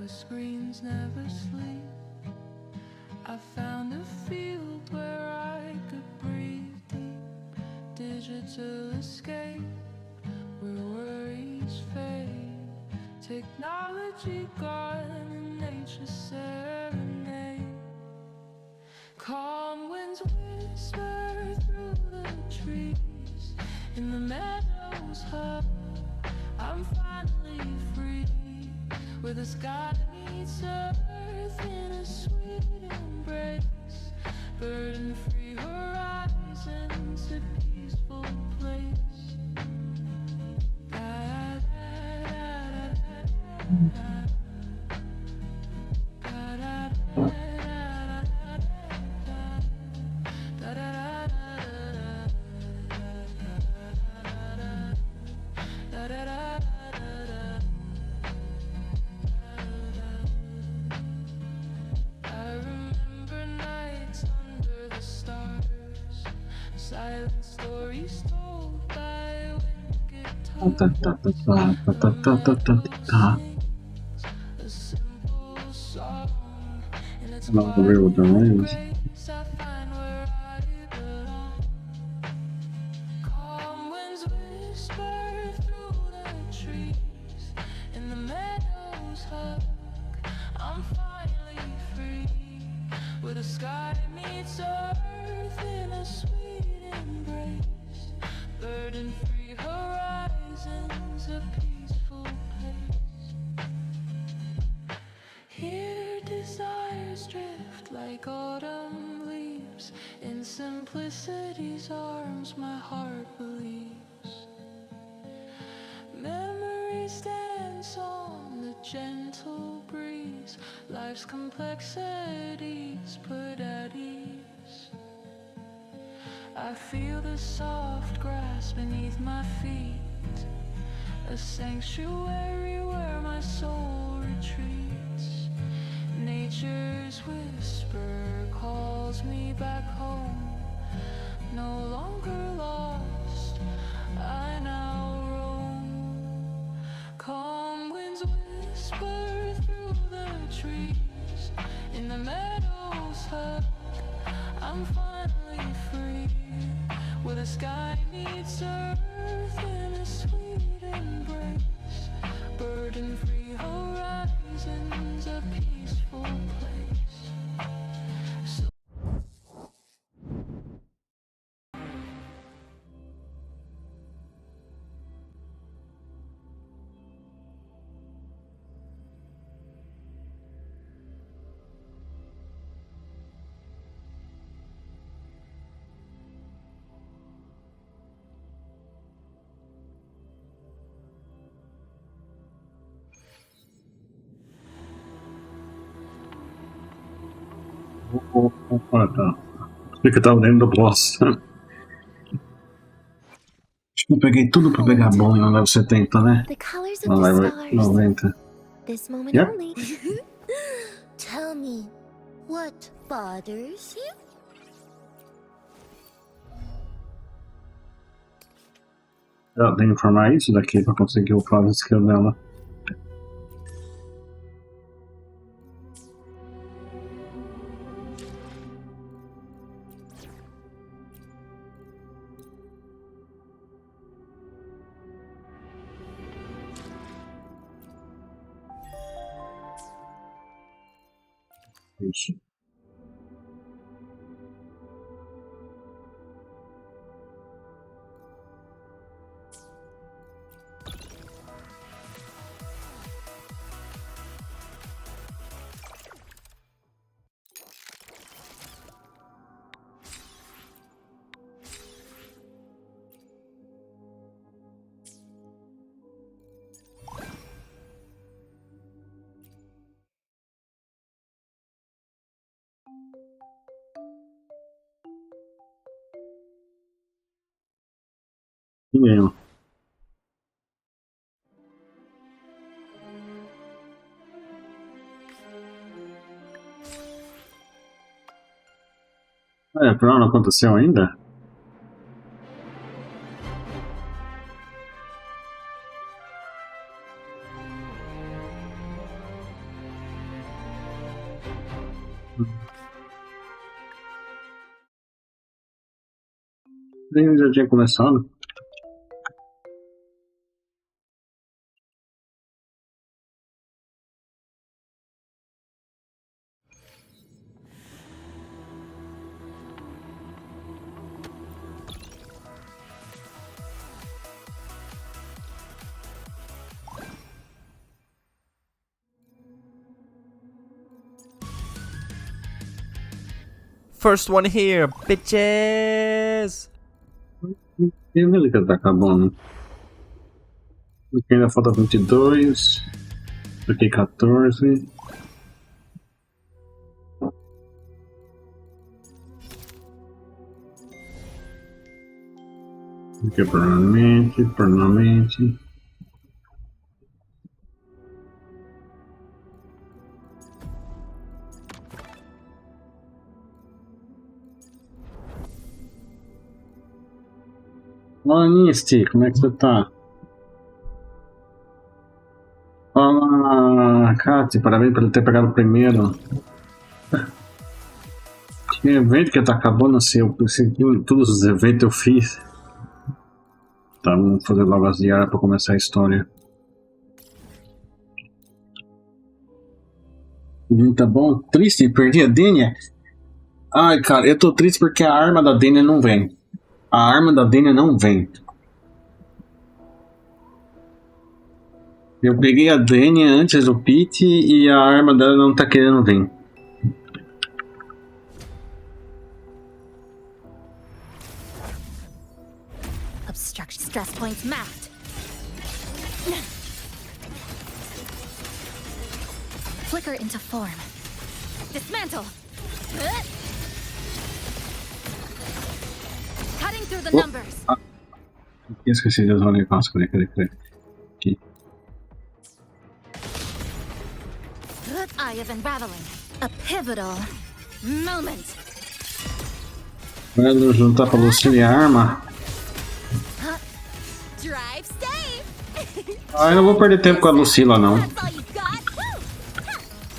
where screens never sleep. I found a field where I could breathe deep. Digital escape where worries fade. Technology gone and nature serenade. Calm winds whisper through the trees. In the meadows hug, I'm finally free. Where the sky meets earth in a sweet embrace. Burden-free horizons, a peaceful place. Silent stories told by wind guitar. A simple song, and it's Not the real Waves. I find where I belong. Calm winds whisper through the trees. In the meadows hug, I'm finally free. Where the sky meets earth in a sweet embrace. Burden-free horizons, a peaceful place. Here desires drift like autumn leaves. In simplicity's arms my heart believes. Memories dance on the gentle breeze. Life's complexities put at ease. I feel the soft grass beneath my feet. A sanctuary where my soul retreats. Nature's whisper calls me back home. No longer lost, I now roam. Calm winds whisper through the trees. In the meadows hug, I'm finally free. Where the sky meets earth in a sweet embrace. Burden-free horizons, a peaceful place. Opa, tá. Achei que eu tava dentro do boss. Acho que eu peguei tudo pra pegar bom em uma level 70, né? The colors of Uma the level stars. 90. This moment Yep. only. Tell me, what bothers you? Eu tenho que informar isso daqui pra conseguir o quadro skill dela. Isso. Ganhou. É, por não aconteceu ainda? Ele já tinha começado. First one here, bitches! E ele que tá acabando. Aqui ainda falta 22. Aqui 14. Aqui permanente. Olá, Nisty, como é que você tá? Olá, Kati, parabéns por ter pegado o primeiro. Que evento que tá acabando assim, todos os eventos eu fiz. Tá, vamos fazer logo as diárias pra começar a história. Tá bom? Triste, perdi a Dênia? Ai, cara, eu tô triste porque a arma da Dênia não vem. A arma da Dênia não vem. Eu peguei a Dênia antes do Pete e a arma dela não tá querendo vir. Obstruction stress points mapped. Flicker into form. Dismantle. Cutting through the numbers. Esqueci de usar o negócio, cadê? Aqui. Eye of unraveling. A pivotal moment. Vamos juntar pra Lucille a arma. Drive safe. Ah, eu não vou perder tempo com a Lucila, não. That's all you got.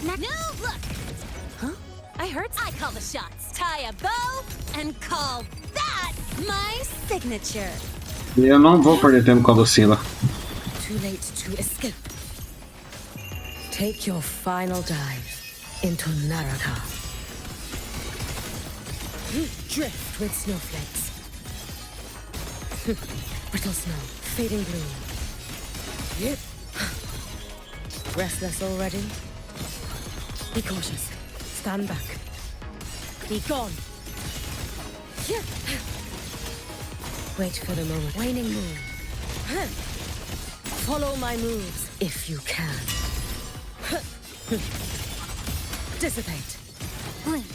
No, look. Huh? I heard. I call the shots. Tie a bow and call that my signature. Eu não vou perder tempo com a Lucila. Too late to escape. Take your final dive into Naraka. Drift with snowflakes. Brittle snow, fading bloom. Restless already? Be cautious. Stand back. Be gone. Wait for the moment. Waning moon. Follow my moves if you can. Dissipate. Blink.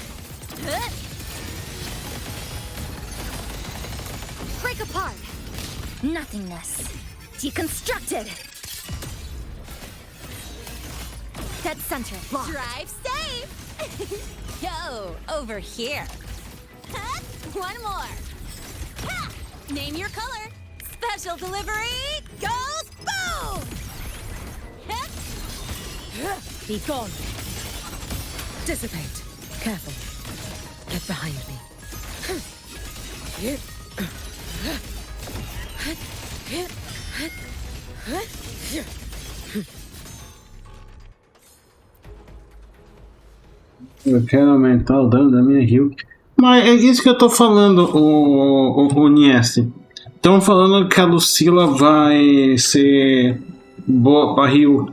Break apart. Nothingness. Deconstructed. Dead center. Blocked. Drive safe. Yo, over here. One more. Ha! Name your color. Special delivery goes boom. Be gone. Dissipate. Careful. Get behind me. Eu quero aumentar o dano da minha heal. Mas é isso que eu tô falando, o Nieste. Estão falando que a Lucila vai ser boa pra heal.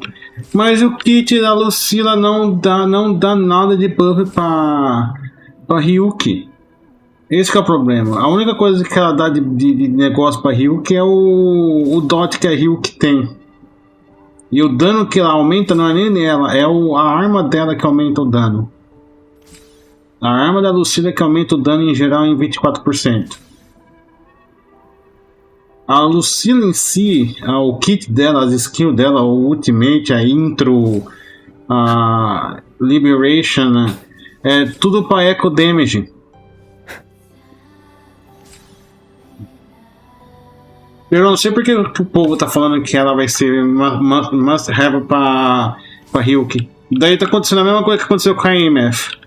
Mas o kit da Lucila não dá nada de buff pra Ryuki. Esse que é o problema. A única coisa que ela dá de negócio pra Ryuki é o dot que a Ryuki tem. E o dano que ela aumenta não é nem nela, é a arma dela que aumenta o dano. A arma da Lucila que aumenta o dano em geral em 24%. A Lucila em si, o kit dela, as skills dela, o Ultimate, a Intro, a Liberation, é tudo para Echo Damage. Eu não sei porque o povo tá falando que ela vai ser must have para Ryuki. Daí tá acontecendo a mesma coisa que aconteceu com a IMF.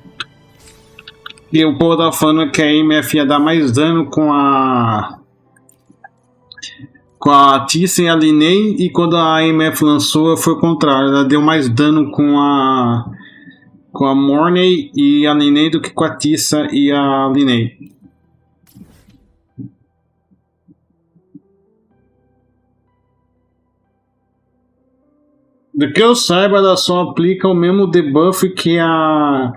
E o povo tava falando que a IMF ia dar mais dano com a Thyssen e a Linney, e quando a IMF lançou foi o contrário, ela deu mais dano com a Mornay e a Linney do que com a Thyssen e a Linney. Do que eu saiba, ela só aplica o mesmo debuff que a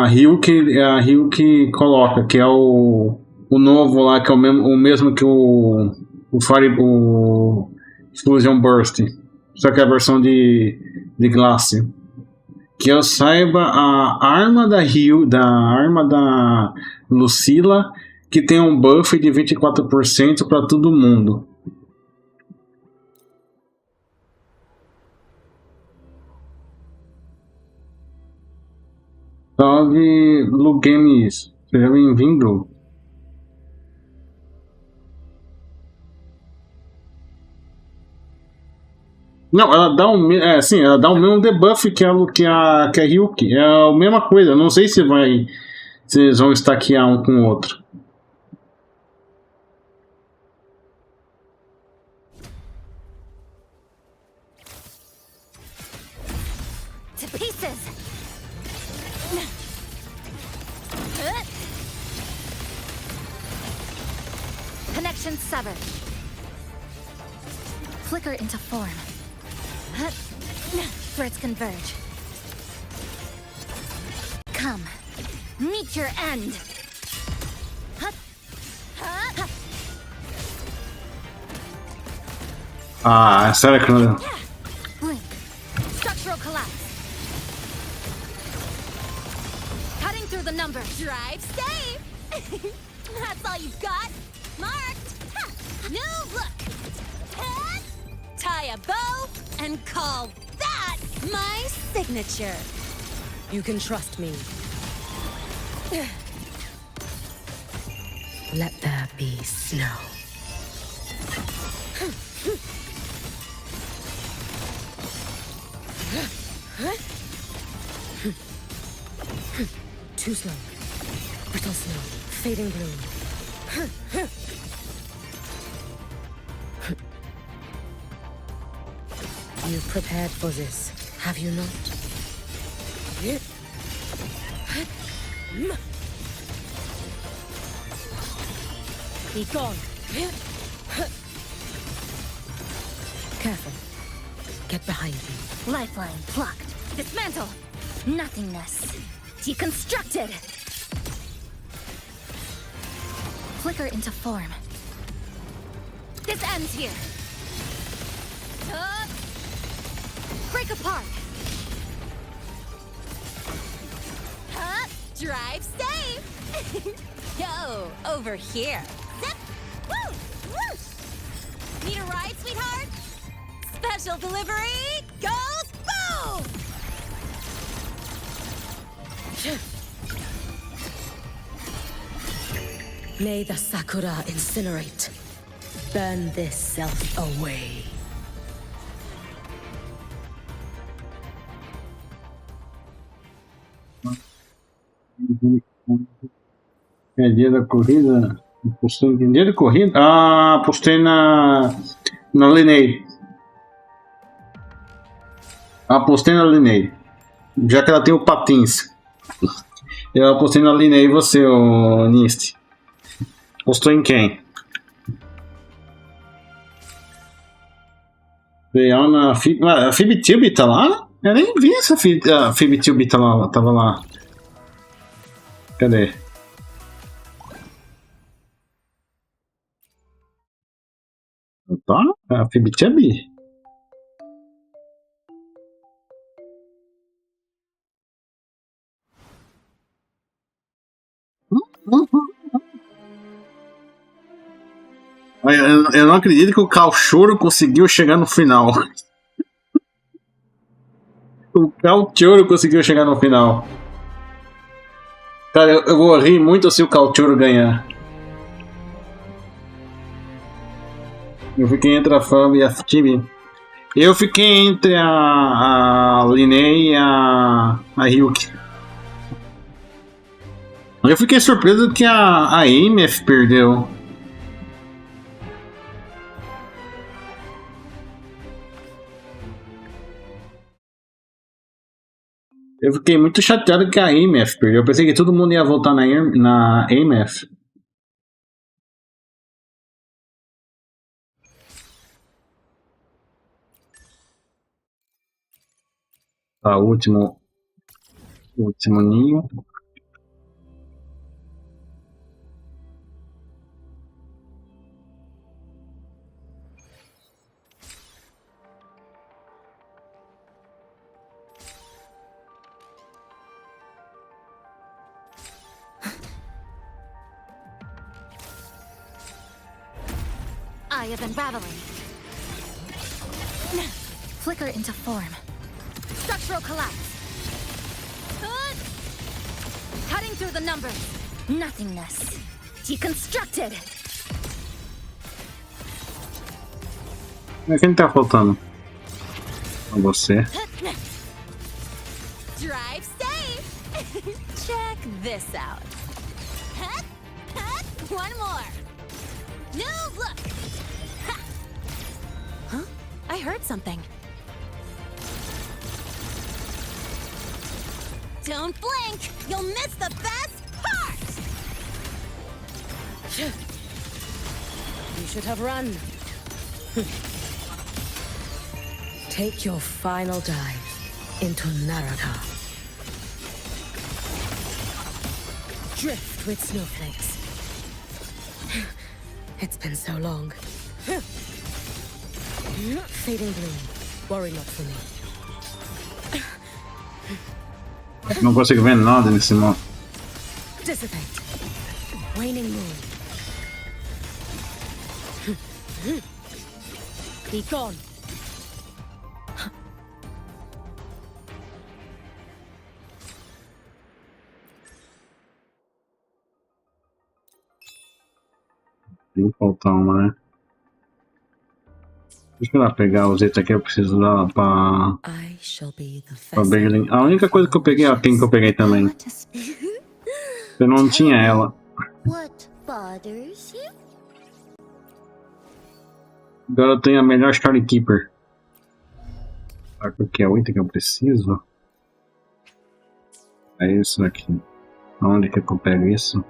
Ryuki coloca, que é o novo lá, que é o mesmo que o Fusion Burst, só que é a versão de Glace. Que eu saiba, a arma da Lucilla, que tem um buff de 24% para todo mundo. Salve, Lu Games, seja bem-vindo. Não, ela dá ela dá o mesmo debuff que a Ryuki, é a mesma coisa. Não sei se eles vão estaquear um com o outro. To pieces! Connection severed. Flicker into form. Threads converge. Come, meet your end. Ah, sério que não. Blink. Structural collapse. Cutting through the numbers. Drive safe. That's all you've got. Marked. New look. Tie a bow and call that my signature. You can trust me. Let there be snow. Too slow. Brittle snow. Fading bloom. You've prepared for this, have you not? Be gone. Careful. Get behind me. Lifeline blocked. Dismantle. Nothingness. Deconstructed. Flicker into form. This ends here. Break apart. Drive safe. Yo, over here. Zip. Woo. Woo. Need a ride, sweetheart? Special delivery goes boom. May the Sakura incinerate. Burn this self away. É dia da corrida? Postei em dia de corrida? Ah, postei na Linney. Postei na Linney. Já que ela tem o patins. Eu apostei na Linney. E você, o Nist? Postou em quem? A FibTube tá lá? Eu nem vi essa FibTube tava lá. Cadê? Tá? A FibTube? Eu não acredito que o Cachorro conseguiu chegar no final. O Cachorro conseguiu chegar no final. Cara, eu vou rir muito se o Cachorro ganhar. Eu fiquei entre a Fama e a time. Eu fiquei entre a Linnea e a Ryuki. Eu fiquei surpreso que a MF perdeu. Eu fiquei muito chateado que a MF perdeu. Eu pensei que todo mundo ia votar na MF. Tá, último ninho. Eye of Unraveling. Flicker into form. Structural collapse. Cutting through the numbers. Nothingness. Deconstructed. Quem tá faltando? Você. Drive safe. Check this out. One more. New look. Huh? I heard something. Don't blink! You'll miss the best part! You should have run. Take your final dive into Naraka. Drift with snowflakes. It's been so long. Fading gloom. Worry not for me. Não consigo ver nada nesse mapa. Dissipate. Waning moon. Be gone. Tem que faltar uma, né? Deixa eu lá pegar o Zeta aqui, eu preciso dar pra Berlin. A única coisa que eu peguei é a Pink que eu peguei também. Eu não tinha ela. What bothers you? Agora eu tenho a melhor Story Keeper. Sabe o que é o item que eu preciso? É isso aqui. Onde que eu pego isso?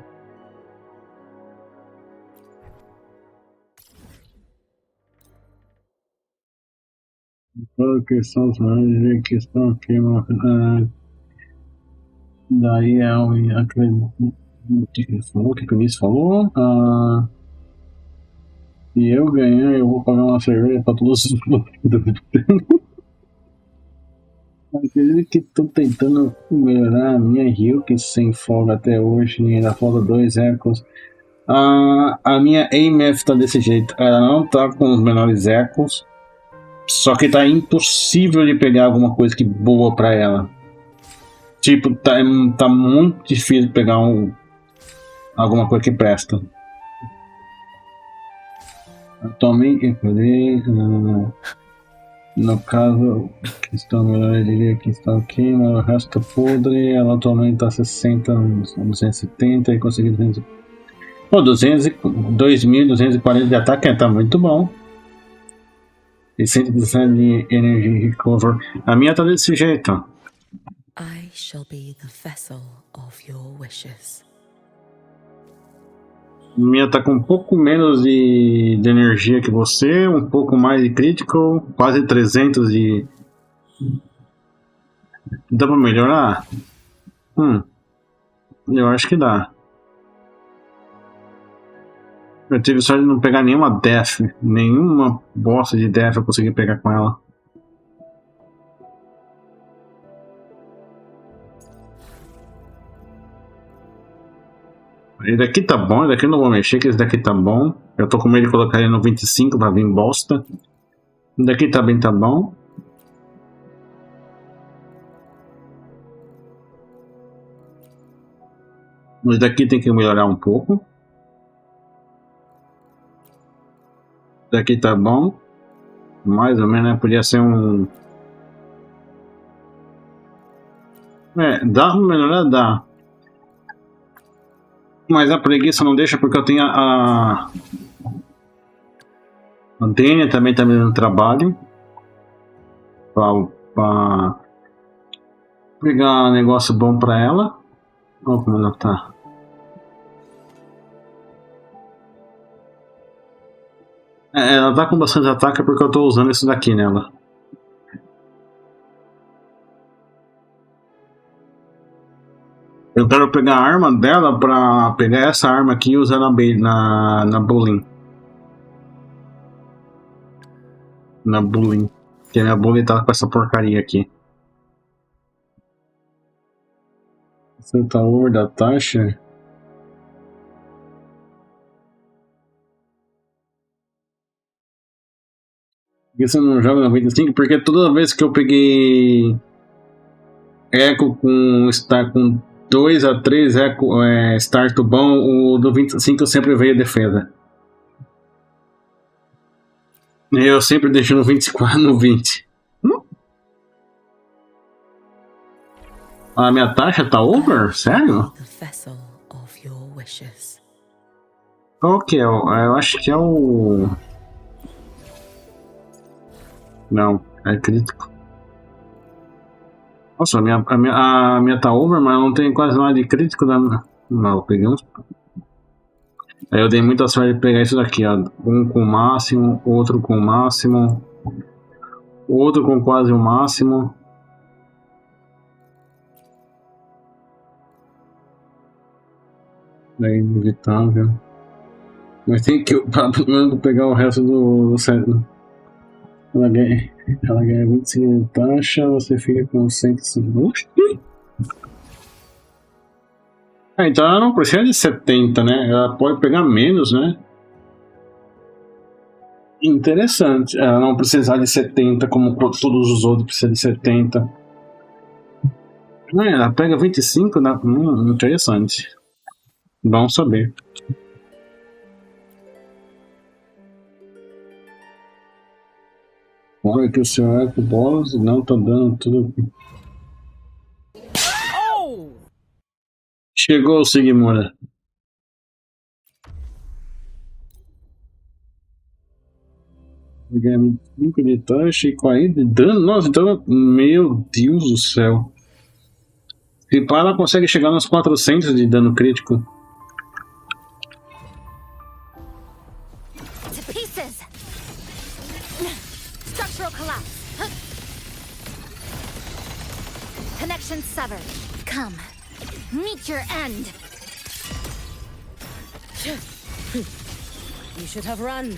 Que são os mais que estão aqui. Daí é o que falou, o que o Vinícius falou. Se eu ganhar, eu vou pagar uma cerveja para todos os Acredito que estou tentando melhorar a minha Ryuki sem folga até hoje. Ainda falta 2 ecos. A minha AMF tá desse jeito. Ela não tá com os menores ecos. Só que tá impossível de pegar alguma coisa que boa pra ela. Tipo, tá muito difícil pegar alguma coisa que presta. Atualmente, no caso, questão melhor, eu diria que está ok, mas o resto tá podre. Ela atualmente tá 60, 270 e consegui 200. Pô, 2.240 de ataque tá muito bom. E 117 de energy recover. A minha tá desse jeito. I shall be the vessel of your wishes. A minha tá com um pouco menos de energia que você, um pouco mais de critical, quase 300 de... Dá pra melhorar? Eu acho que dá. Eu tive sorte de não pegar nenhuma death, nenhuma bosta de death eu consegui pegar com ela. Esse daqui tá bom, esse daqui eu não vou mexer, que esse daqui tá bom. Eu tô com medo de colocar ele no 25 pra vir bosta. Esse daqui também tá bom. Esse daqui tem que melhorar um pouco. Esse daqui tá bom. Mais ou menos, né? Podia ser um... dá pra melhorar? Dá. Mas a preguiça não deixa porque eu tenho a Dênia também tá me dando trabalho. Pra pegar um negócio bom pra ela. Olha como ela tá. Ela tá com bastante ataque porque eu tô usando isso daqui nela. Eu quero pegar a arma dela pra pegar essa arma aqui e usar na Bullying. Na Bullying. Porque a minha Bullying tá com essa porcaria aqui. Você tá over da taxa? Por que você não joga 95? Porque toda vez que eu peguei eco com 2 a 3 eco, start bom, o do 25 sempre veio defesa. Eu sempre deixo no 24 no 20. A minha taxa tá over? Sério? Qual que é? Eu acho que é o... Não, é crítico. Nossa, a minha tá over, mas não tem quase nada de crítico da... Não, eu peguei uns... Aí eu dei muita sorte de pegar isso daqui, ó. Um com o máximo, outro com o máximo, outro com quase o máximo. É inevitável. Mas tem que pegar o resto do set. Ela ganha 25 de taxa, você fica com 150. Então ela não precisa de 70, né? Ela pode pegar menos, né? Interessante. Ela não precisar de 70 como todos os outros precisam de 70. Ela pega 25, né? Interessante. Bom saber. Olha que o seu eco boss não tá dando tudo. Chegou o Sigmura. Ganha 25 de taxa e 40 de dano. Nossa, então, meu Deus do céu. Se pá, ela consegue chegar nos 400 de dano crítico. To pieces. Structural collapse. Connection severed. Come. Meet your end. You should have run.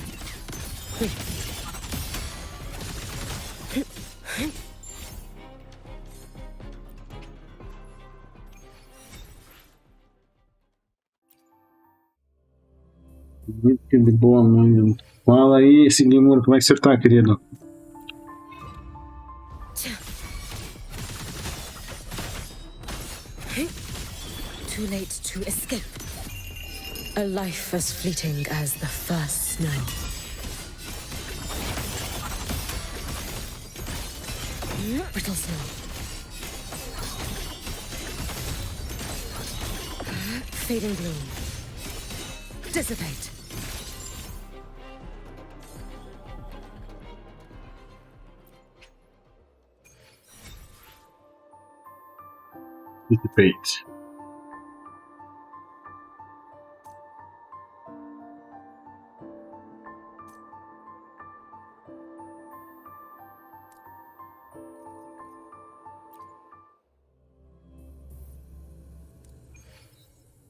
Muito de boa, mano. Fala aí, Sigmura, como é que você tá, querido? Too late to escape. A life as fleeting as the first snow. Brittle snow. Fading bloom. Dissipate. Dissipate.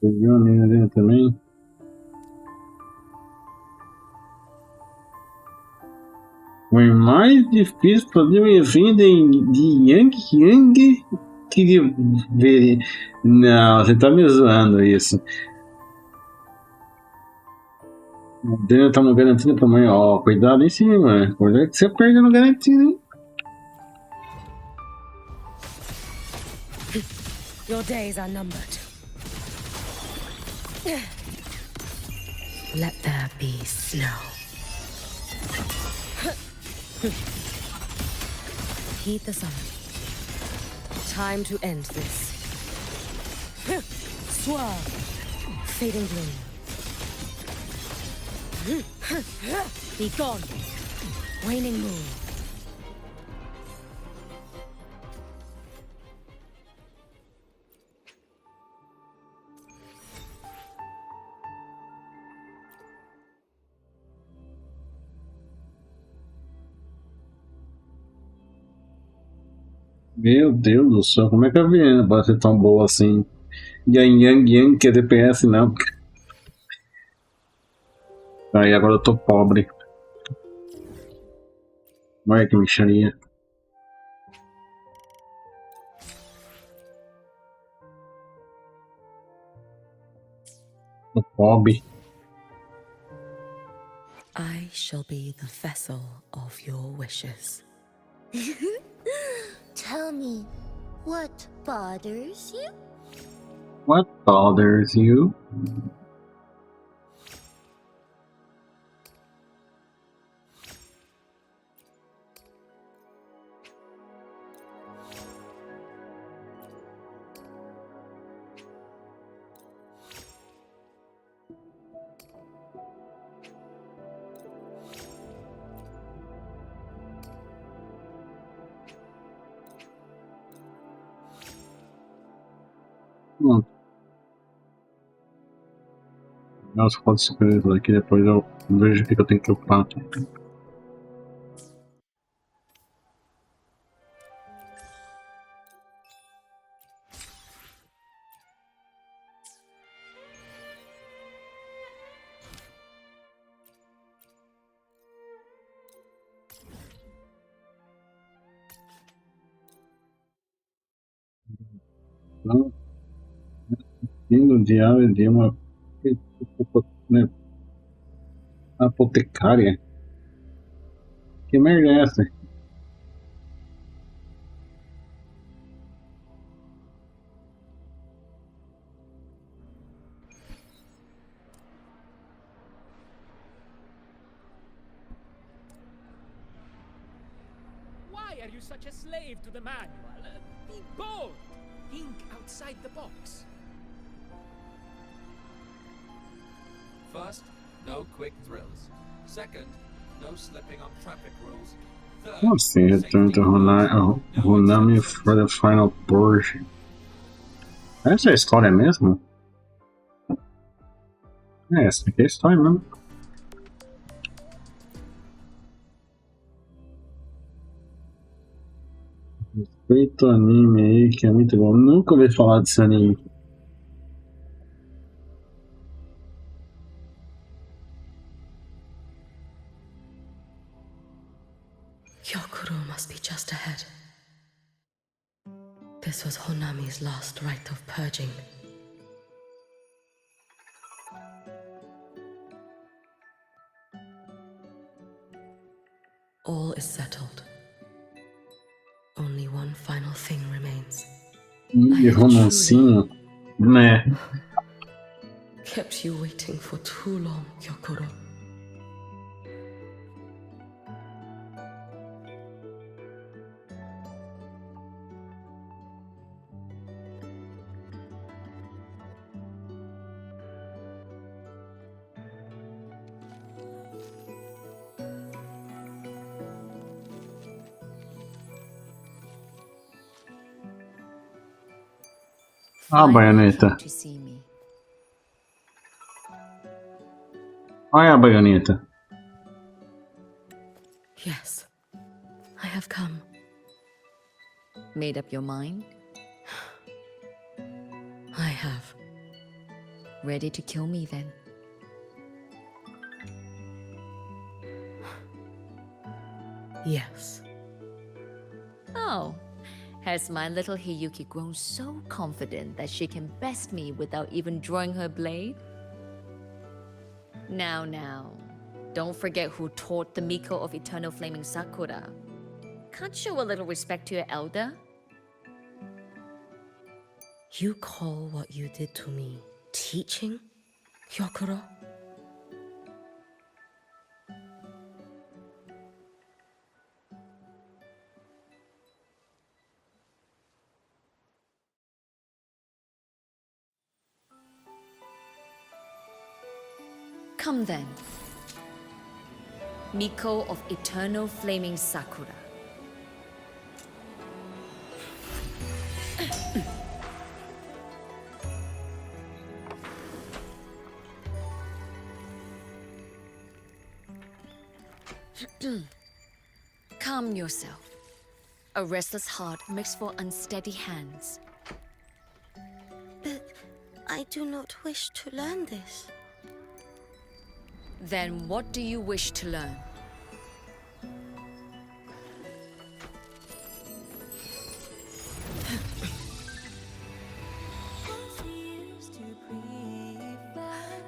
Peguei a minha dele também. Foi mais difícil fazer um evento de Yang que de ver. Não, você tá me zoando isso. O dele tá no garantido pra amanhã. Ó, cuidado em cima. Cuidado que você perde no garantido, hein? Your days are numbered. Let there be snow. Heed the summon. Time to end this. Swerve. Fading bloom. Be gone. Waning moon. Meu Deus do céu, como é que a Viena pode ser tão boa assim? Yang, que é DPS, não. Aí agora eu tô pobre. Olha que mixaria. Tô pobre. I shall be the vessel of your wishes. Tell me, what bothers you? What bothers you? Nossa, pode escrever isso daqui, depois eu vejo o que eu tenho que upar. Não, vindo de ave de uma né, apotecária. Que merda é essa? Why are you such a slave to the manual? Be bold! Think outside the box. First, no quick thrills. Second, no slipping on traffic rules. Third, Como assim? Return to Runami for the final portion. Essa é a história mesmo? É, essa aqui é a história mesmo. Respeito anime aí, que é muito bom. Nunca ouvi falar desse anime. Kuro must be just ahead. This was Honami's last rite of purging. All is settled. Only one final thing remains. De romancinho, né? Kept you waiting for too long, Kuro. Ah, baioneta. To see me. Olha a baioneta. Yes, I have come. Made up your mind? I have. Ready to kill me then? Yes. Oh, has my little Hiyuki grown so confident that she can best me without even drawing her blade? Now, don't forget who taught the Miko of Eternal Flaming Sakura. Can't show a little respect to your elder? You call what you did to me teaching, Kuro? Come then. Miko of eternal flaming Sakura. Calm yourself. A restless heart makes for unsteady hands. But I do not wish to learn this. Then what do you wish to learn?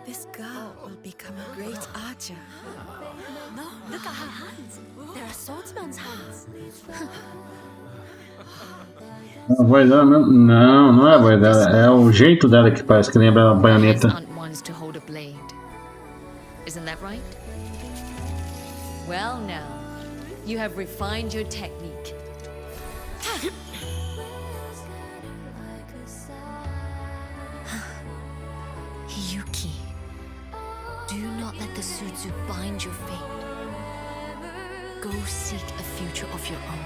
This girl will become a great archer. No, look at her hands. They're a swordsman's hands. A voz dela mesmo? Não, não é a voz dela. É o jeito dela que parece que lembra a baioneta. Hands aren't ones to hold a blade. Isn't that right? Well now, you have refined your technique. Hiyuki, do not let the Suzu bind your fate. Go seek a future of your own.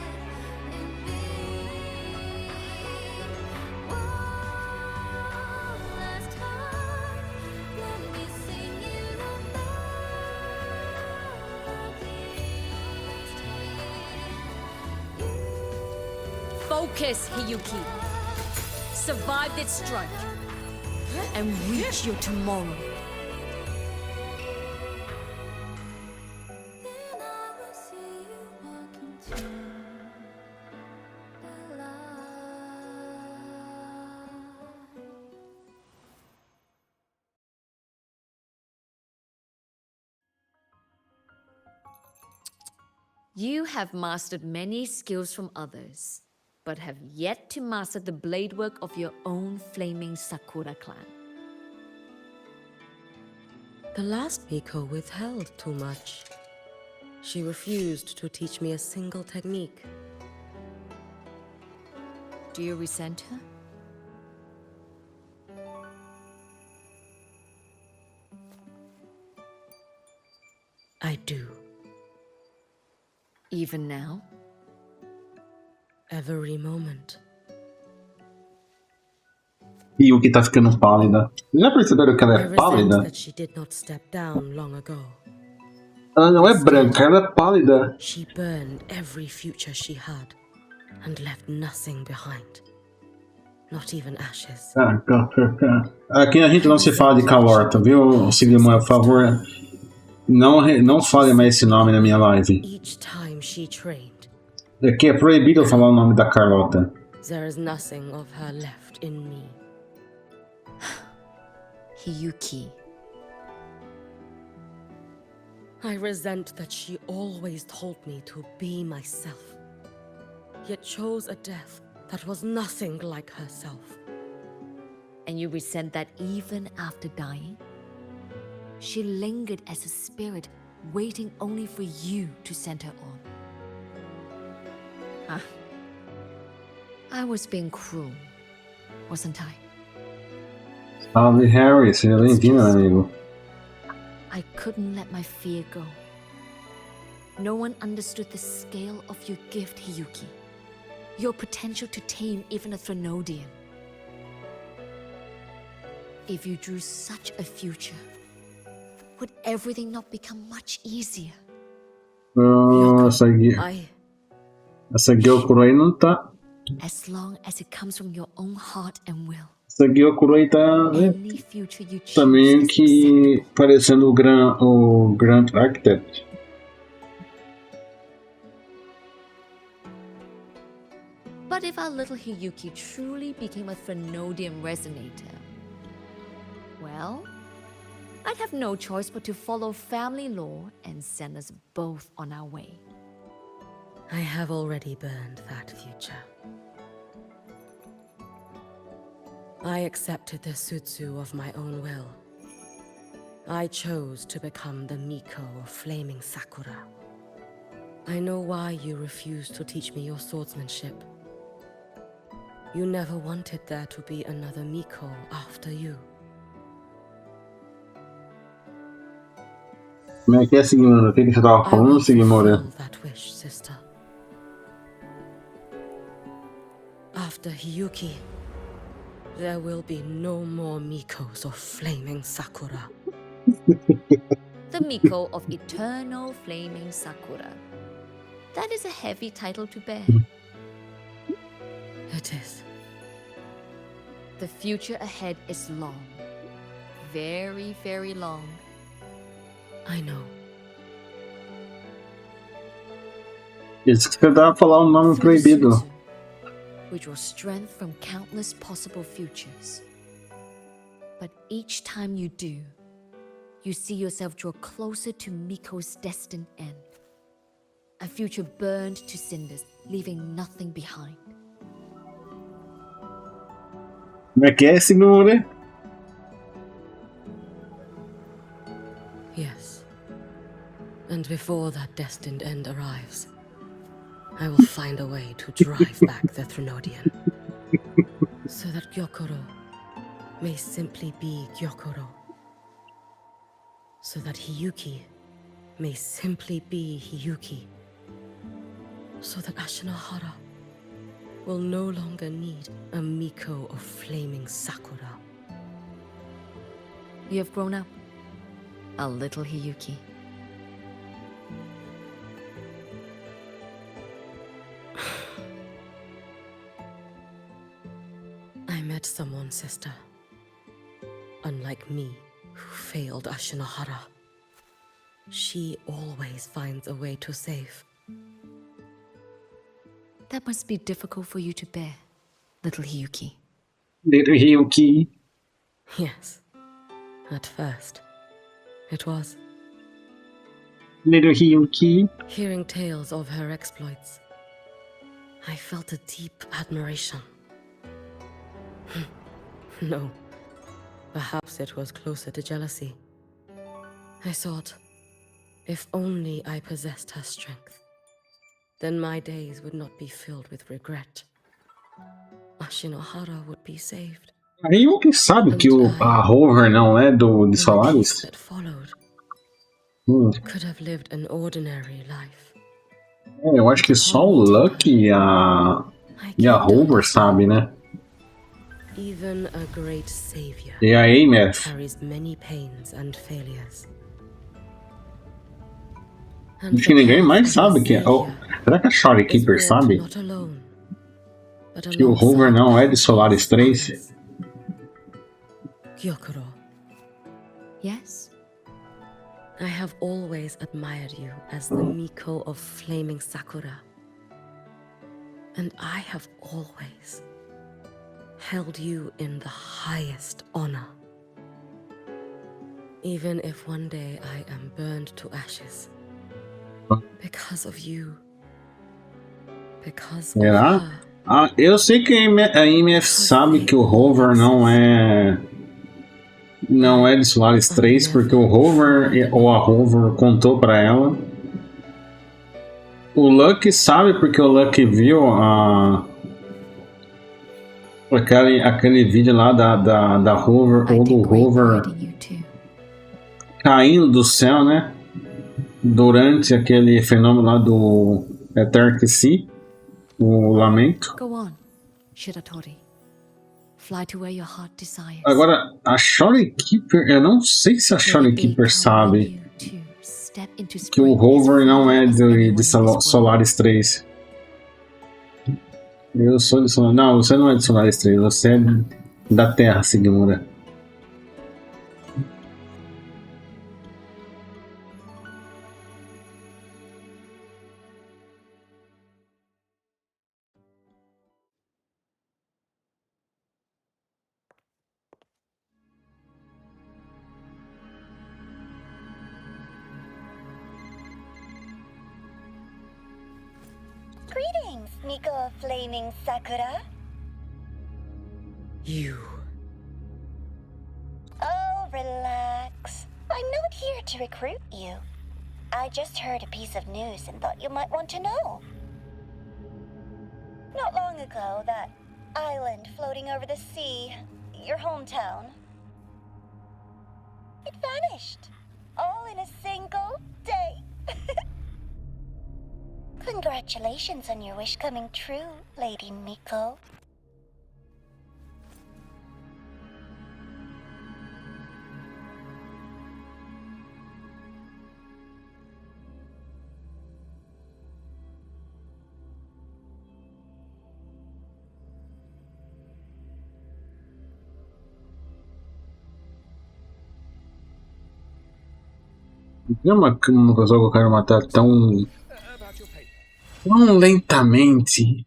Focus, Hiyuki. Survive this strike and reach your tomorrow. You have mastered many skills from others, but have yet to master the blade work of your own flaming Sakura clan. The last Miko withheld too much. She refused to teach me a single technique. Do you resent her? I do. Even now? Every moment. E o que tá ficando pálida. Já perceberam que ela I é resent pálida? that she did not step down long ago. Ela não é branca, ela é pálida. She burned every future she had and left nothing behind. Not even ashes. Aqui a gente não se fala de calorta, viu, Sigmund? Por favor, não fale mais esse nome na minha live. Each time she trained, Aqui é proibido falar o nome da Carlota. there is nothing of her left in me. Hiyuki. I resent that she always told me to be myself, yet chose a death that was nothing like herself. And you resent that even after dying, she lingered as a spirit, waiting only for you to send her on. I was being cruel, wasn't I? Salve, Harry, seja bem-vindo, amigo. I couldn't let my fear go. No one understood the scale of your gift, Hiyuki. Your potential to tame even a Threnodian. If you drew such a future, would everything not become much easier? Essa Gyokuro aí não tá. As long as it comes from your own heart and will. Essa Gyokuro aí tá Any future you choose também is que parecendo o Grand Architect. But if our little Hiyuki truly became a Threnodian resonator, well, I'd have no choice but to follow family law and send us both on our way. I have already burned that future. I accepted the Sutsu of my own will. I chose to become the Miko of Flaming Sakura. I know why you refused to teach me your swordsmanship. You never wanted there to be another Miko after you. Como é que é, Sigmund? O que você tava I falando, will Sigmund? fulfill that wish, sister. After Hiyuki, there will be no more Mikos of flaming Sakura. The Miko of Eternal Flaming Sakura. That is a heavy title to bear. It is. The future ahead is long. Very, very long. I know. Isso que você tava falando o nome proibido. We draw strength from countless possible futures. But each time you do, you see yourself draw closer to Miko's destined end. A future burned to cinders, leaving nothing behind. Como é que é, Sigmund? Yes. And before that destined end arrives, I will find a way to drive back the Trinodian. So that Gyokoro may simply be Gyokoro. So that Hiyuki may simply be Hiyuki. So that Ashinohara will no longer need a Miko of flaming Sakura. You have grown up. A little Hiyuki. I met someone, sister. Unlike me, who failed Ashinohara. She always finds a way to save. That must be difficult for you to bear, little Hiyuki. Little Hiyuki. Yes. At first, it was. Little Hiyuki. Hearing tales of her exploits, I felt a deep admiration. No, perhaps it was closer to jealousy. I thought, if only I possessed her strength, then my days would not be filled with regret. Ashinohara would be saved. A Hiyuki sabe que a Hover não é de Solaris? That followed could have lived an ordinary life. É, eu acho que só o Lucky e a Hover sabe, né? Even a great savior E a Ameth. carries many pains and failures. Acho que ninguém mais sabe que é. Oh, será que a Shorekeeper sabe que o Hover não é de Solaris 3? Gyokoro, Yes? I have always admired you as the Miko of flaming Sakura. And I have always held you in the highest honor. Even if one day I am burned to ashes. Because of you. Because of Será? her. Ah, eu sei que a Ameth sabe que o Hover não é de Solaris 3 porque o Hover ou a Hover contou pra ela. O Lucky sabe porque o Lucky viu aquele vídeo lá da Hover ou do Hover caindo do céu, né? Durante aquele fenômeno lá do Eternal Sea, o Lamento. Go on, Shiratori. Fly to where your heart desires. Agora, a Shorekeeper, eu não sei se a Shorekeeper sabe que o Hover não é de Solaris 3. Eu sou de Solaris. Não, você não é de Solaris 3, você é da Terra, Sigmund. Greetings, Miko of Flaming Sakura. You. Oh, relax. I'm not here to recruit you. I just heard a piece of news and thought you might want to know. Not long ago, that island floating over the sea, your hometown, it vanished. all in a single day. Congratulations on your wish coming true, Lady Miko. Tem uma pessoa que eu quero matar tão lentamente.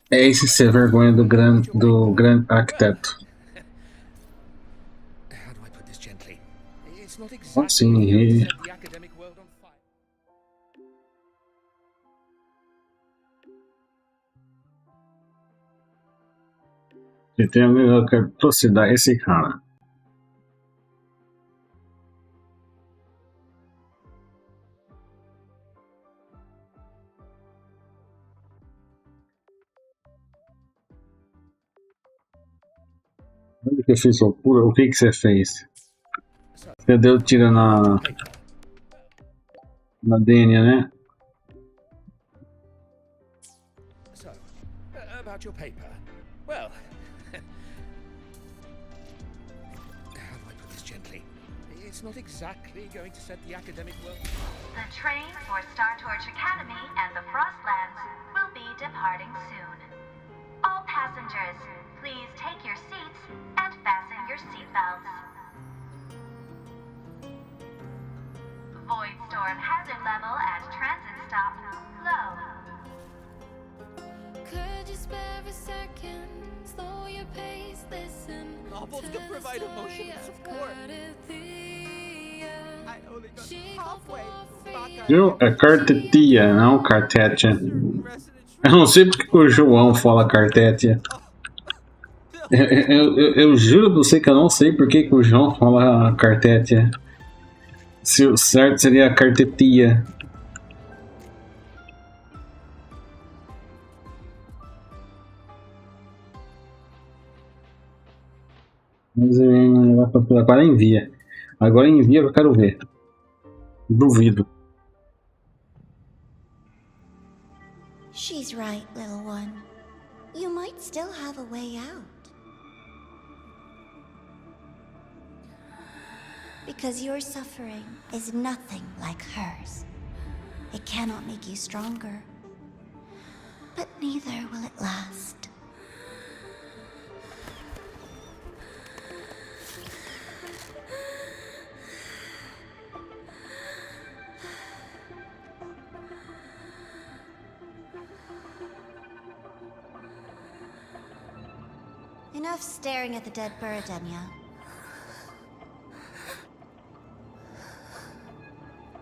É esse ser vergonha do grande arquiteto. Assim, eu quero trucidar esse cara. Olha o que eu fiz, o que você fez? Você deu tiro na Dênia, né? So, about your paper. Well, how do I put this gently? It's not exactly going to set the academic world. The train for Star Torch Academy and the Frostlands will be departing soon. All passengers, please take your seats and fasten your seatbelts. Void storm hazard level at transit stop low. Could you spare a second? Slow your pace, listen. Novels can provide emotional support. I only got halfway back. Viu? É cartetia, não cartete. Eu não sei porque o João fala cartete. Eu juro pra você que eu não sei porque que o João fala cartete. Se o certo seria cartetia. Mas agora envia. Agora envia que eu quero ver. Duvido. She's right, little one. You might still have a way out. Because your suffering is nothing like hers. It cannot make you stronger. But neither will it last. Enough staring at the dead bird, Enya.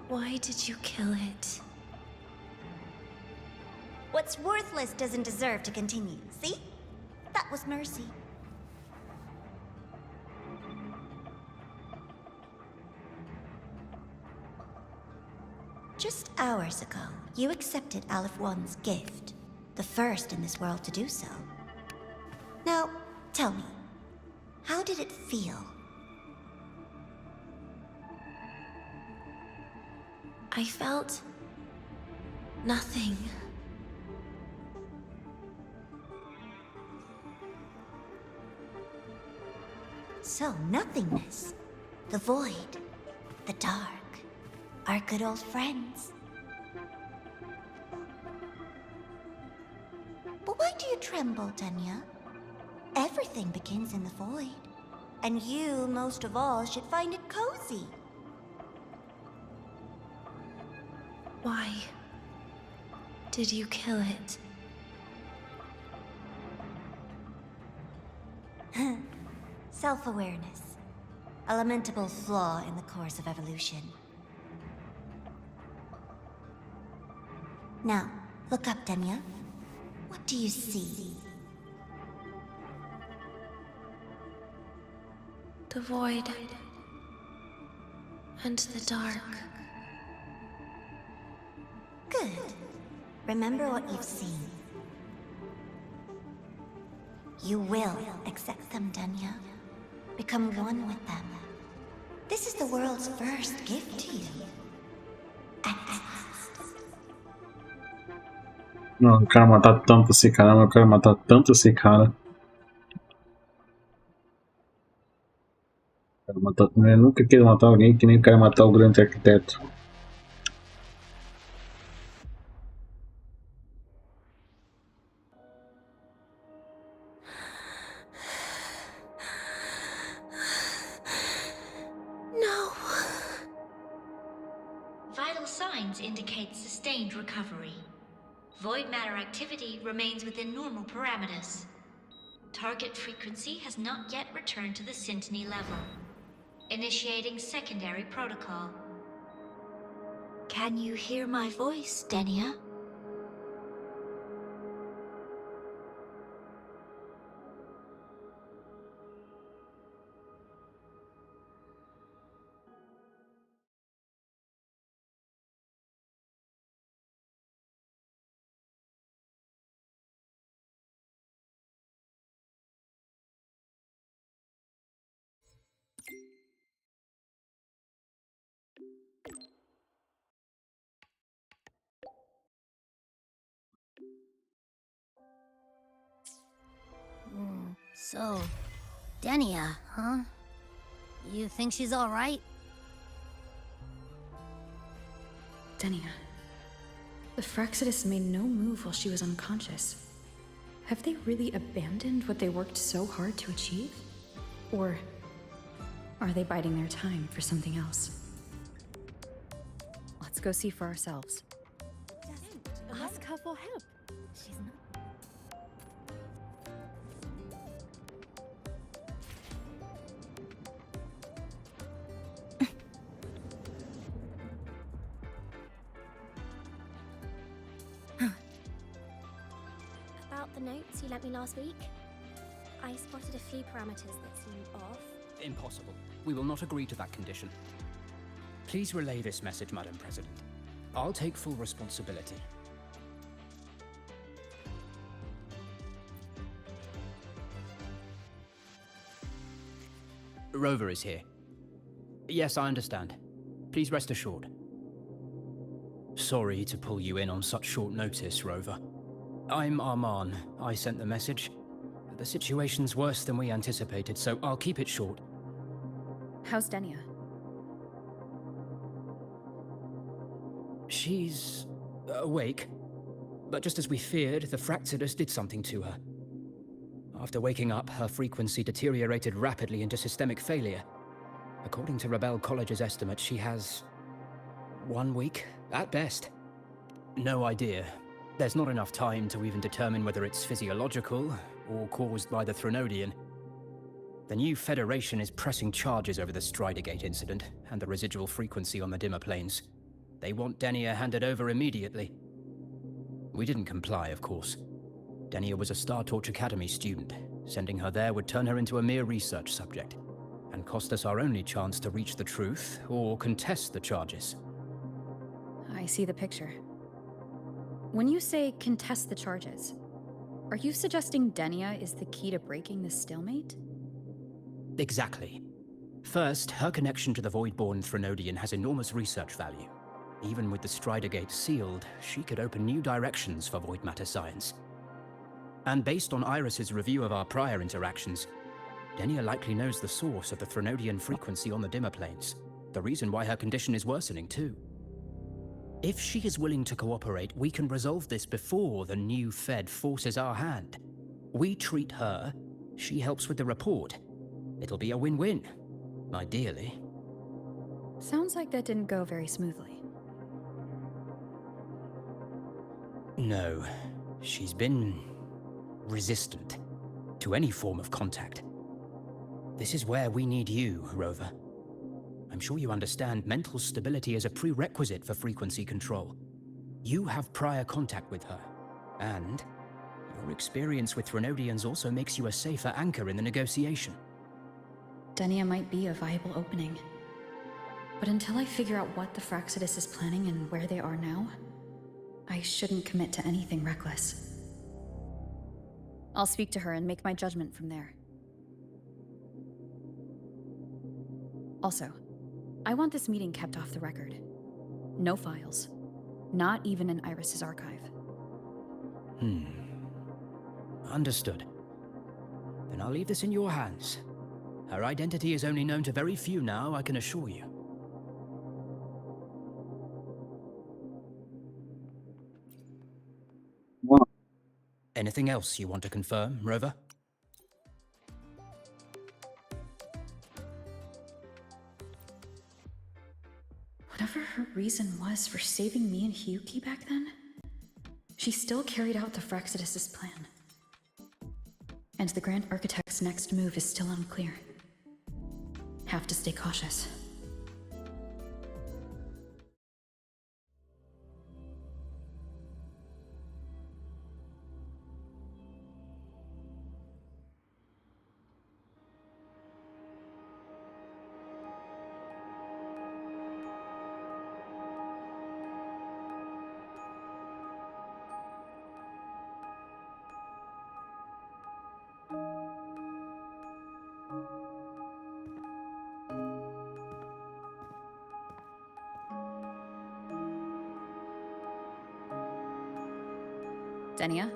Why did you kill it? What's worthless doesn't deserve to continue, see? That was mercy. Just hours ago, you accepted Aleph One's gift, the first in this world to do so. Now, tell me, how did it feel? I felt nothing. So, nothingness, the void, the dark, our good old friends. But why do you tremble, Tanya? Everything begins in the void, and you, most of all, should find it cozy. Why did you kill it? Self-awareness. A lamentable flaw in the course of evolution. Now, look up, Denya. What do you see? The void and the dark. Good. Remember what you've seen. You will accept them, Danya. Become one with them. This is the world's first gift to you. At last. Não, eu quero matar tanto esse cara, eu quero matar tanto esse cara. Eu nunca quero matar alguém que nem quero matar o grande arquiteto. No. Vital signs indicate sustained recovery. Void matter activity remains within normal parameters. Target frequency has not yet returned to the Syntony level. Initiating secondary protocol. Can you hear my voice, Denia? So, Denia, huh? You think she's alright? Denia. The Fractsidus made no move while she was unconscious. Have they really abandoned what they worked so hard to achieve? Or are they biding their time for something else? Let's go see for ourselves. Ask her for help. She's not. About the notes you lent me last week, I spotted a few parameters that seemed off. Impossible. We will not agree to that condition. Please relay this message, Madam President. I'll take full responsibility. Rover is here. Yes, I understand. Please rest assured. Sorry to pull you in on such short notice, Rover. I'm Arman. I sent the message. The situation's worse than we anticipated, so I'll keep it short. How's Denia? She's awake. But just as we feared, the Fractsidus did something to her. After waking up, her frequency deteriorated rapidly into systemic failure. According to Rebel College's estimate, she has 1 week, at best. No idea. There's not enough time to even determine whether it's physiological or caused by the Threnodian. The new Federation is pressing charges over the Stridergate incident and the residual frequency on the dimmer planes. They want Denia handed over immediately. We didn't comply, of course. Denia was a Star Torch Academy student. Sending her there would turn her into a mere research subject, and cost us our only chance to reach the truth or contest the charges. I see the picture. When you say contest the charges, are you suggesting Denia is the key to breaking this stalemate? Exactly. First, her connection to the Voidborn Threnodian has enormous research value. Even with the Stridergate sealed, she could open new directions for void matter science. And based on Iris's review of our prior interactions, Denia likely knows the source of the Threnodian frequency on the dimmer planes, the reason why her condition is worsening too. If she is willing to cooperate, we can resolve this before the new Fed forces our hand. We treat her, she helps with the report. It'll be a win-win, ideally. Sounds like that didn't go very smoothly. No, she's been resistant to any form of contact. This is where we need you, Rover. I'm sure you understand mental stability is a prerequisite for frequency control. You have prior contact with her, and your experience with Threnodians also makes you a safer anchor in the negotiation. Denia might be a viable opening. But until I figure out what the Fractsidus is planning and where they are now, I shouldn't commit to anything reckless. I'll speak to her and make my judgment from there. Also, I want this meeting kept off the record. No files. Not even in Iris's archive. Understood. Then I'll leave this in your hands. Her identity is only known to very few now, I can assure you. Wow. Anything else you want to confirm, Rover? Whatever her reason was for saving me and Hyuki back then, she still carried out the Fraxidus' plan. And the Grand Architect's next move is still unclear. Have to stay cautious. Denia?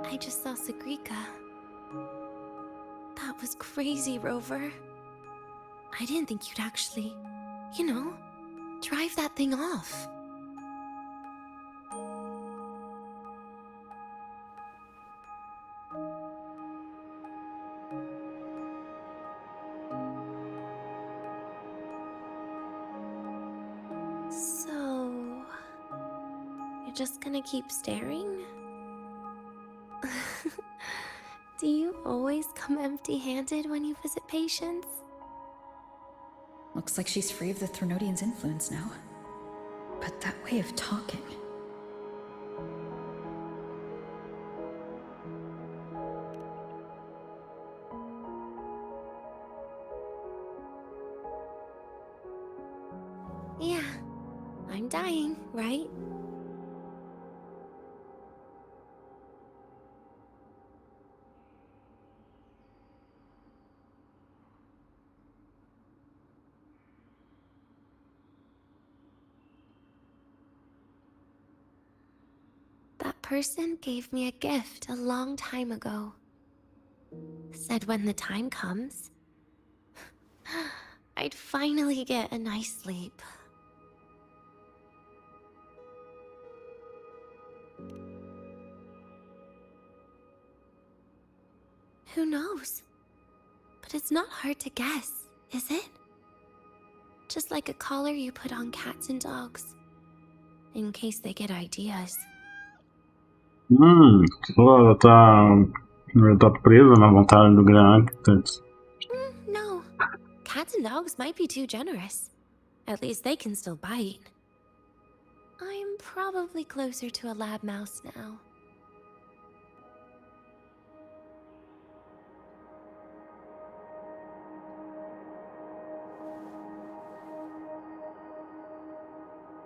I just saw Sagrika. That was crazy, Rover. I didn't think you'd actually, drive that thing off. So, you're just gonna keep staring? Do you always come empty-handed when you visit patients? Looks like she's free of the Threnodian's influence now. But that way of talking... Yeah, I'm dying, right? That person gave me a gift a long time ago. Said when the time comes, I'd finally get a nice sleep. Who knows? But it's not hard to guess, is it? Just like a collar you put on cats and dogs, in case they get ideas. Ela tá presa na vontade do Grand Architect. No. Cats and dogs might be too generous. At least they can still bite. I'm probably closer to a lab mouse now.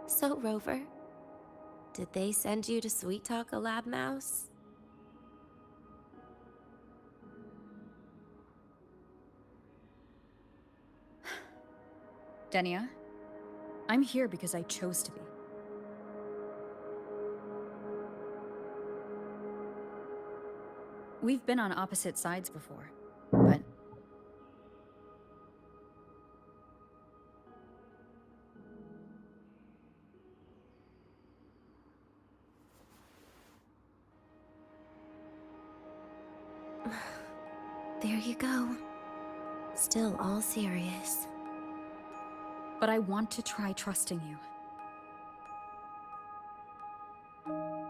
So, Rover, did they send you to sweet talk a lab mouse? Denia, I'm here because I chose to be. We've been on opposite sides before, but... There you go. Still all serious. But I want to try trusting you.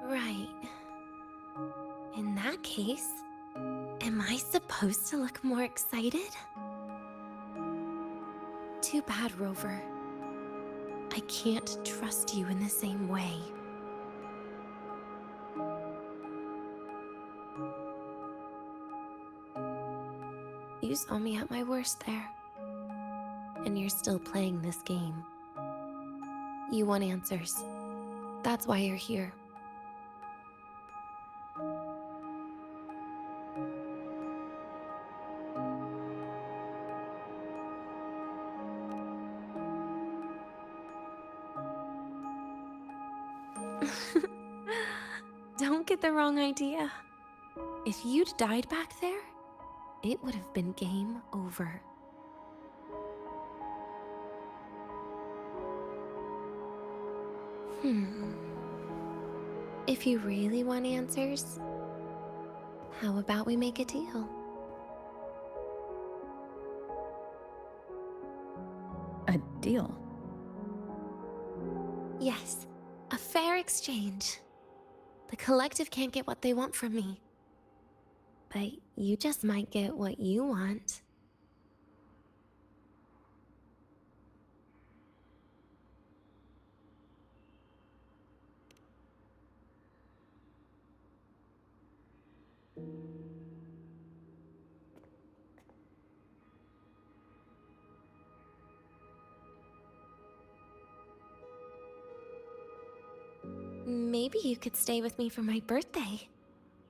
Right. In that case, am I supposed to look more excited? Too bad, Rover. I can't trust you in the same way. You saw me at my worst there. And you're still playing this game. You want answers. That's why you're here. Don't get the wrong idea. If you'd died back there, it would have been game over. If you really want answers, how about we make a deal? A deal? Yes, a fair exchange. The collective can't get what they want from me. But you just might get what you want. Maybe you could stay with me for my birthday.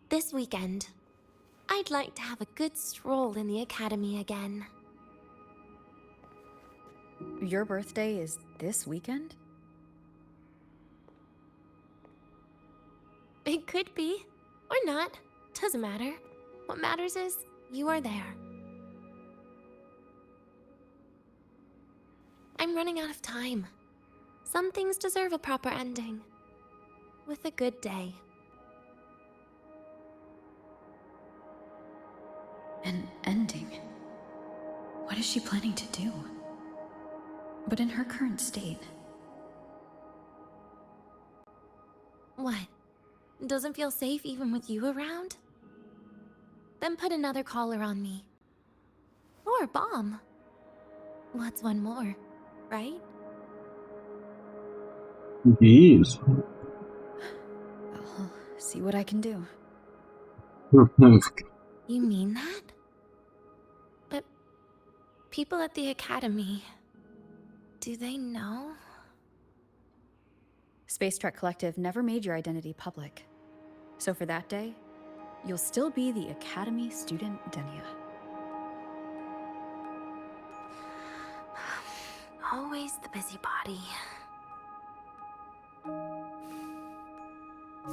This weekend. I'd like to have a good stroll in the academy again. Your birthday is this weekend? It could be, or not. Doesn't matter. What matters is you are there. I'm running out of time. Some things deserve a proper ending. With a good day. An ending? What is she planning to do? But in her current state... What? Doesn't feel safe even with you around? Then put another collar on me. Or a bomb. What's one more, right? Isso. I'll see what I can do. You mean that? But people at the academy, do they know? Space Trek Collective never made your identity public. So for that day, you'll still be the Academy student Denia. Always the busybody.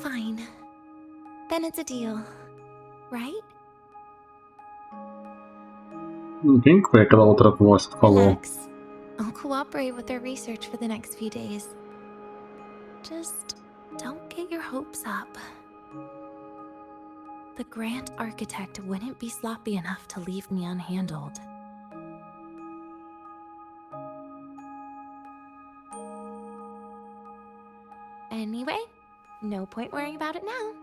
Fine. Then it's a deal, right? Quem foi aquela outra voz que falou? Relax. I'll cooperate with their research for the next few days. Just don't get your hopes up. The Grant Architect wouldn't be sloppy enough to leave me unhandled. Anyway, no point worrying about it now.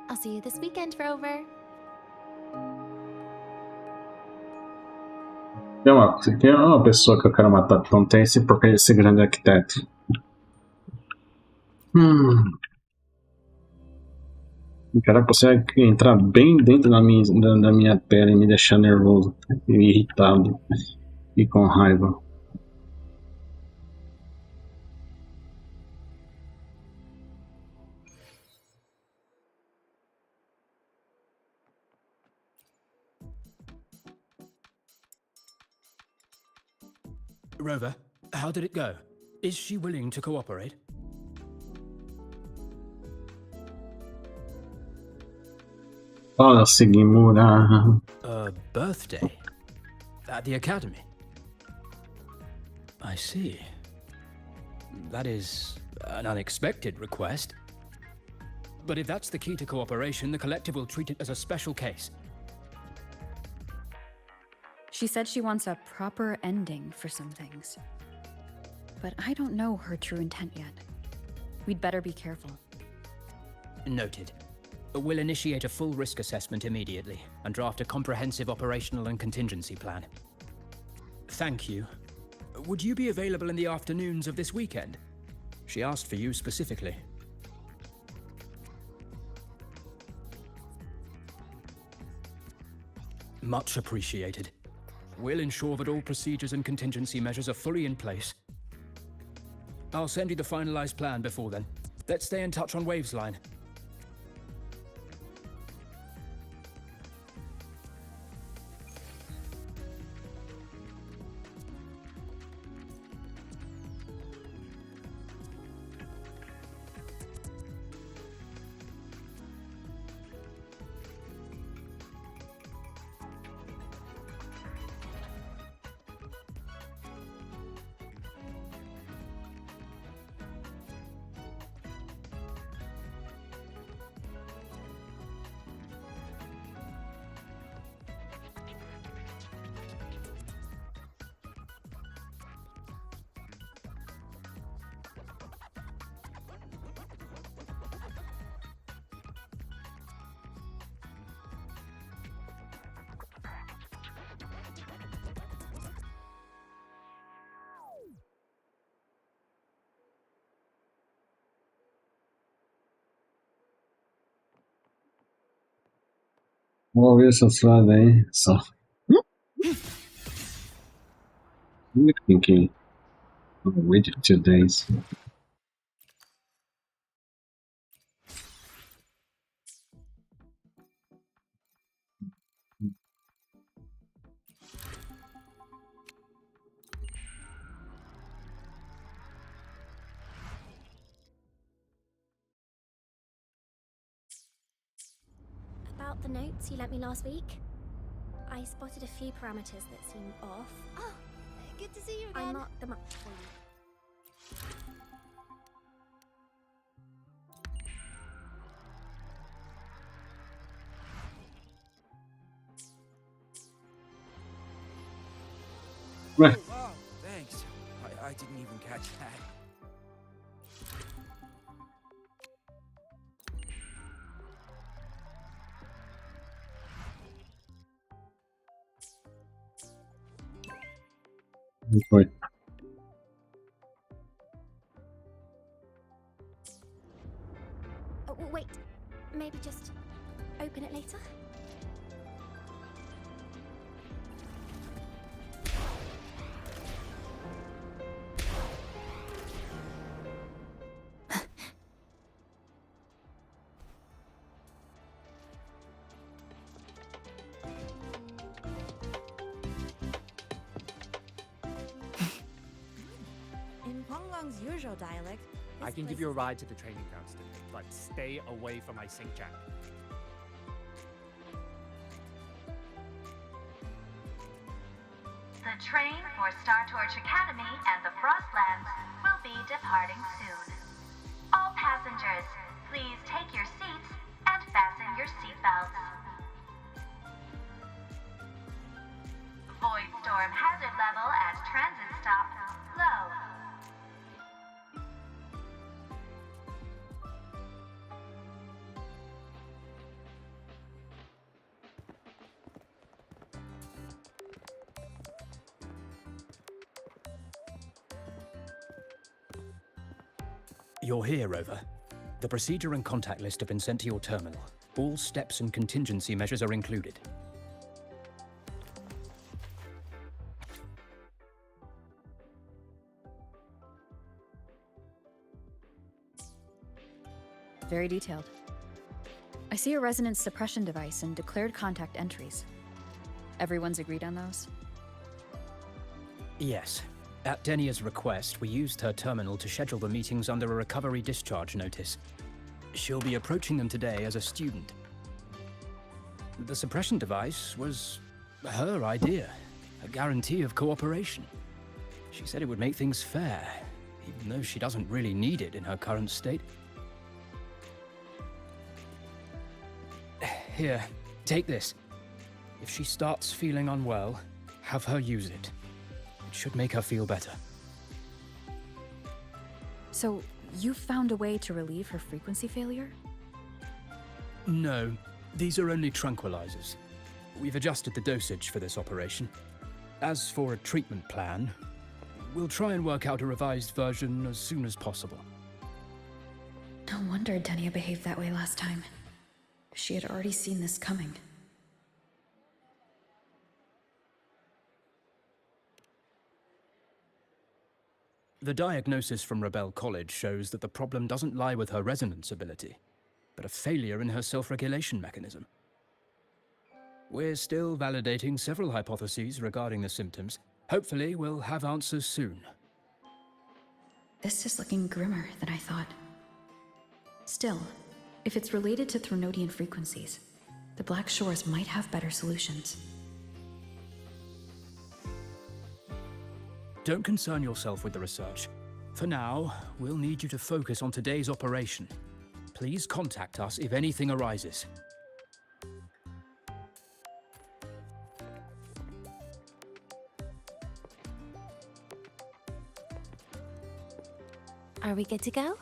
I'll see you this weekend, Rover. Tem uma pessoa que eu quero matar, então tem esse porcaria desse grande arquiteto. O cara consegue entrar bem dentro da minha pele e me deixar nervoso, irritado e com raiva. Rover, how did it go? Is she willing to cooperate? Olha, seguimos. A birthday? At the academy? I see. That is an unexpected request. But if that's the key to cooperation, the collective will treat it as a special case. She said she wants a proper ending for some things. But I don't know her true intent yet. We'd better be careful. Noted. We'll initiate a full risk assessment immediately and draft a comprehensive operational and contingency plan. Thank you. Would you be available in the afternoons of this weekend? She asked for you specifically. Much appreciated. We'll ensure that all procedures and contingency measures are fully in place. I'll send you the finalized plan before then. Let's stay in touch on Waves line. Vou ouvir essa frase aí, só. I'm thinking, I'll wait 2 days. About the notes you lent me last week, I spotted a few parameters that seem off. Oh, good to see you again. I marked them up for you. Right. Oh, wow, thanks. I didn't even catch that. Foi. Oh, wait. Maybe just open it later? In Ponglong's usual dialect, I can give you a ride to the training grounds today, but stay away from my sync jack. The train for Star Torch Academy and the Frostlands will be departing soon. All passengers, please take your seats and fasten your seatbelts. Void storm hazard level at transit stop low. You're here, Rover. The procedure and contact list have been sent to your terminal. All steps and contingency measures are included. Very detailed. I see a resonance suppression device and declared contact entries. Everyone's agreed on those? Yes. At Denia's request, we used her terminal to schedule the meetings under a recovery discharge notice. She'll be approaching them today as a student. The suppression device was her idea, a guarantee of cooperation. She said it would make things fair, even though she doesn't really need it in her current state. Here, take this. If she starts feeling unwell, have her use it. It should make her feel better. So, you found a way to relieve her frequency failure? No, these are only tranquilizers. We've adjusted the dosage for this operation. As for a treatment plan, we'll try and work out a revised version as soon as possible. No wonder Denia behaved that way last time. She had already seen this coming. The diagnosis from Rebel College shows that the problem doesn't lie with her resonance ability, but a failure in her self-regulation mechanism. We're still validating several hypotheses regarding the symptoms. Hopefully, we'll have answers soon. This is looking grimmer than I thought. Still, if it's related to Threnodian frequencies, the Black Shores might have better solutions. Don't concern yourself with the research. For now, we'll need you to focus on today's operation. Please contact us if anything arises. Are we good to go?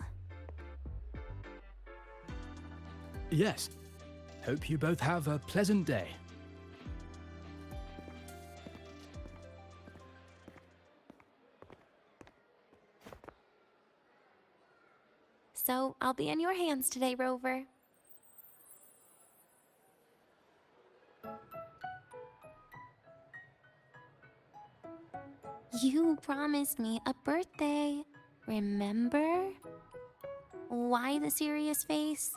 Yes. Hope you both have a pleasant day. So, I'll be in your hands today, Rover. You promised me a birthday, remember? Why the serious face?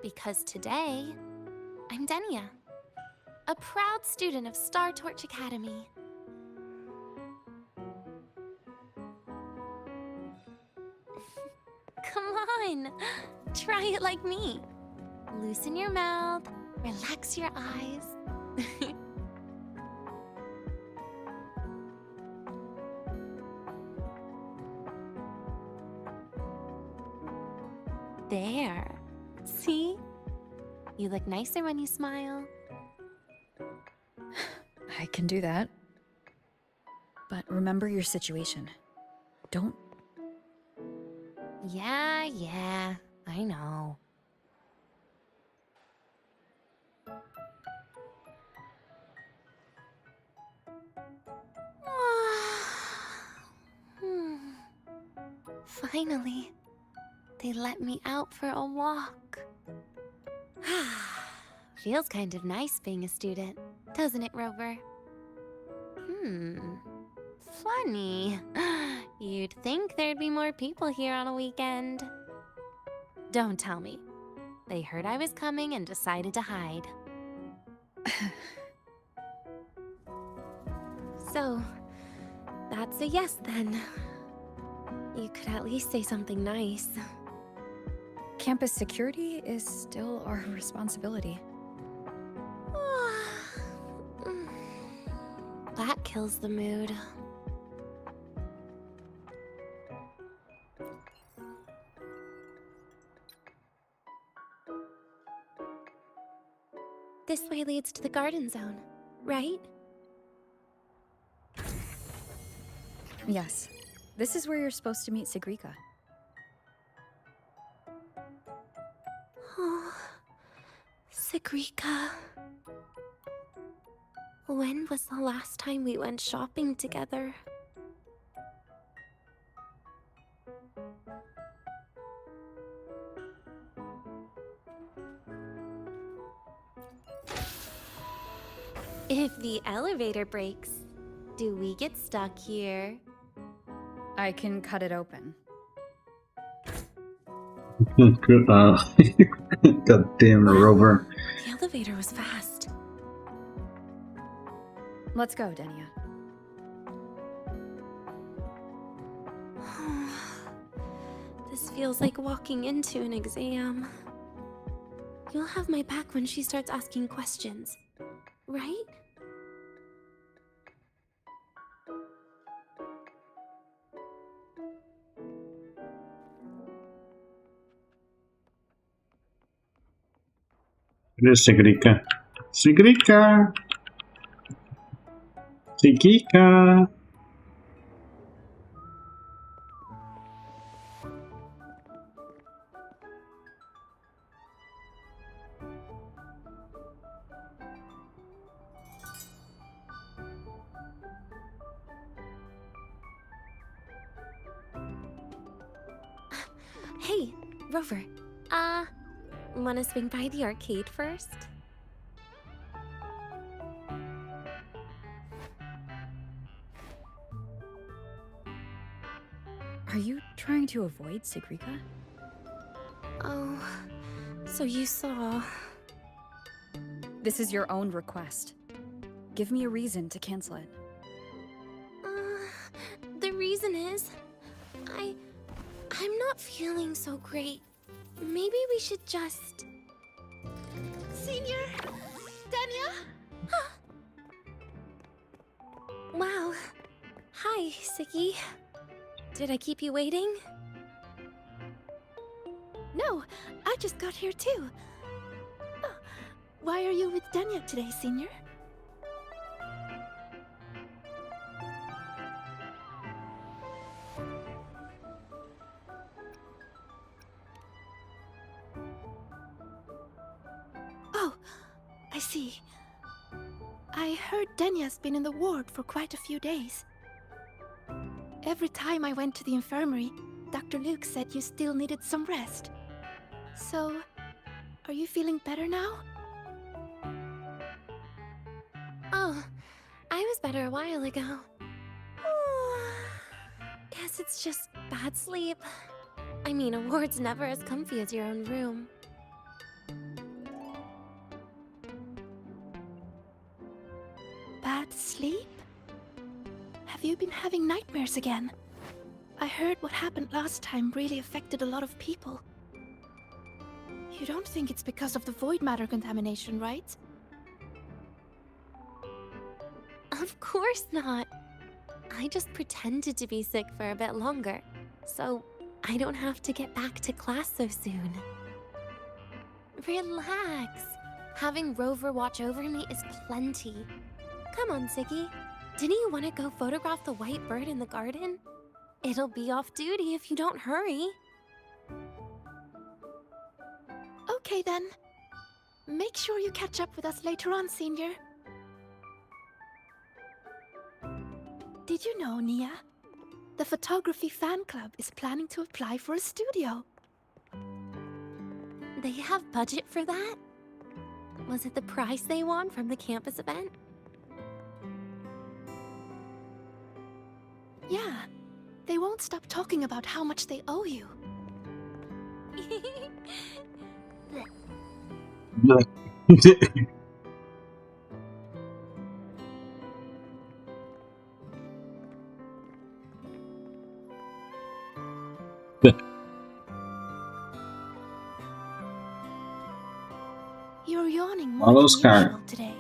Because today, I'm Denia, a proud student of Star Torch Academy. Come on, try it like me. Loosen your mouth, relax your eyes. There. See? You look nicer when you smile. I can do that. But remember your situation. Don't... Yeah, I know. Finally, they let me out for a walk. Feels kind of nice being a student, doesn't it, Rover? Funny. You'd think there'd be more people here on a weekend. Don't tell me. They heard I was coming and decided to hide. So, that's a yes then. You could at least say something nice. Campus security is still our responsibility. That kills the mood. This way leads to the garden zone, right? Yes. This is where you're supposed to meet Sigrika. Oh, Sigrika. When was the last time we went shopping together? If the elevator breaks, do we get stuck here? I can cut it open. Good. God damn, Rover. The elevator was fast. Let's go, Denia. This feels like walking into an exam. You'll have my back when she starts asking questions, right? It is Sigrika. Sigrika! Sigrika! Hey, Rover. Wanna swing by the arcade first? Are you trying to avoid Sigrika? Oh, so you saw... This is your own request. Give me a reason to cancel it. The reason is... I'm not feeling so great. Maybe we should just... Senior? Denia? Wow. Hi, Siggy. Did I keep you waiting? No, I just got here too. Why are you with Denia today, Senior? Oh, I see. I heard Denia's been in the ward for quite a few days. Every time I went to the infirmary, Dr. Luke said you still needed some rest. So, are you feeling better now? Oh, I was better a while ago. Guess it's just bad sleep. I mean, a ward's never as comfy as your own room. Bad sleep? Have you been having nightmares again? I heard what happened last time really affected a lot of people. You don't think it's because of the void matter contamination, right? Of course not. I just pretended to be sick for a bit longer, so I don't have to get back to class so soon. Relax. Having Rover watch over me is plenty. Come on, Ziggy. Didn't you want to go photograph the white bird in the garden? It'll be off duty if you don't hurry. Okay then. Make sure you catch up with us later on, Senior. Did you know, Nia? The photography fan club is planning to apply for a studio. They have budget for that? Was it the prize they won from the campus event? Yeah. They won't stop talking about how much they owe you. You're yawning more Fala, than Oscar. usual today.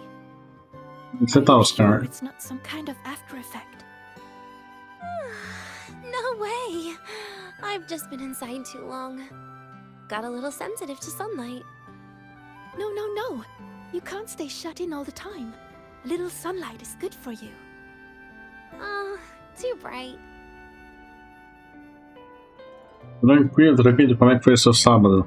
Você tá, Oscar? It's not some kind of after effect. No way! I've just been inside too long. Got a little sensitive to sunlight. No. You can't stay shut in all the time. A little sunlight is good for you. Oh, too bright. Tranquilo. Como é que foi o seu sábado?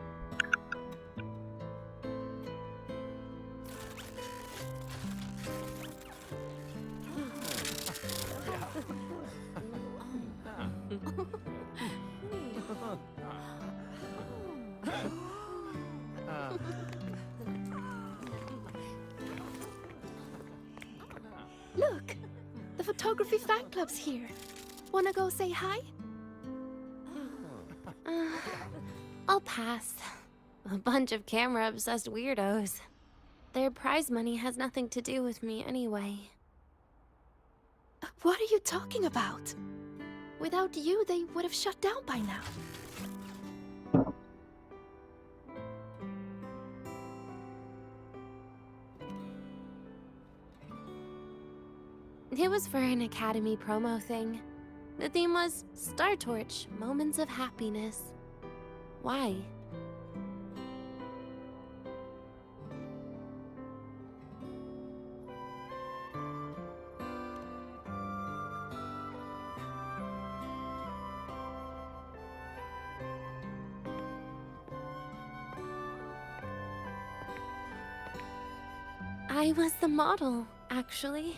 Look! The photography fan club's here. Wanna go say hi? I'll pass. A bunch of camera-obsessed weirdos. Their prize money has nothing to do with me anyway. What are you talking about? Without you, they would have shut down by now. It was for an academy promo thing. The theme was Star Torch, Moments of Happiness. Why? I was the model, actually.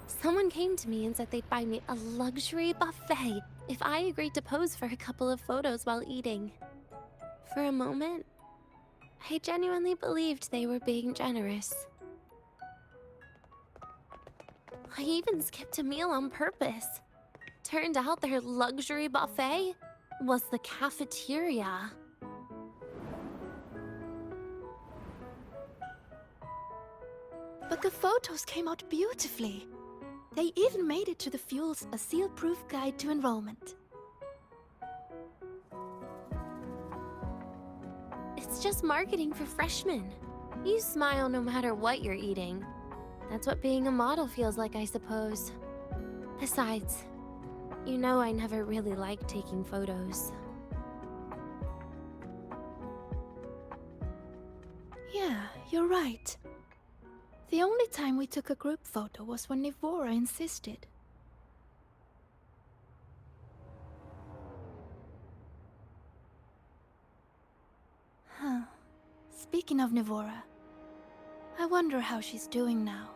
Someone came to me and said they'd buy me a luxury buffet if I agreed to pose for a couple of photos while eating. For a moment, I genuinely believed they were being generous. I even skipped a meal on purpose. Turned out their luxury buffet was the cafeteria. But the photos came out beautifully. They even made it to the Fuel's A Seal-Proof Guide to Enrollment. It's just marketing for freshmen. You smile no matter what you're eating. That's what being a model feels like, I suppose. Besides, you know I never really liked taking photos. Yeah, you're right. The only time we took a group photo was when Nivora insisted. Huh. Speaking of Nivora, I wonder how she's doing now.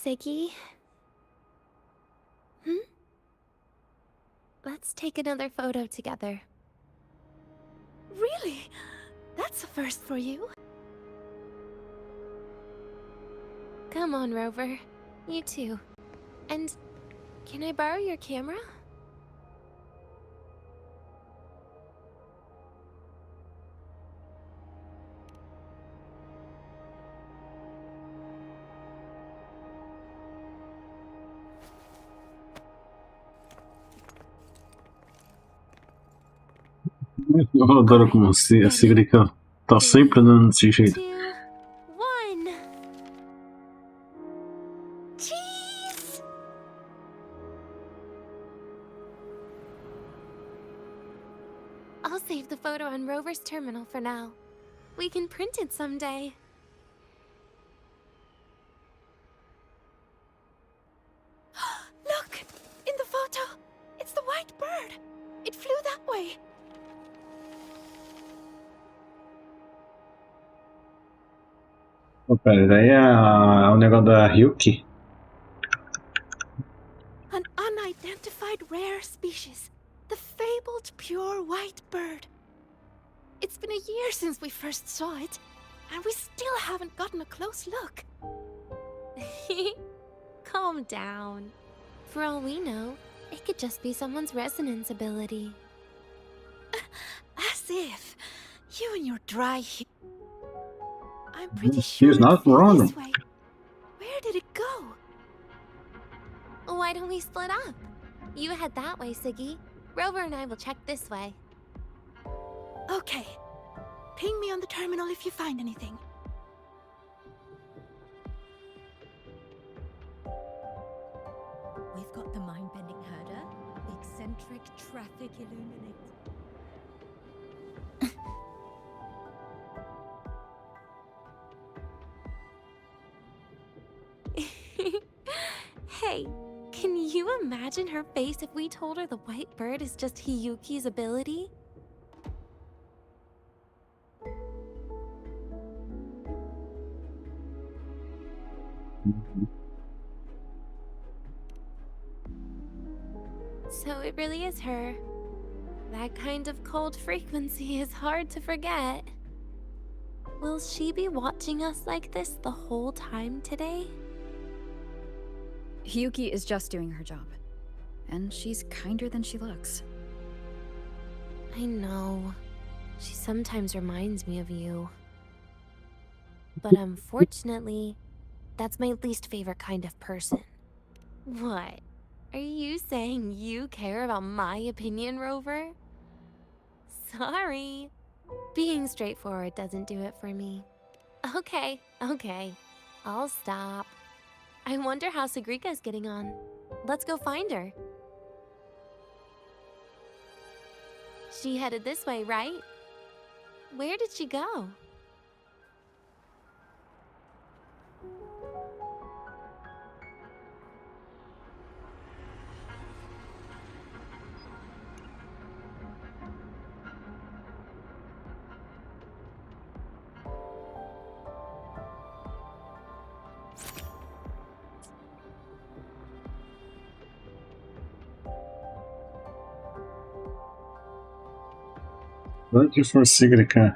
Siggy? Let's take another photo together. Really? That's a first for you. Come on, Rover. You too. And can I borrow your camera? Eu adoro como a Sigrica tá sempre andando desse jeito. 2, 1. Cheese! I'll save the photo on Rover's terminal for now. We can print it someday. Look! In the photo! It's the white bird! It flew that way! Pera, daí é o negócio da Ryuki. An unidentified rare species. The fabled pure white bird. It's been a year since we first saw it, and we still haven't gotten a close look. Calm down. For all we know, it could just be someone's resonance ability. As if. You and your dry I'm pretty sure He's not wrong. this way. Where did it go? Why don't we split up? You head that way, Siggy. Rover and I will check this way. Okay. Ping me on the terminal if you find anything. We've got the mind-bending herder, eccentric traffic illuminator. Hey, can you imagine her face if we told her the white bird is just Hiyuki's ability? So it really is her. That kind of cold frequency is hard to forget. Will she be watching us like this the whole time today? Hiyuki is just doing her job. And she's kinder than she looks. I know. She sometimes reminds me of you. But unfortunately, that's my least favorite kind of person. What? Are you saying you care about my opinion, Rover? Sorry. Being straightforward doesn't do it for me. Okay. I'll stop. I wonder how Sagrika's getting on. Let's go find her. She headed this way, right? Where did she go? Thank you for Sigrica.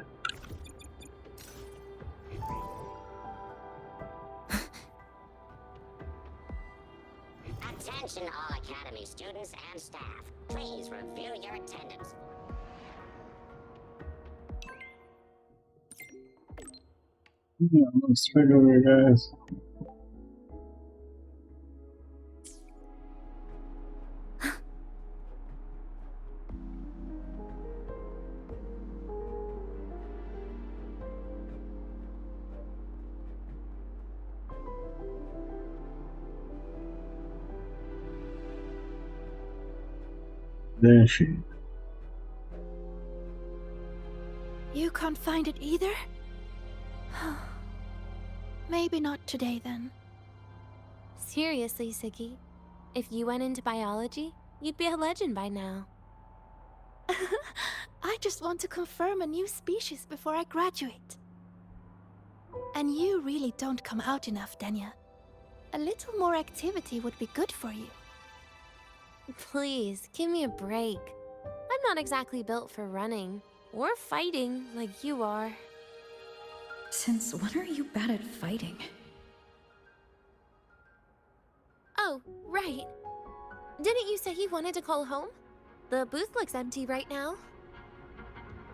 Attention all Academy students and staff. Please review your attendance. Yeah, let's figure it out. There she is. You can't find it either? Maybe not today then. Seriously, Siggy. If you went into biology, you'd be a legend by now. I just want to confirm a new species before I graduate. And you really don't come out enough, Denya. A little more activity would be good for you. Please, give me a break. I'm not exactly built for running or fighting like you are. Since when are you bad at fighting? Oh, right. Didn't you say you wanted to call home? The booth looks empty right now.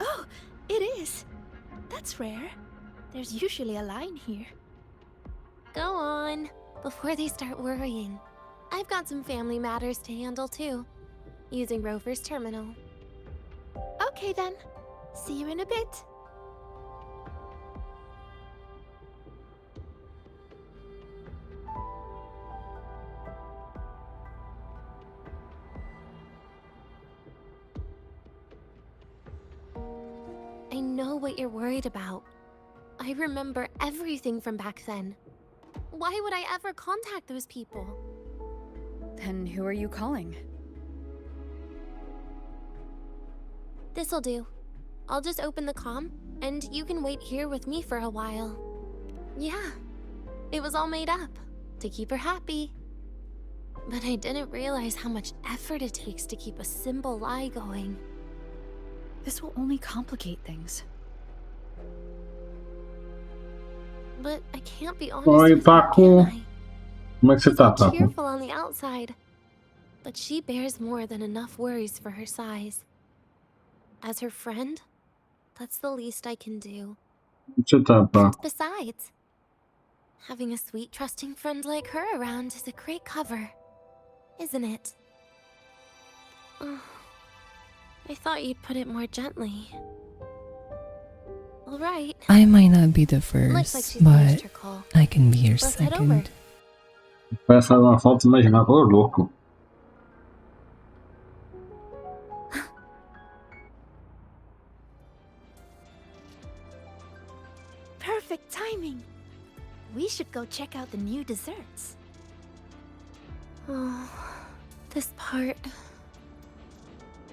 Oh, it is. That's rare. There's usually a line here. Go on, before they start worrying. I've got some family matters to handle too, using Rover's terminal. Okay then. See you in a bit. I know what you're worried about. I remember everything from back then. Why would I ever contact those people? Then who are you calling? This'll do. I'll just open the comm, and you can wait here with me for a while. Yeah, it was all made up, to keep her happy. But I didn't realize how much effort it takes to keep a simple lie going. This will only complicate things. But I can't be honest Oi, with her, Paco. can I? Como é que você tá, She's Paco? cheerful on the outside, but she bears more than enough worries for her size. As her friend, that's the least I can do. Como você tá, And Paco? besides, having a sweet, trusting friend like her around is a great cover, isn't it? Oh, I thought you'd put it more gently. All right. I might not be the Looks like first, she's finished but her call. I can be your Let's head over. second. Vai fazer uma foto imaginável, ô louco. Perfect timing. We should go check out the new desserts. Oh, this part.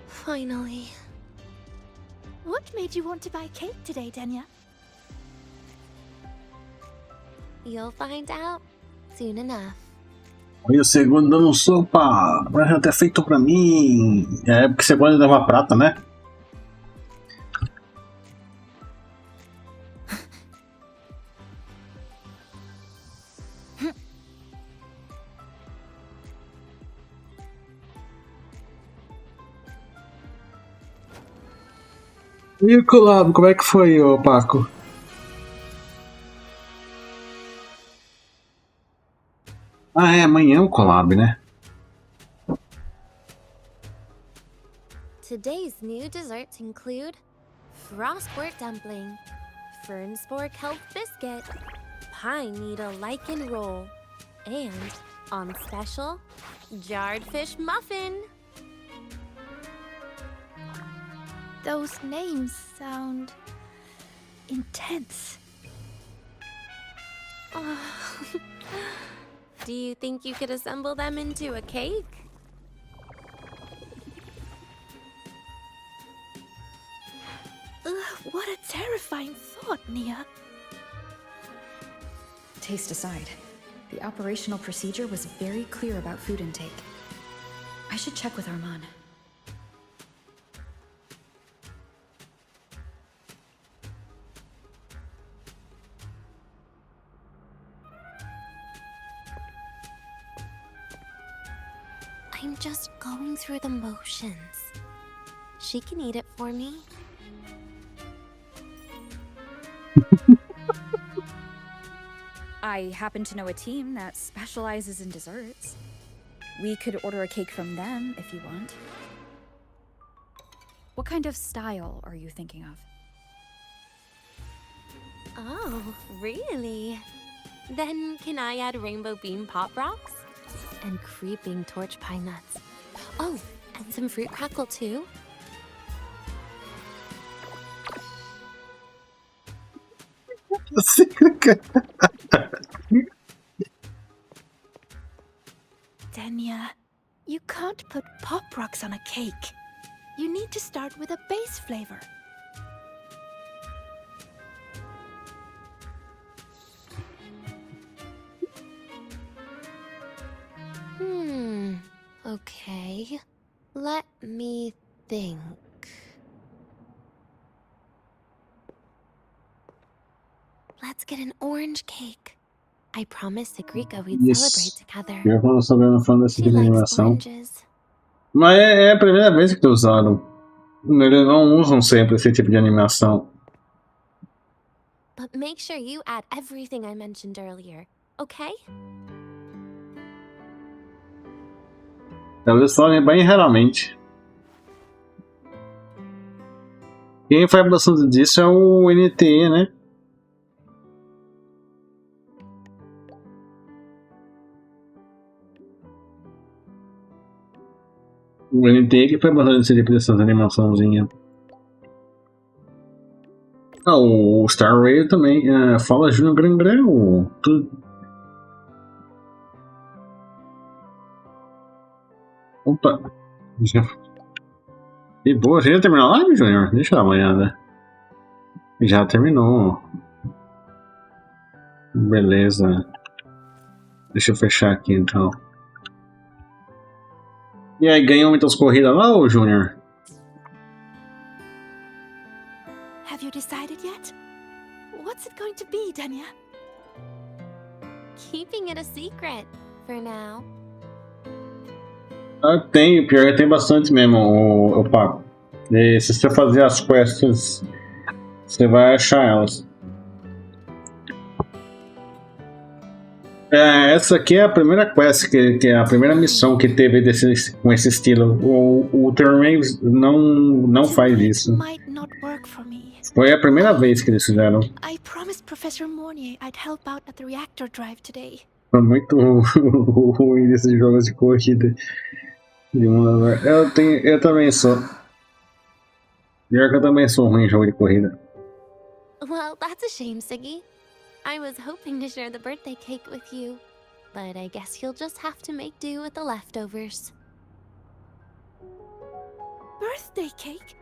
Finally. What made you want to buy cake today, Denya? You'll find out soon enough. Olha o segundo dando sopa. Vai já ter feito pra mim. É porque você pode levar prata, né? E o collab, como é que foi, ô Paco? Ah, é amanhã o collab, né? Today's new desserts include frostwort dumpling, fernspore kelp biscuit, pine needle lichen roll, and, on special, jarred fish muffin. Those names sound intense. Do you think you could assemble them into a cake? What a terrifying thought, Nia. Taste aside, the operational procedure was very clear about food intake. I should check with Arman. I'm just going through the motions. She can eat it for me. I happen to know a team that specializes in desserts. We could order a cake from them if you want. What kind of style are you thinking of? Oh, really? Then can I add rainbow bean pop rocks? And creeping torch pine nuts. Oh, and some fruit crackle too? Denya, you can't put pop rocks on a cake. You need to start with a base flavor. Okay, let me think. Let's get an orange cake. I promised Sigrika we'd celebrate together. Eu não sou grande fã desse She tipo de likes animação. oranges. Mas é a primeira vez que usaram. Eles não usam sempre esse tipo de animação. But make sure you add everything I mentioned earlier, okay? Eles fazem bem raramente. Quem faz bastante disso é o NTE, né? O NTE que faz bastante esse tipo dessas animaçãozinhas. Ah, o Star Rail também. Fala Júnior Grangrel. Opa. E boa, você já terminou a live, Júnior? Deixa eu dar uma olhada. Já terminou. Beleza. Deixa eu fechar aqui então. E aí, ganhou muitas corridas lá, ô Júnior? Have you decided yet? What's it going to be, Danya? Keeping it a secret for now. Tem, pior que tem bastante mesmo, o Paco. E se você fazer as quests, você vai achar elas. Essa aqui é a primeira quest, que é a primeira missão que teve com esse estilo. O Wuthering Waves não faz isso. Foi a primeira vez que eles fizeram. I promised Professor Mornier I'd help out at the reactor drive today. Foi muito ruim desses jogos de corrida. Eu também sou. Pior que eu também sou ruim em jogo de corrida. Well, that's a shame, Siggy. I was hoping to share the birthday cake with you, but I guess you'll just have to make do with the leftovers. Birthday cake?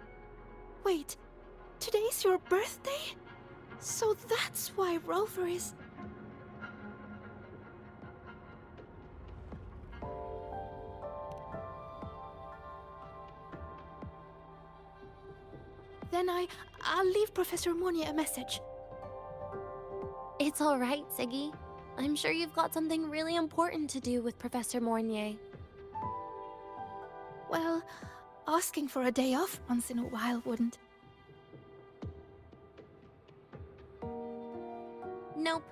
Wait, today's your birthday? So that's why Rover is... Then I'll leave Professor Mornier a message. It's all right, Siggy. I'm sure you've got something really important to do with Professor Mornier. Well, asking for a day off once in a while wouldn't. Nope.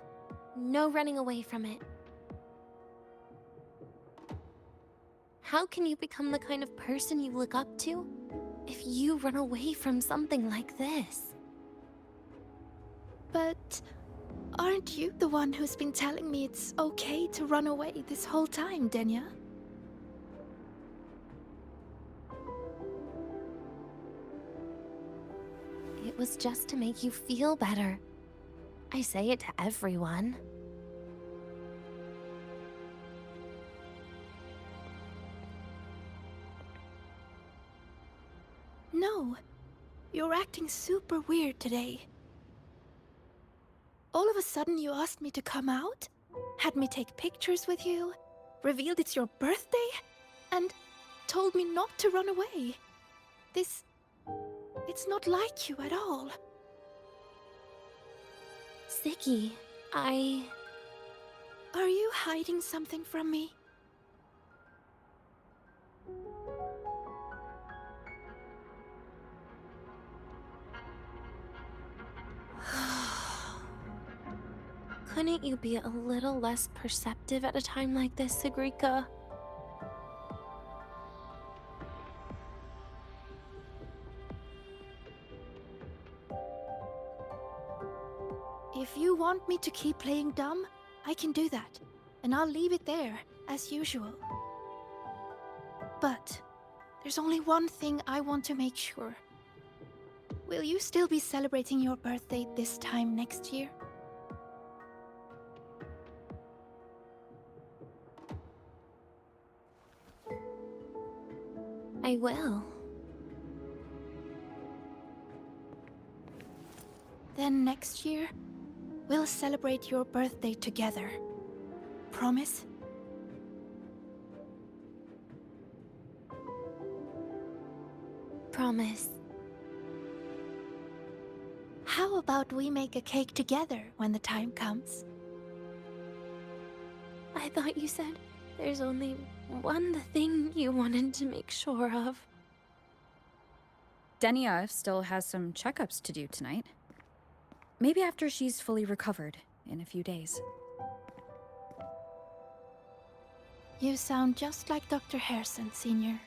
No running away from it. How can you become the kind of person you look up to if you run away from something like this? But aren't you the one who's been telling me it's okay to run away this whole time, Denya? It was just to make you feel better. I say it to everyone. No, you're acting super weird today. All of a sudden you asked me to come out, had me take pictures with you, revealed it's your birthday, and told me not to run away. It's not like you at all. Siggy, Are you hiding something from me? Couldn't you be a little less perceptive at a time like this, Sigrika? If you want me to keep playing dumb, I can do that, and I'll leave it there, as usual. But there's only one thing I want to make sure. Will you still be celebrating your birthday this time next year? I will. Then next year, we'll celebrate your birthday together. Promise? promise. How about we make a cake together when the time comes? I thought you said there's only one thing you wanted to make sure of. Denia still has some checkups to do tonight. Maybe after she's fully recovered in a few days. You sound just like Dr. Harrison, Senior.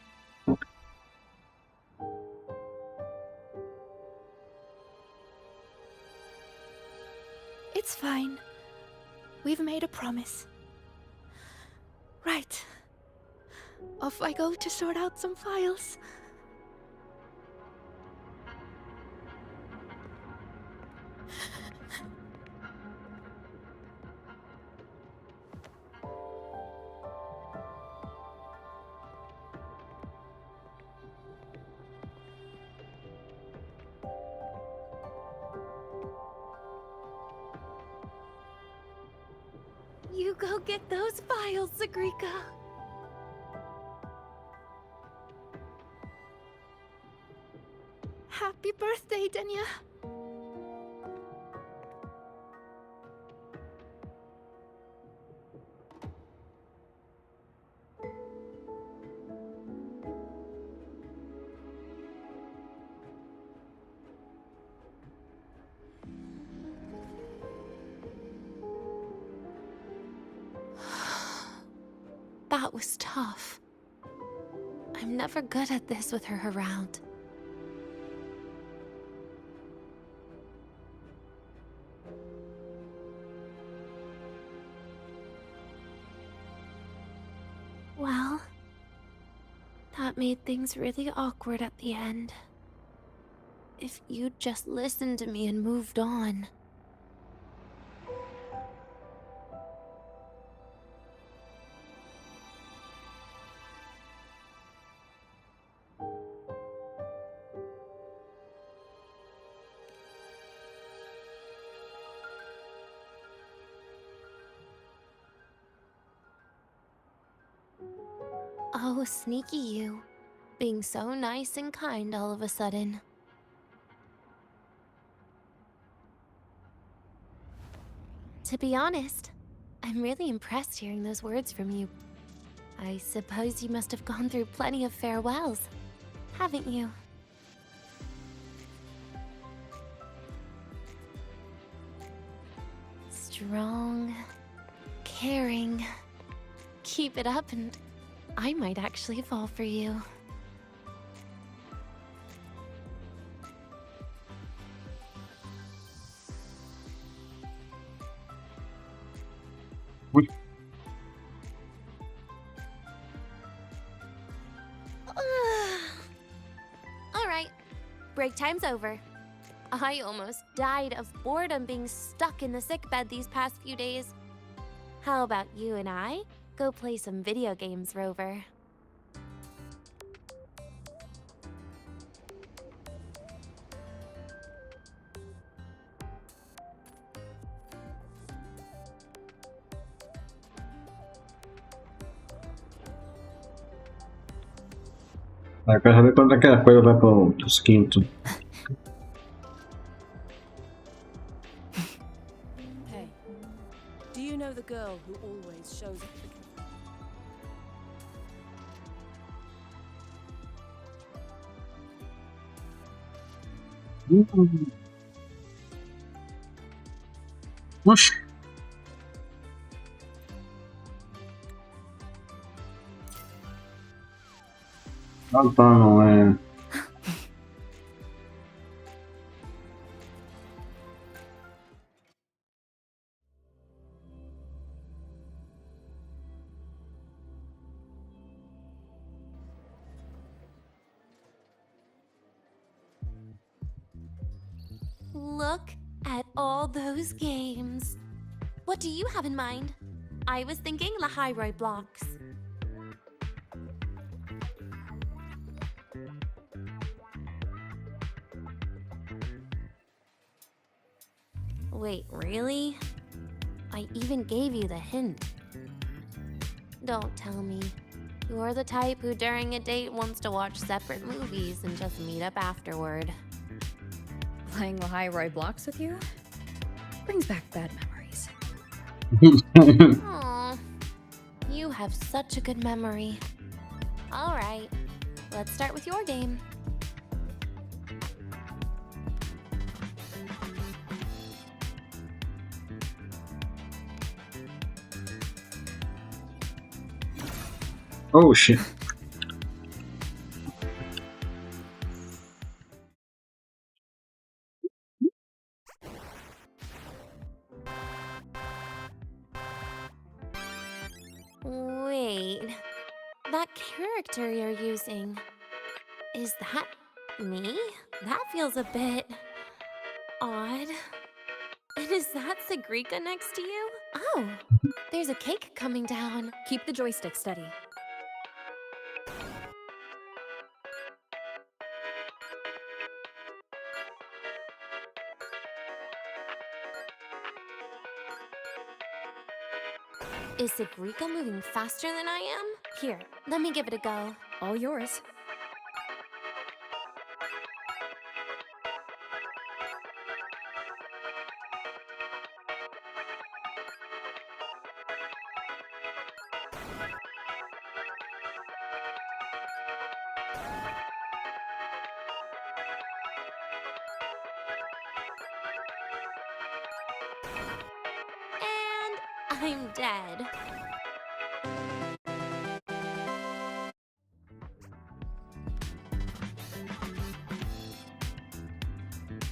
It's fine. We've made a promise. Right. Off I go to sort out some files. You go get those files, Sagrika. Happy birthday, Denia. That was tough. I'm never good at this with her around. Well, that made things really awkward at the end. If you'd just listened to me and moved on. Oh, sneaky you. Being so nice and kind all of a sudden. To be honest, I'm really impressed hearing those words from you. I suppose you must have gone through plenty of farewells, haven't you? Strong, caring. Keep it up and I might actually fall for you. All right, break time's over. I almost died of boredom being stuck in the sickbed these past few days. How about you and I go play some video games, Rover? Eu quero saber quando aquela coisa vai pros quintos. Hey, do you know the girl who always shows up? Oxi. Ah, tá, não é. Look at all those games. What do you have in mind? I was thinking Lahairoi blocks. Wait, really? I even gave you the hint. Don't tell me. You're the type who during a date wants to watch separate movies and just meet up afterward. Playing Lahai blocks with you brings back bad memories. Aw, you have such a good memory. All right, let's start with your game. Oh shit. Wait, that character you're using, is that me? That feels a bit odd. And is that Sagrika next to you? Oh, there's a cake coming down. Keep the joystick steady. Is Sagrika moving faster than I am? Here, let me give it a go. All yours. I'm dead.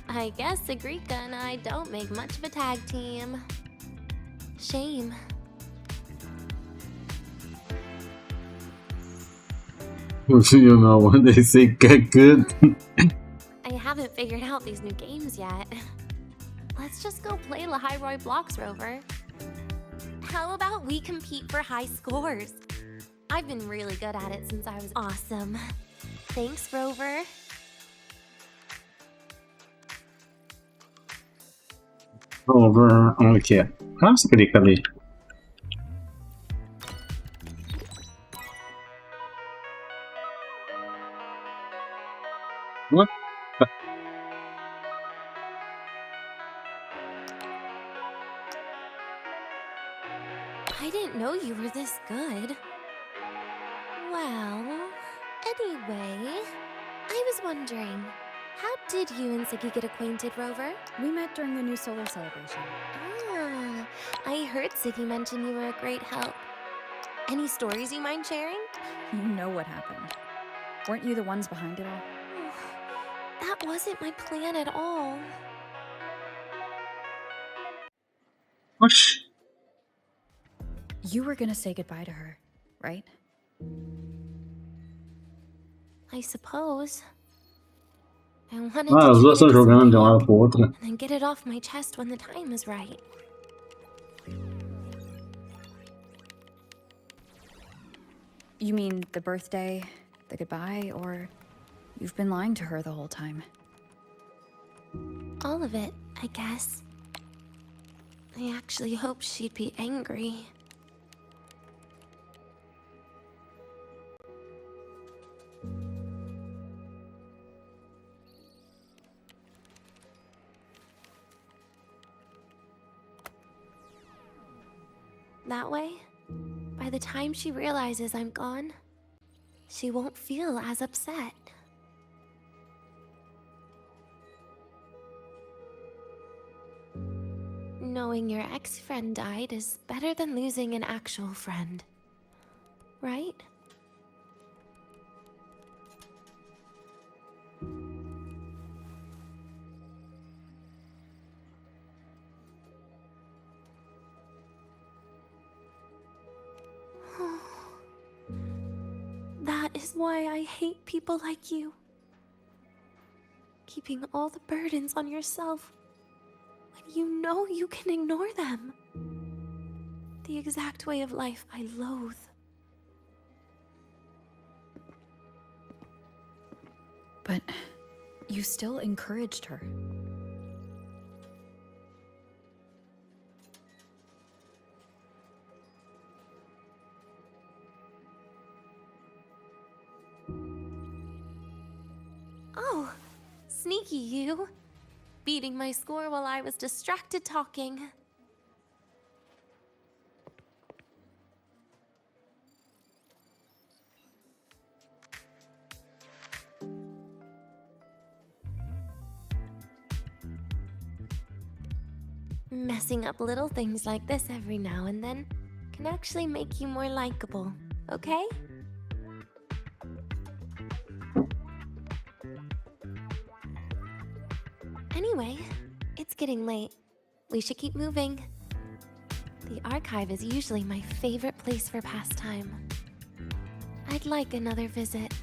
I guess Sagrika and I don't make much of a tag team. Shame. You know when they say get good. I haven't figured out these new games yet. Let's just go play Lahai Blocks, Rover. How about we compete for high scores? I've been really good at it since I was awesome. Thanks, Rover. Rover, okay. How's the ali? What? I didn't know you were this good. Well, anyway, I was wondering, how did you and Siggy get acquainted, Rover? We met during the new solar celebration. Ah, I heard Siggy mention you were a great help. Any stories you mind sharing? You know what happened. Weren't you the ones behind it all? That wasn't my plan at all. Whoosh. You were gonna say goodbye to her, right? I suppose. I wanted Ah, to as duas treat estão it as jogando a de uma gift para outra. and then get it off my chest when the time is right. You mean the birthday, the goodbye, or you've been lying to her the whole time? All of it, I guess. I actually hoped she'd be angry. That way, by the time she realizes I'm gone, she won't feel as upset. Knowing your ex-friend died is better than losing an actual friend, right? That is why I hate people like you. Keeping all the burdens on yourself when you know you can ignore them. The exact way of life I loathe. But you still encouraged her. you. Beating my score while I was distracted talking. Messing up little things like this every now and then can actually make you more likable, okay? Anyway, it's getting late. We should keep moving. The archive is usually my favorite place for pastime. I'd like another visit.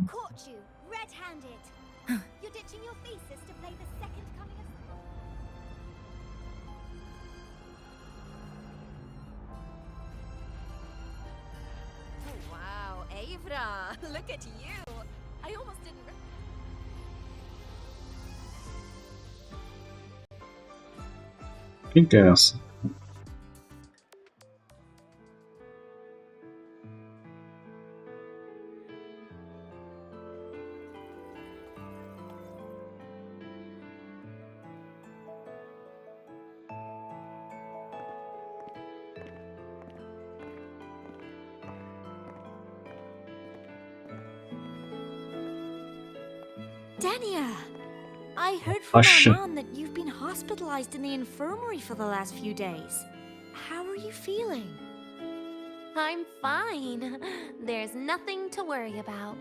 Caught you, red-handed. You're ditching your thesis to play the second coming of... Oh, wow, Avra, look at you. I almost didn't... Quem que é essa? Dania! I heard from our mom that you've been hospitalized in the infirmary for the last few days. How are you feeling? I'm fine. There's nothing to worry about.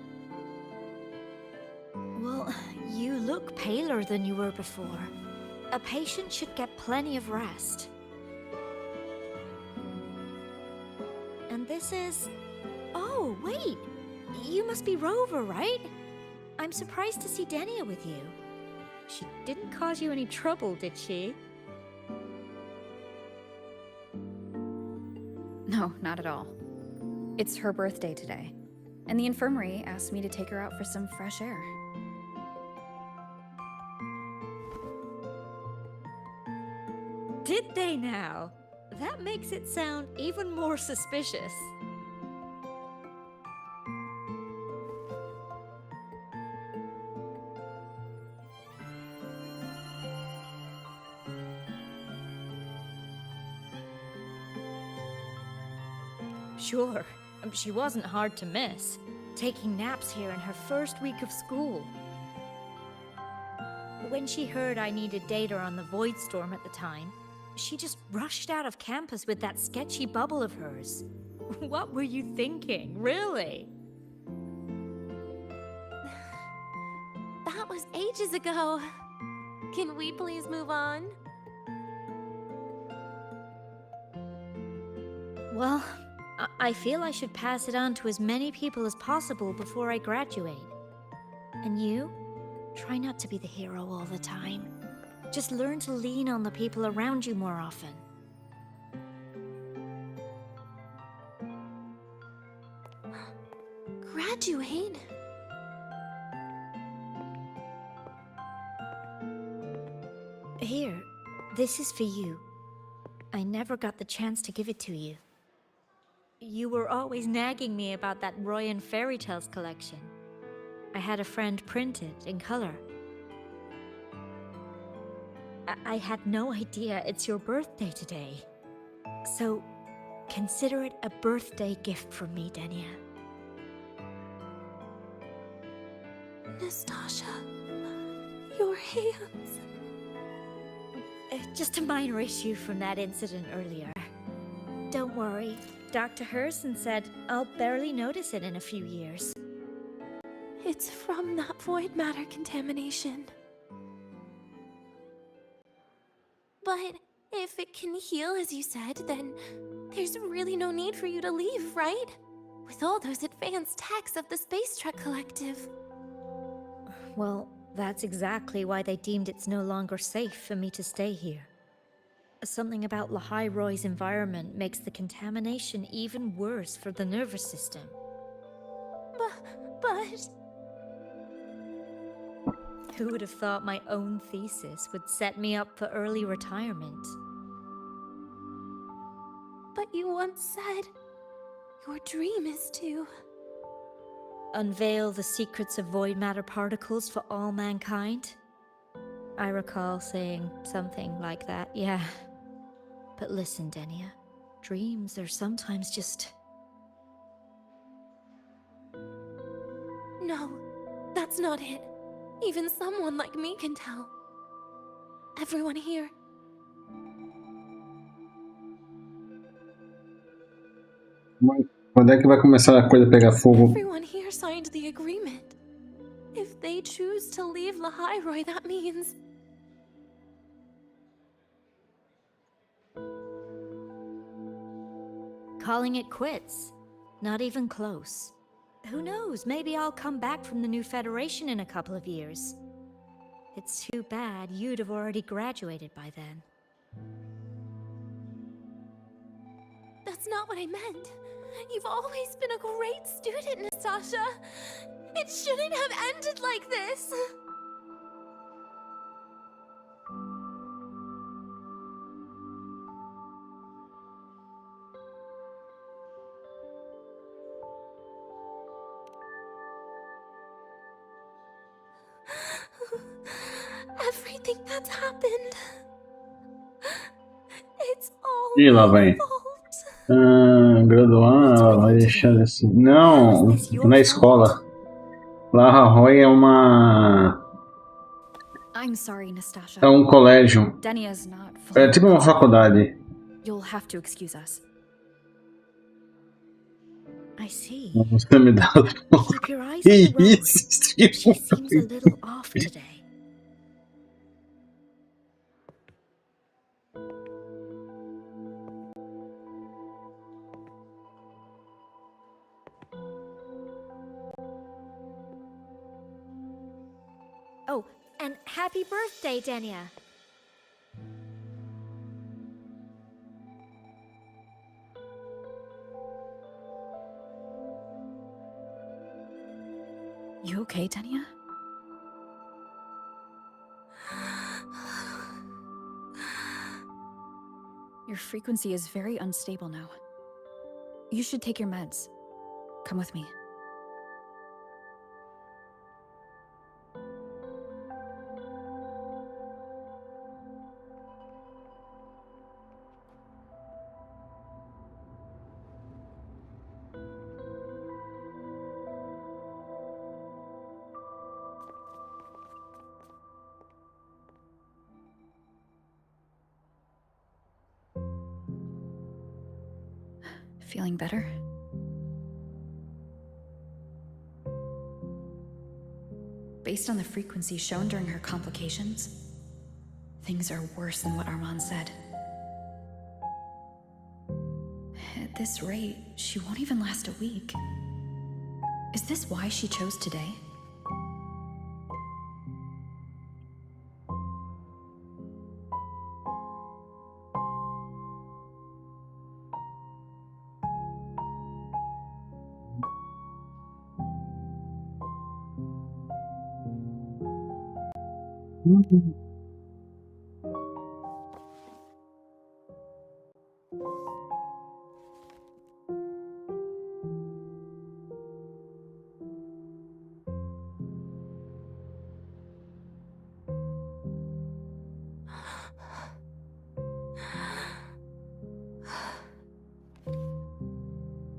Well, you look paler than you were before. A patient should get plenty of rest. And this is... Oh, wait! You must be Rover, right? I'm surprised to see Dania with you. She didn't cause you any trouble, did she? No, not at all. It's her birthday today, and the infirmary asked me to take her out for some fresh air. Did they now? That makes it sound even more suspicious. Sure, she wasn't hard to miss, taking naps here in her first week of school. When she heard I needed data on the Void Storm at the time, she just rushed out of campus with that sketchy bubble of hers. What were you thinking, really? That was ages ago. Can we please move on? Well, I feel I should pass it on to as many people as possible before I graduate. And you? Try not to be the hero all the time. Just learn to lean on the people around you more often. Graduate? Here, this is for you. I never got the chance to give it to you. You were always nagging me about that Roy and Fairy Tales collection. I had a friend print it in color. I had no idea it's your birthday today. So, consider it a birthday gift from me, Dania. Nastasha, your hands. Just a minor issue from that incident earlier. Don't worry. Dr. Herson said I'll barely notice it in a few years. It's from that void matter contamination. But if it can heal, as you said, then there's really no need for you to leave, right? With all those advanced techs of the Space Trek Collective. Well, that's exactly why they deemed it's no longer safe for me to stay here. Something about Lahai-Roy's environment makes the contamination even worse for the nervous system. But... Who would have thought my own thesis would set me up for early retirement? But you once said your dream is to... unveil the secrets of void matter particles for all mankind? I recall saying something like that, yeah. But listen, Denia, dreams are sometimes just... No, that's not it. Even someone like me can tell. Everyone here. Quando é que vai começar a coisa pegar fogo? Everyone here signed the agreement. If they choose to leave Lahai-Roy, that means... calling it quits. Not even close. Who knows, maybe I'll come back from the new Federation in a couple of years. It's too bad you'd have already graduated by then. That's not what I meant. You've always been a great student, Nastasha. It shouldn't have ended like this. Everything that's happened. It's all Ih, lá my vem. fault. Graduar, ela vai deixar assim. Não, na escola. Lahai-Roy é uma. I'm sorry, Nastasha. É um colégio. Denia's not É tipo uma faculdade. You'll have to excuse us. I see. Você me dá. Keep your eyes on the road. Isso, She seems a little off today. Oh, and happy birthday, Denia. You okay, Denia? Your frequency is very unstable now. You should take your meds. Come with me. Feeling better? Based on the frequency shown during her complications, things are worse than what Armand said. At this rate, she won't even last a week. Is this why she chose today?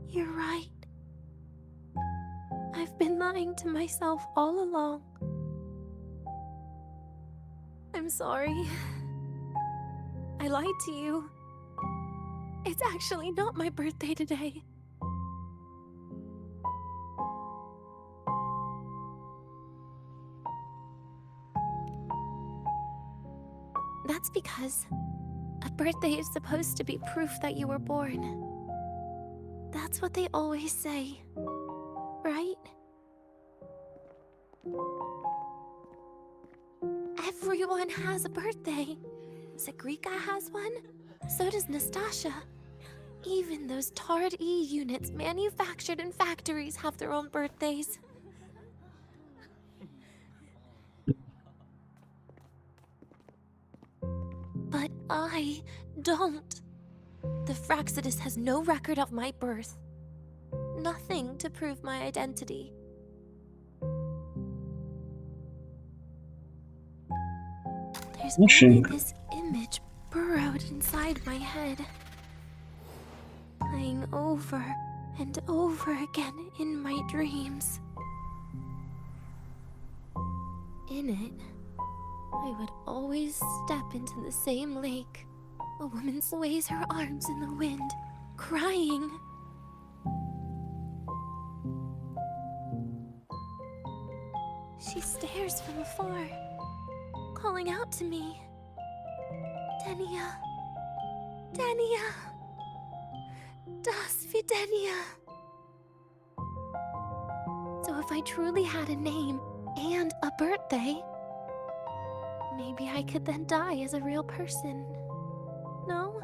You're right. I've been lying to myself all along. I'm sorry. I lied to you. It's actually not my birthday today. That's because A birthday is supposed to be proof that you were born. That's what they always say, right? Everyone has a birthday. Zagrika has one, so does Nastasha. Even those tarred E units manufactured in factories have their own birthdays. But I don't. The Fraxidus has no record of my birth. Nothing to prove my identity. There's only this image burrowed inside my head, playing over and over again in my dreams. In it, I would always step into the same lake. A woman sways her arms in the wind, crying. She stares from afar, calling out to me. Denia. Denia. Das Videnia. So if I truly had a name and a birthday, maybe I could then die as a real person. No?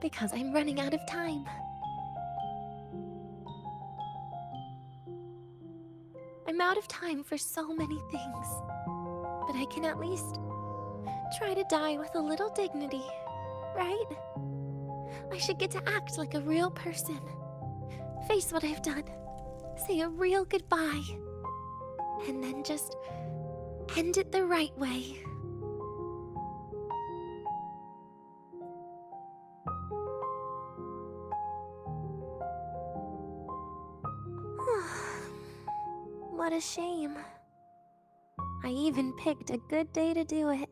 Because I'm running out of time. I'm out of time for so many things, but I can at least try to die with a little dignity, right? I should get to act like a real person, face what I've done, say a real goodbye, and then just end it the right way. What a shame. I even picked a good day to do it.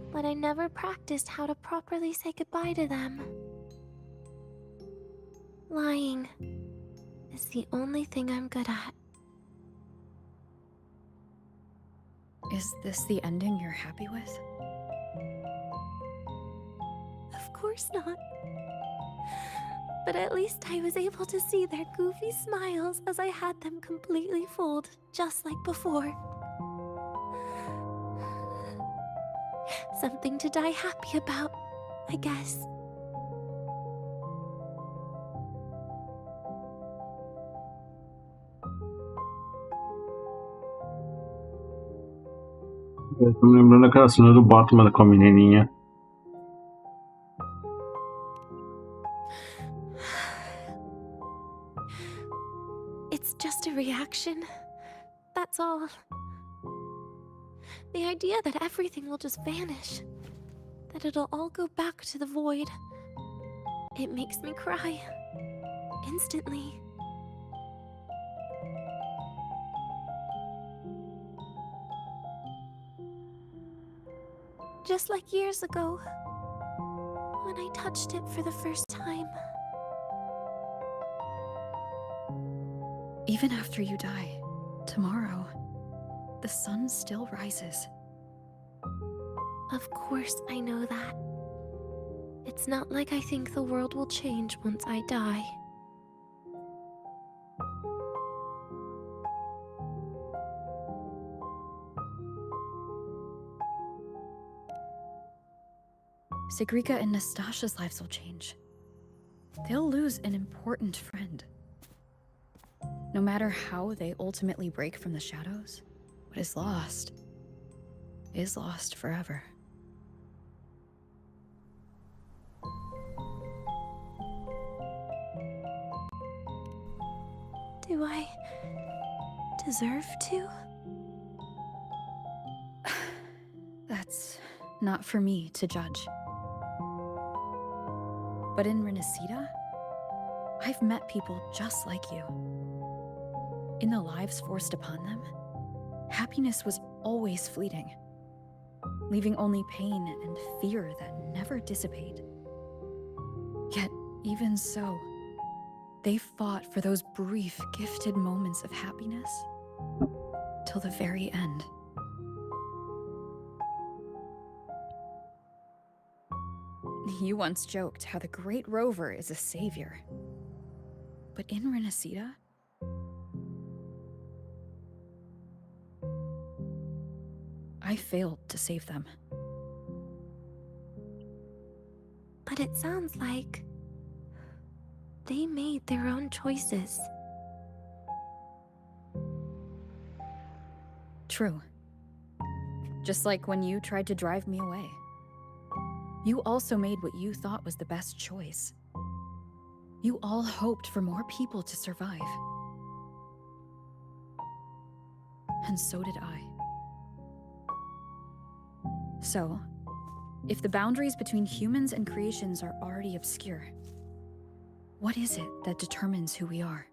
But I never practiced how to properly say goodbye to them. Lying is the only thing I'm good at. Is this the ending you're happy with? Of course not. But at least I was able to see their goofy smiles as I had them completely fooled, just like before. Something to die happy about, I guess. Eu tô me lembrando daquela cena do Batman com a menininha. It's just a reaction. That's all. The idea that everything will just vanish, that it'll all go back to the void, it makes me cry. Instantly. Just like years ago, when I touched it for the first time. Even after you die, tomorrow, the sun still rises. Of course I know that. It's not like I think the world will change once I die. Zagrika and Nastasha's lives will change. They'll lose an important friend. No matter how they ultimately break from the shadows, what is lost forever. Do I deserve to? That's not for me to judge. But in Renacida, I've met people just like you. In the lives forced upon them, happiness was always fleeting, leaving only pain and fear that never dissipate. Yet, even so, they fought for those brief, gifted moments of happiness till the very end. You once joked how the great rover is a savior. But in Renacida, I failed to save them. But it sounds like they made their own choices. True. Just like when you tried to drive me away. You also made what you thought was the best choice. You all hoped for more people to survive. And so did I. So, if the boundaries between humans and creations are already obscure, what is it that determines who we are?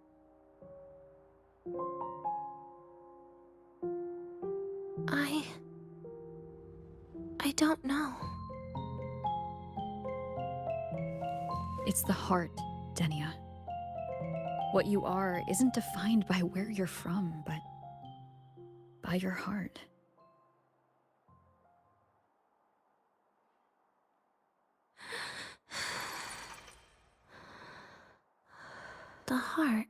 I don't know. It's the heart, Denia. What you are isn't defined by where you're from, but by your heart. The heart.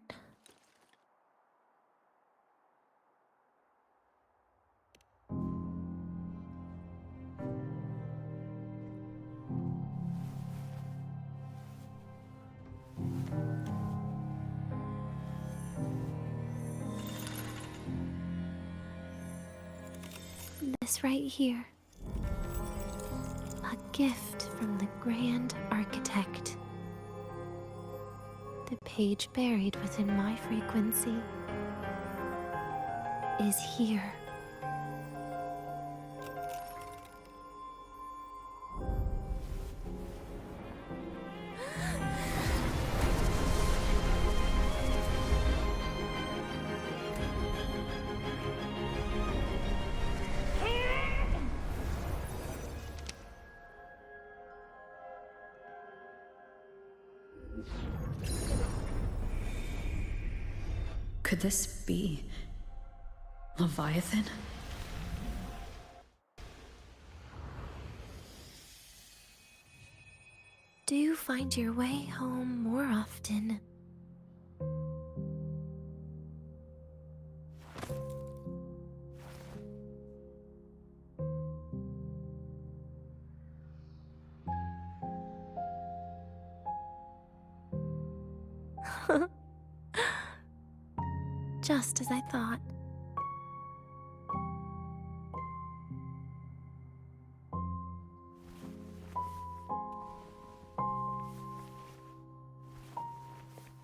This right here. A gift from the Grand Architect. The page buried within my frequency is here. Could this be Leviathan? Do you find your way home more often? Just as I thought.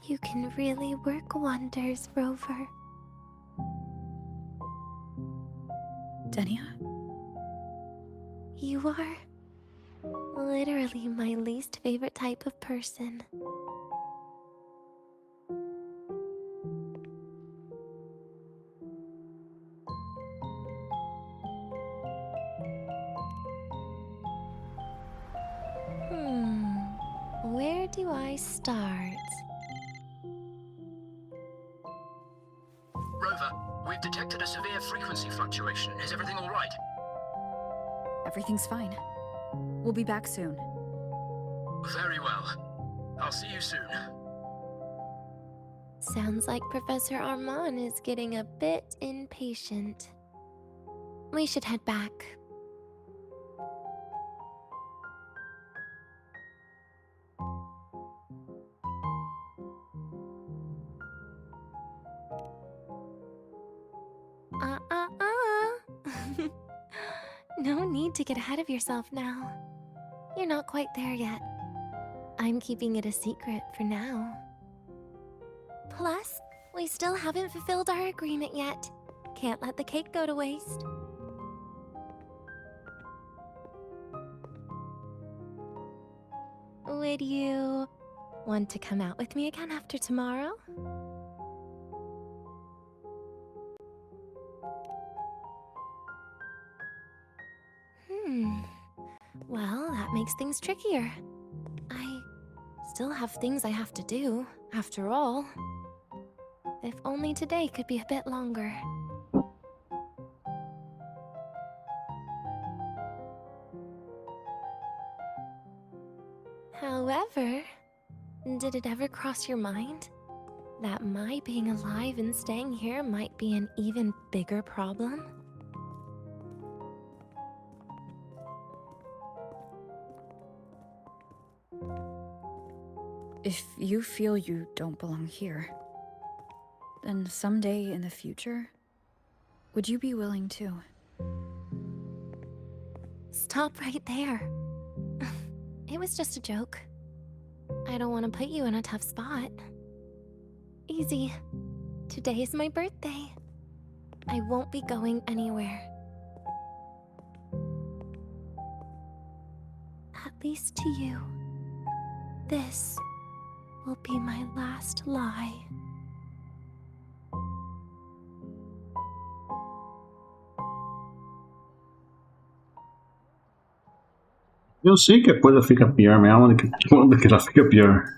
You can really work wonders, Rover. Denia? You are literally my least favorite type of person. Where do I start? Rover, we've detected a severe frequency fluctuation. Is everything all right? Everything's fine. We'll be back soon. Very well. I'll see you soon. Sounds like Professor Armand is getting a bit impatient. We should head back. No need to get ahead of yourself now. You're not quite there yet. I'm keeping it a secret for now. Plus, we still haven't fulfilled our agreement yet. Can't let the cake go to waste. Would you want to come out with me again after tomorrow? Well, that makes things trickier. I still have things I have to do, after all. If only today could be a bit longer. However, did it ever cross your mind that my being alive and staying here might be an even bigger problem? If you feel you don't belong here, then someday in the future, would you be willing to? Stop right there. It was just a joke. I don't want to put you in a tough spot. Easy. Today is my birthday. I won't be going anywhere. At least to you. This will be my last lie. Eu sei que a coisa fica pior mesmo, quando que ela fica pior.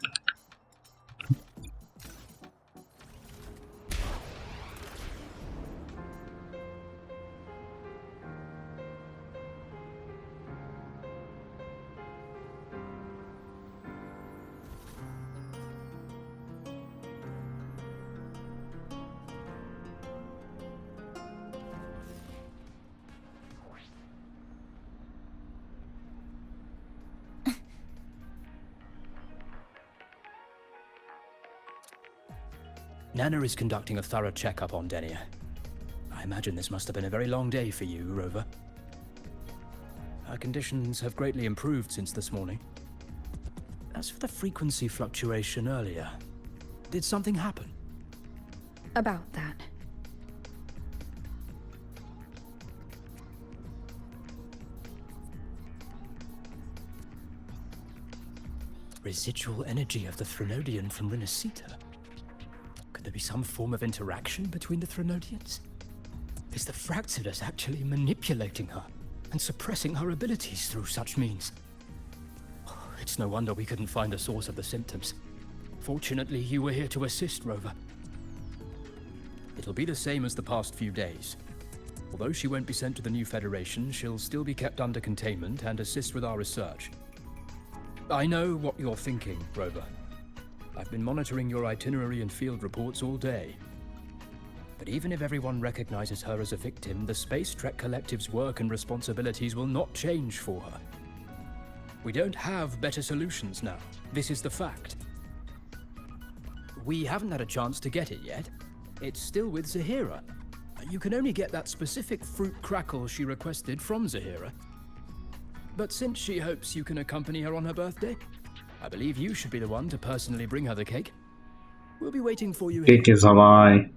Nana is conducting a thorough checkup on Denia. I imagine this must have been a very long day for you, Rover. Her conditions have greatly improved since this morning. As for the frequency fluctuation earlier, did something happen? About that. Residual energy of the Threnodian from Renacita. Could there be some form of interaction between the Threnodians? Is the Fractidus actually manipulating her and suppressing her abilities through such means? It's no wonder we couldn't find the source of the symptoms. Fortunately, you were here to assist, Rover. It'll be the same as the past few days. Although she won't be sent to the new Federation, she'll still be kept under containment and assist with our research. I know what you're thinking, Rover. I've been monitoring your itinerary and field reports all day. But even if everyone recognizes her as a victim, the Space Trek Collective's work and responsibilities will not change for her. We don't have better solutions now. This is the fact. We haven't had a chance to get it yet. It's still with Zahira. You can only get that specific fruit crackle she requested from Zahira. But since she hopes you can accompany her on her birthday, I believe you should be the one to personally bring her the cake. We'll be waiting for you here. Cake is a lie.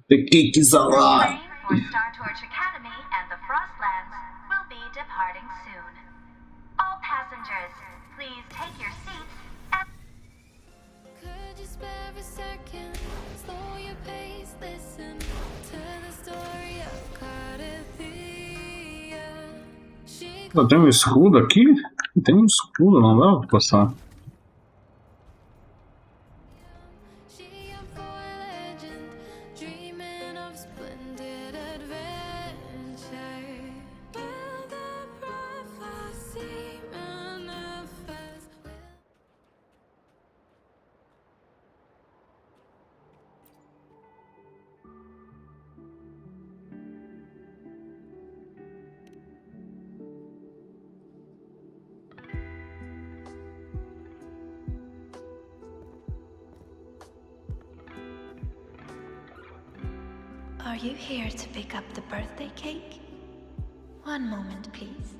The cake is a lie. For Star Torch Academy and the Frostlands will be departing soon. All passengers, please take your seats and... Could you spare a second? Slow your pace, listen to the story of Pô, tem um escudo aqui? Tem um escudo, não dá pra passar. Are you here to pick up the birthday cake? One moment, please.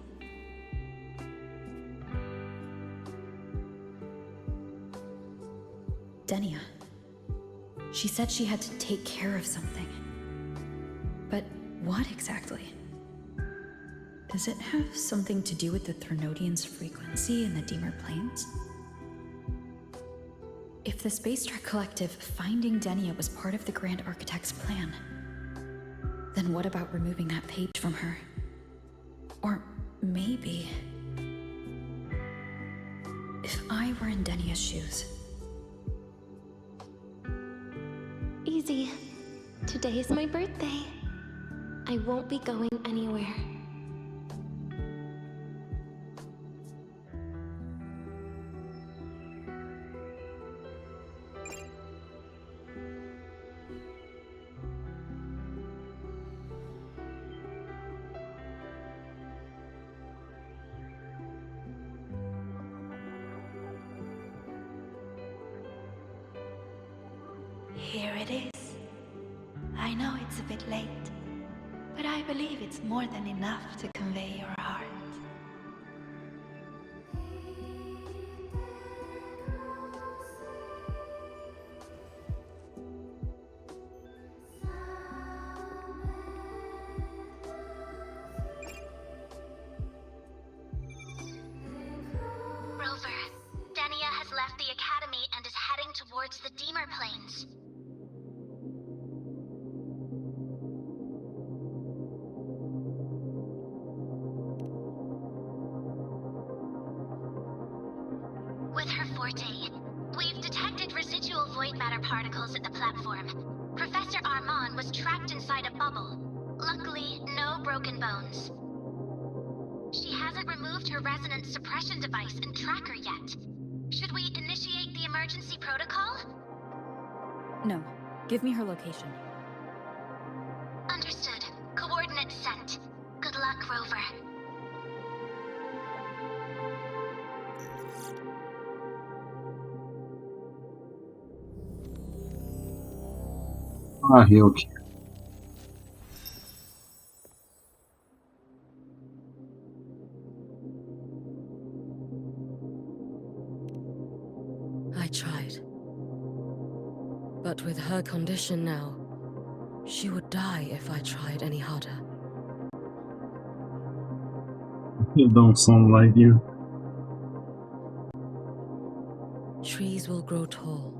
Denia. She said she had to take care of something. But what exactly? Does it have something to do with the Threnodian's frequency in the Deemer Plains? If the Space Trek Collective finding Denia was part of the Grand Architect's plan, then what about removing that page from her? Or maybe... if I were in Denia's shoes... Easy. Today is my birthday. I won't be going anywhere. Here it is. I know it's a bit late, but I believe it's more than enough to convey your heart. Rover, Denia has left the Academy and is heading towards the Deemer Plains. With her forte, we've detected residual void matter particles at the platform. Professor Armand was trapped inside a bubble. Luckily, no broken bones. She hasn't removed her resonance suppression device and tracker yet. Should we initiate the emergency protocol? No. Give me her location. Understood. Coordinates sent. Good luck, Rover. Ah, Ryuk. I tried. But with her condition now, she would die if I tried any harder. You don't sound like you. Trees will grow tall,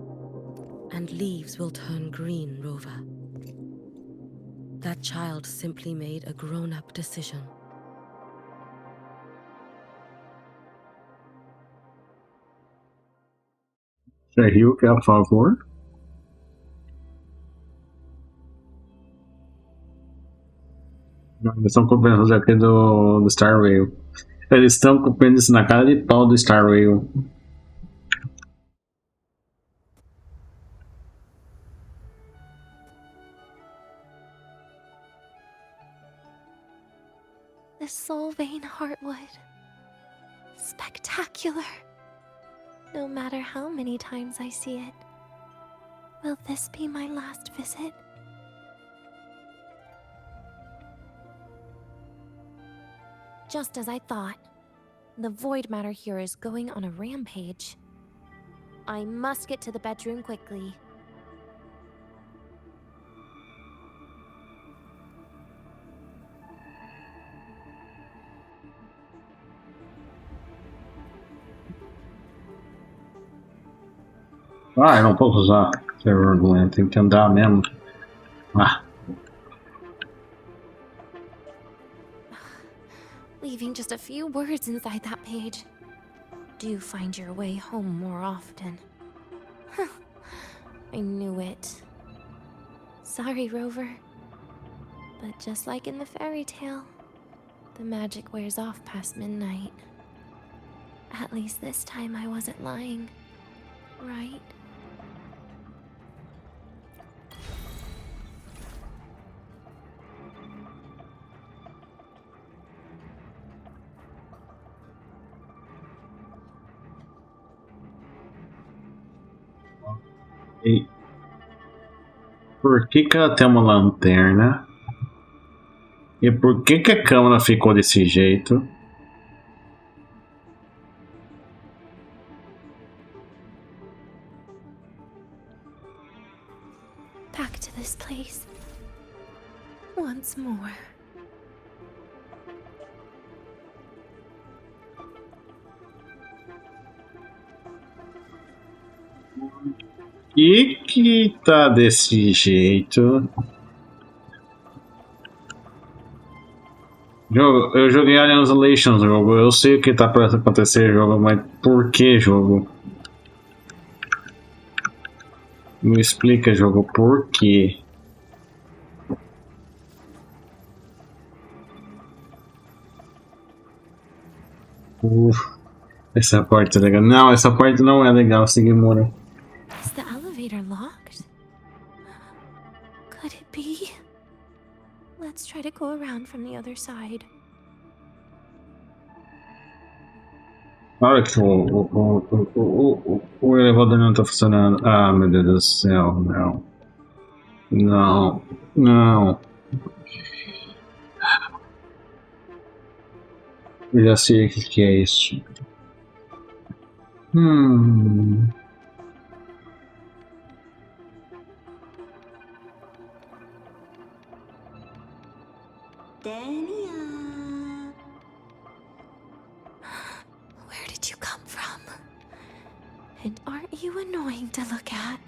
and leaves will turn green, Rover. That child simply made a grown-up decision. Ryuk, a favor. Eles estão com o pênis aqui do Star Rail. Eles estão com o pênis na cara de pau do Star Rail. The Soul-Vein Heartwood. Spectacular. No matter how many times I see it. Will this be my last visit? Just as I thought. The void matter here is going on a rampage. I must get to the bedroom quickly. Ah, eu não posso usar server Glen, tem que andar mesmo. Ah. Leaving just a few words inside that page. Do find your way home more often. I knew it. Sorry, Rover. But just like in the fairy tale, the magic wears off past midnight. At least this time I wasn't lying, right? E por que ela tem uma lanterna? E por que a câmera ficou desse jeito? Back to this place. Once more. E que tá desse jeito? Jogo, eu joguei Alien Isolation, jogo. Eu sei o que tá pra acontecer, jogo, mas por que, jogo? Me explica, jogo, por quê? Essa parte é legal. Não, essa parte não é legal, Sigmura. Is the elevator locked? Could it be? Let's try to go around from the other side. Olha que o elevador não tá funcionando. Ah, meu Deus do céu, não. Não, não. Eu já sei o que é isso. Where did you come from? And aren't you annoying to look at?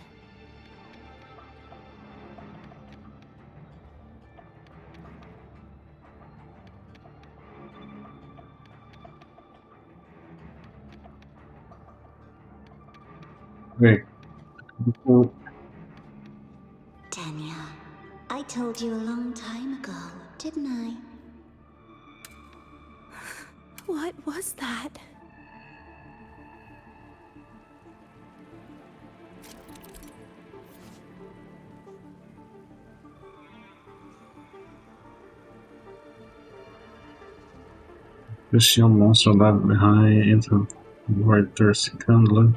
Wait. Daniel, I told you a long time ago, didn't I? What was that? You see a monster left behind into right there, secondly.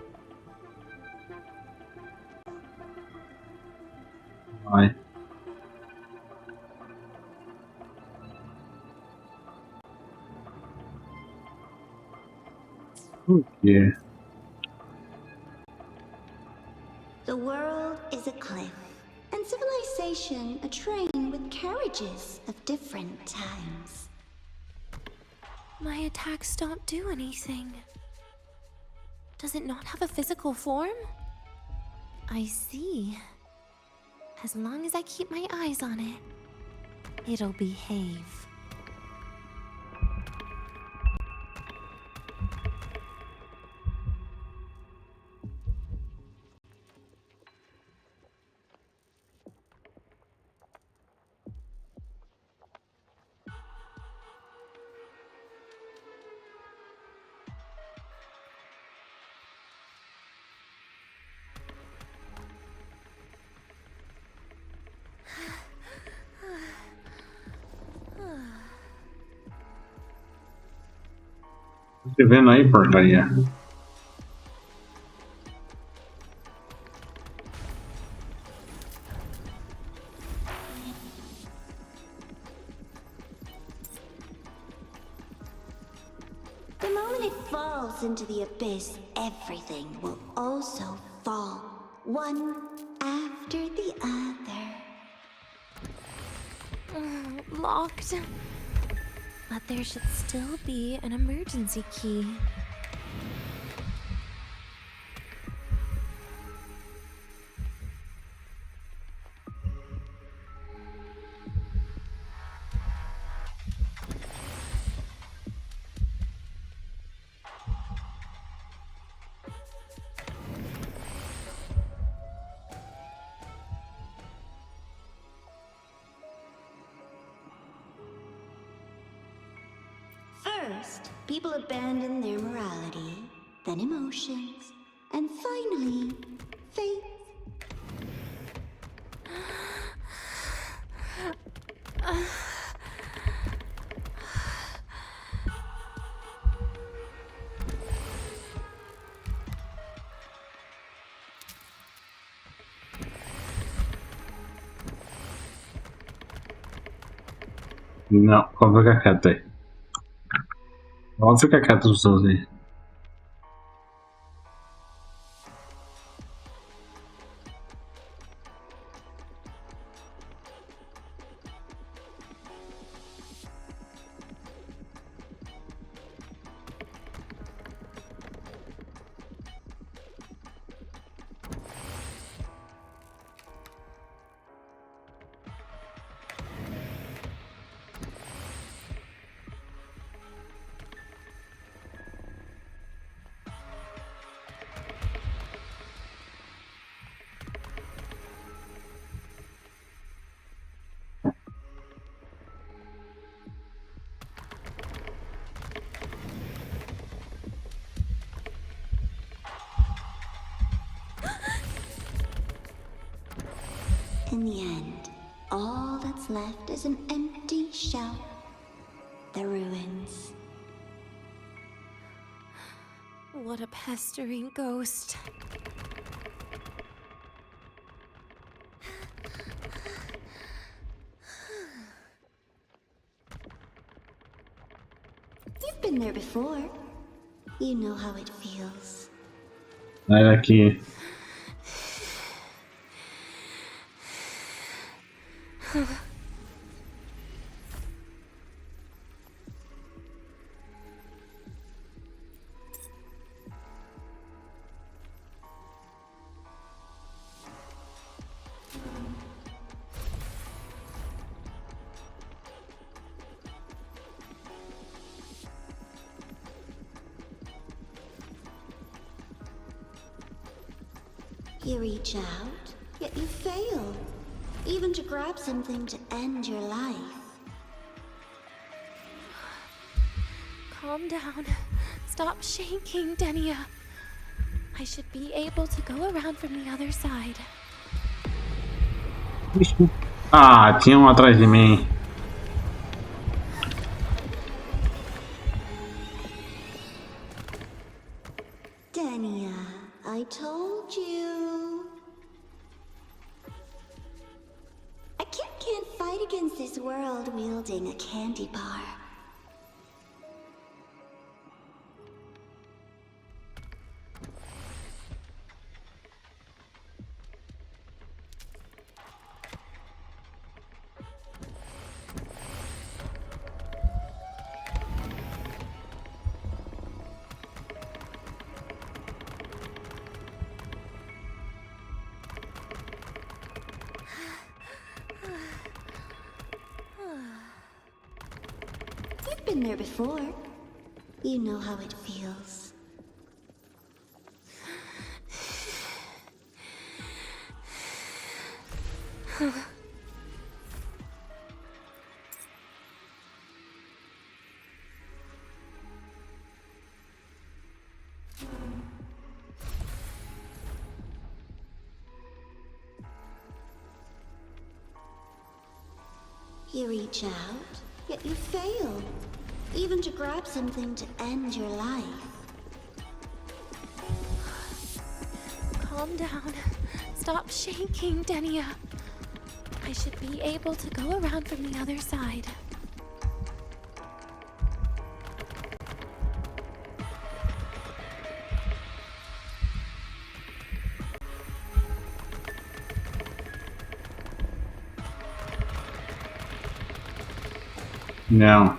Why? Oh, yeah. The world is a cliff, and civilization a train with carriages of different times. My attacks don't do anything. Does it not have a physical form? I see. As long as I keep my eyes on it, it'll behave. Tô vendo aí, porcaria. The moment it falls into the abyss, everything will also fall, one after the other. Locked. But there should still be an emergency key. First, people abandon their morality, then emotions, and finally, faith. Não, pode ficar quieto aí. Pode ficar quieto os dois aí. In the end, all that's left is an empty shell. The ruins. What a pestering ghost. You've been there before. You know how it feels. Sai daqui. You reach out, yet you fail. Even to grab something to end your life. Calm down. Stop shaking, Denia. I should be able to go around from the other side. Ah, tinha um atrás de mim. Denia, I told you. A kid can't fight against this world wielding a candy bar. You've been there before. You know how it feels. You reach out, yet you fail. Even to grab something to end your life. Calm down. Stop shaking, Denia. I should be able to go around from the other side. Não.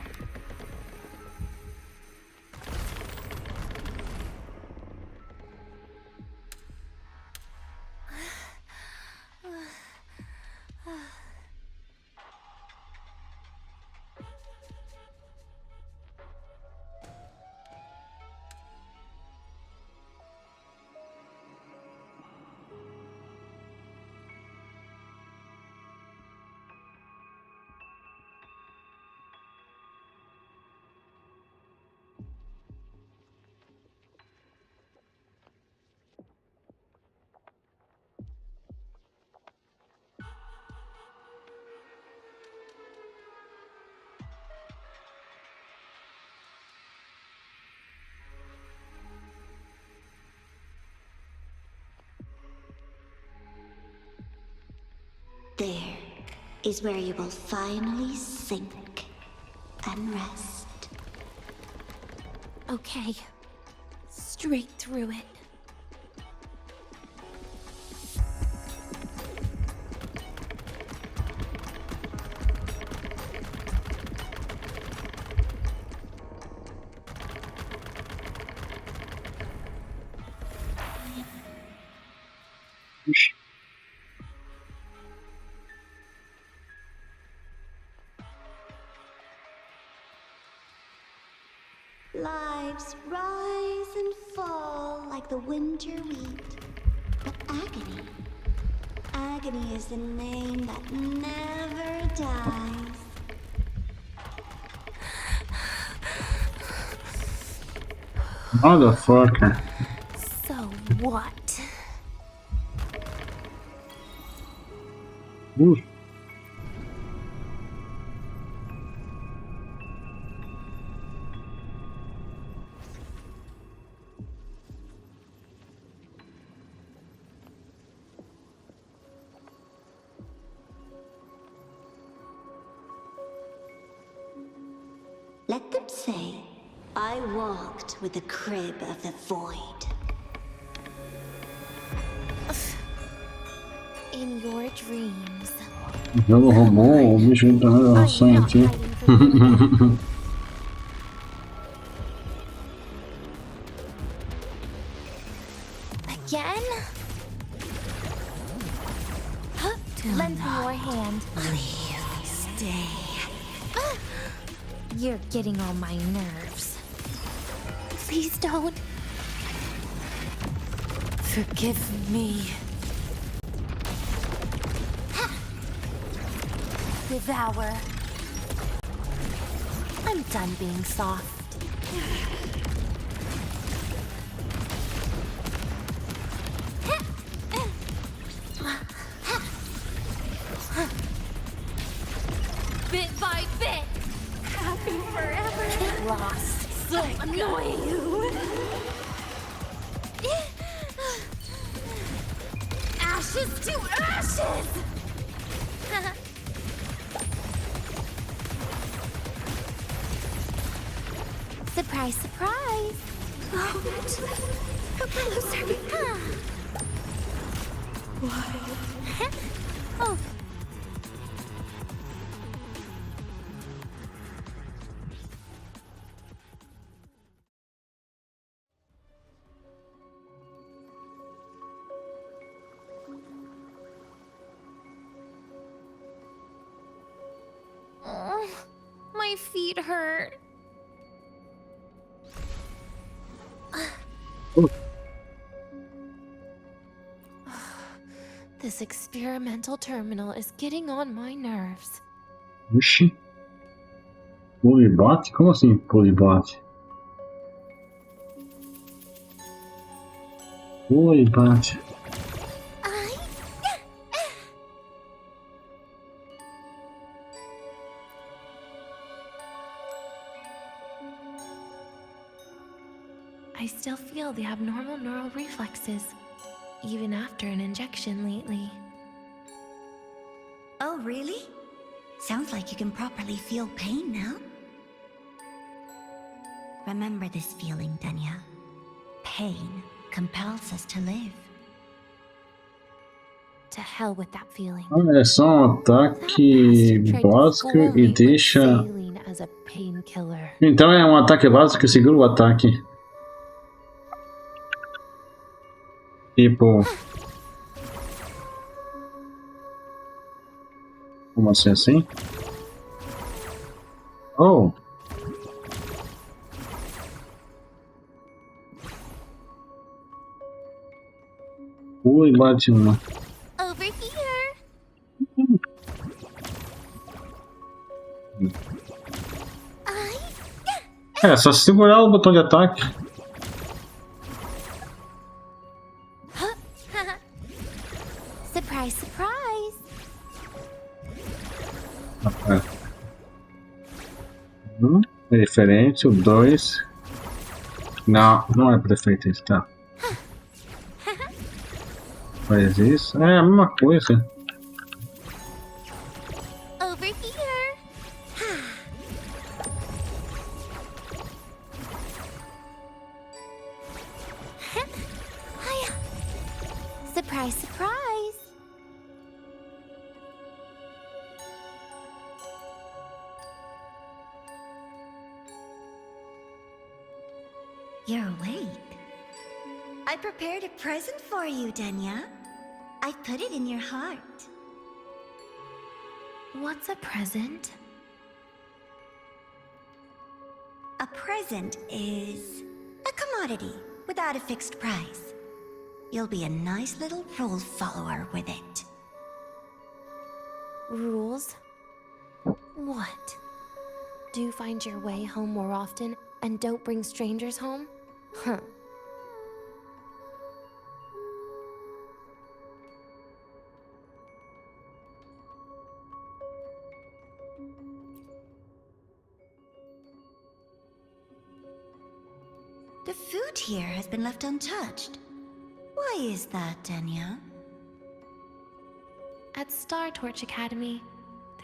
There is where you will finally sink and rest. Okay. Straight through it. Lives rise and fall like the winter wheat. But agony, agony is the name that never dies. Motherfucker. So what? Ui. Let them say, I walked with the crib of the void. In your dreams. Jogo Rumo, o bicho tá na ação aqui. Again? Lend me your hand. Please stay. You're getting on my nerves. Please don't. Forgive me. Devour. I'm done being soft. Bit by bit. Happy forever. Get lost. So annoying. Ashes to ashes. Surprise, surprise. Come closer. Why? Oh. My feet hurt. This experimental terminal is getting on my nerves. Oxi. Polibot? Como assim, polibot? Polibot. I still feel the abnormal neural reflexes, even after an injection lately. Oh, really? Sounds like you can properly feel pain now. Remember this feeling, Danya. Pain compels us to live. To hell with that feeling. É só um ataque básico e deixa... As a painkiller. Então é um ataque básico e segura o ataque. Tipo... Como assim? Oh! Ui, bate uma. Over here. É só segurar o botão de ataque. Surprise, surprise. É diferente, o 2. Não, não é perfeito isso, tá? Faz isso. É a mesma coisa. Over here. Surprise, surprise. You're awake. I prepared a present for you, Danya. I put it in your heart. What's a present? A present is a commodity without a fixed price. You'll be a nice little rule follower with it. Rules? What? Do find your way home more often and don't bring strangers home? Huh. The food here has been left untouched. Why is that, Denya? At Star Torch Academy,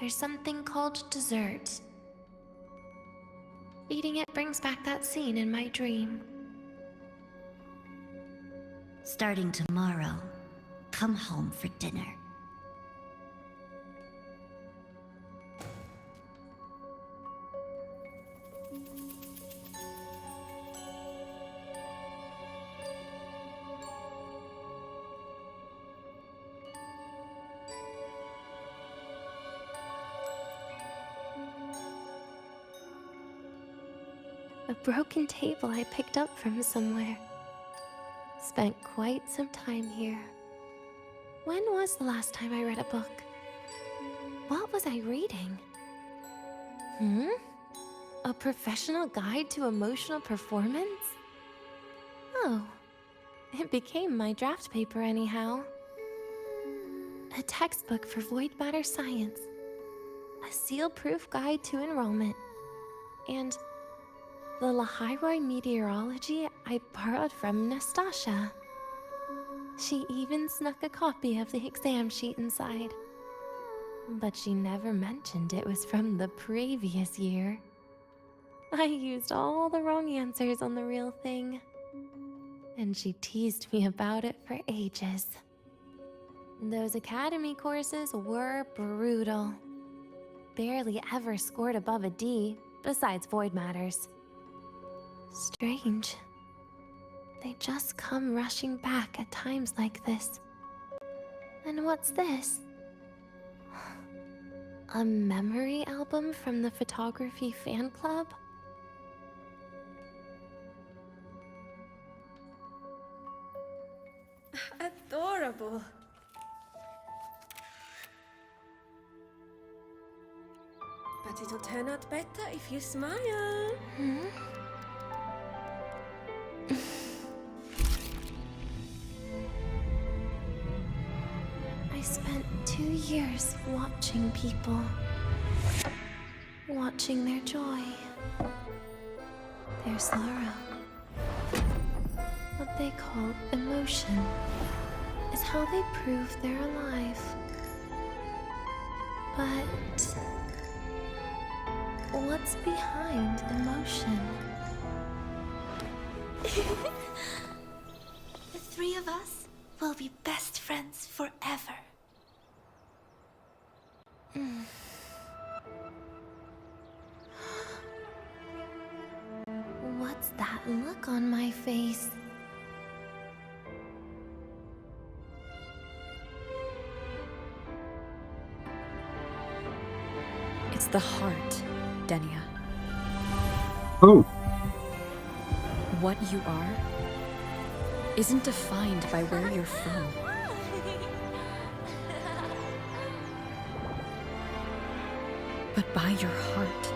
there's something called dessert. Eating it brings back that scene in my dream. Starting tomorrow, come home for dinner. A broken table I picked up from somewhere. Spent quite some time here. When was the last time I read a book? What was I reading? A professional guide to emotional performance? Oh, it became my draft paper anyhow. A textbook for void matter science. A seal-proof guide to enrollment. And the Lahairoi meteorology I borrowed from Nastasha. She even snuck a copy of the exam sheet inside. But she never mentioned it was from the previous year. I used all the wrong answers on the real thing. And she teased me about it for ages. Those academy courses were brutal. Barely ever scored above a D, besides void matters. Strange. They just come rushing back at times like this. And what's this? A memory album from the photography fan club? Adorable. But it'll turn out better if you smile. I spent 2 years watching people. Watching their joy. Their sorrow. What they call emotion is how they prove they're alive. But what's behind emotion? The three of us will be best friends forever. What's that look on my face? It's the heart, Denya. Oh. What you are isn't defined by where you're from. But by your heart.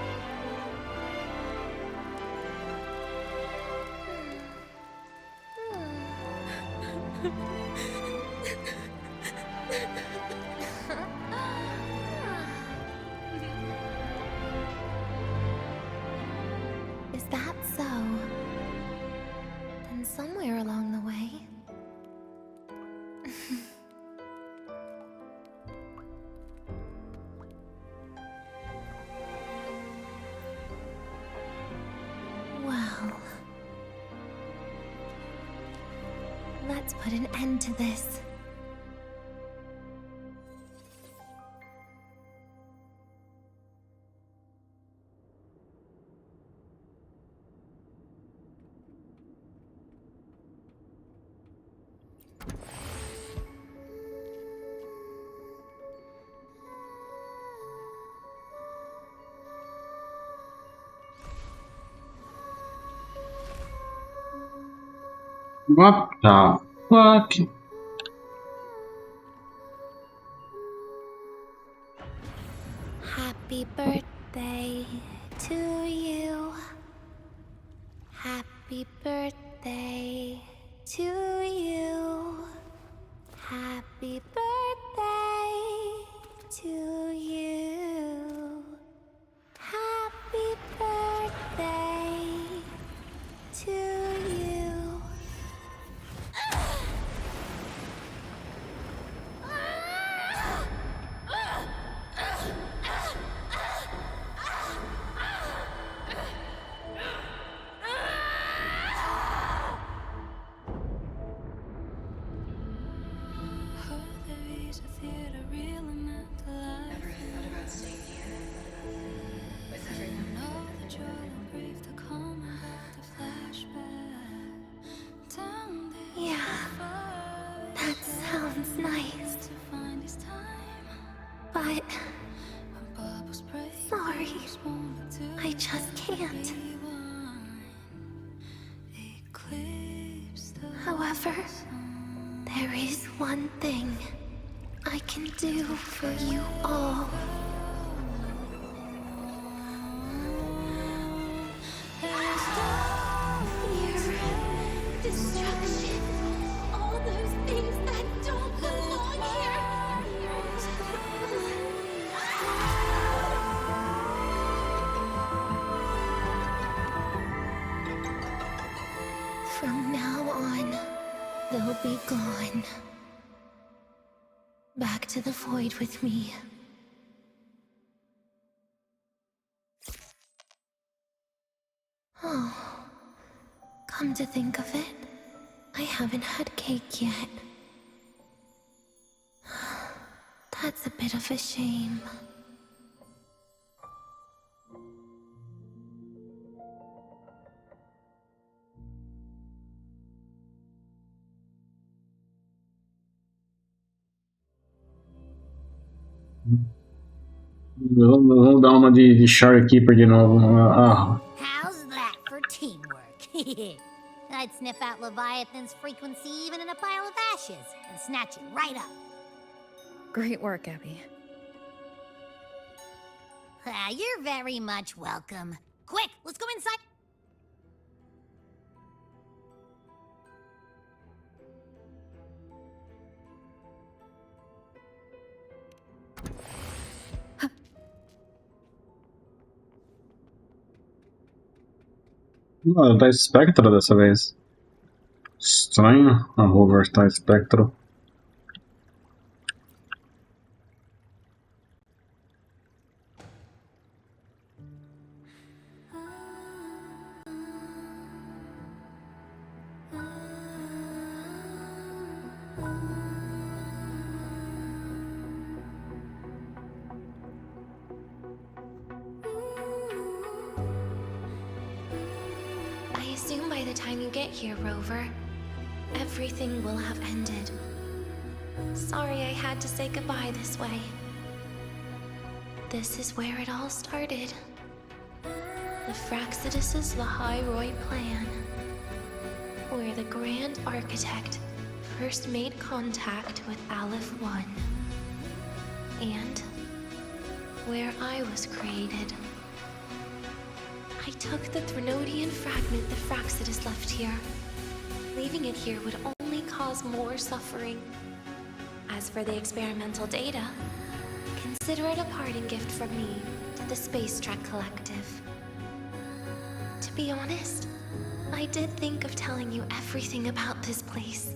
Is that so? Then somewhere along the way... Well... Let's put an end to this. What the fuck? Happy birthday to you. Happy birthday to you. Happy birthday to you. Happy birthday to you. But... sorry. I just can't. However, there is one thing I can do for you all. Destruction. All those things that don't belong here. From now on, they'll be gone. Back to the void with me. Oh, come to think of it, I haven't had cake yet. That's a bit of a shame. Vamos dar uma de Shorekeeper de novo. How's that for teamwork? I'd sniff out Leviathan's frequency even in a pile of ashes and snatch it right up. Great work, Abby. You're very much welcome. Quick, let's go inside. Ela tá Spectro dessa vez. Estranho a Rover tá Spectro. I assume by the time you get here, Rover, everything will have ended. Sorry I had to say goodbye this way. This is where it all started. The Fraxidus' Lahairoi plan, where the Grand Architect first made contact with Aleph 1, and where I was created. I took the Threnodian fragment the Fraxidus left here. Leaving it here would only cause more suffering. As for the experimental data, consider it a parting gift from me to the Space Trek Collective. To be honest, I did think of telling you everything about this place.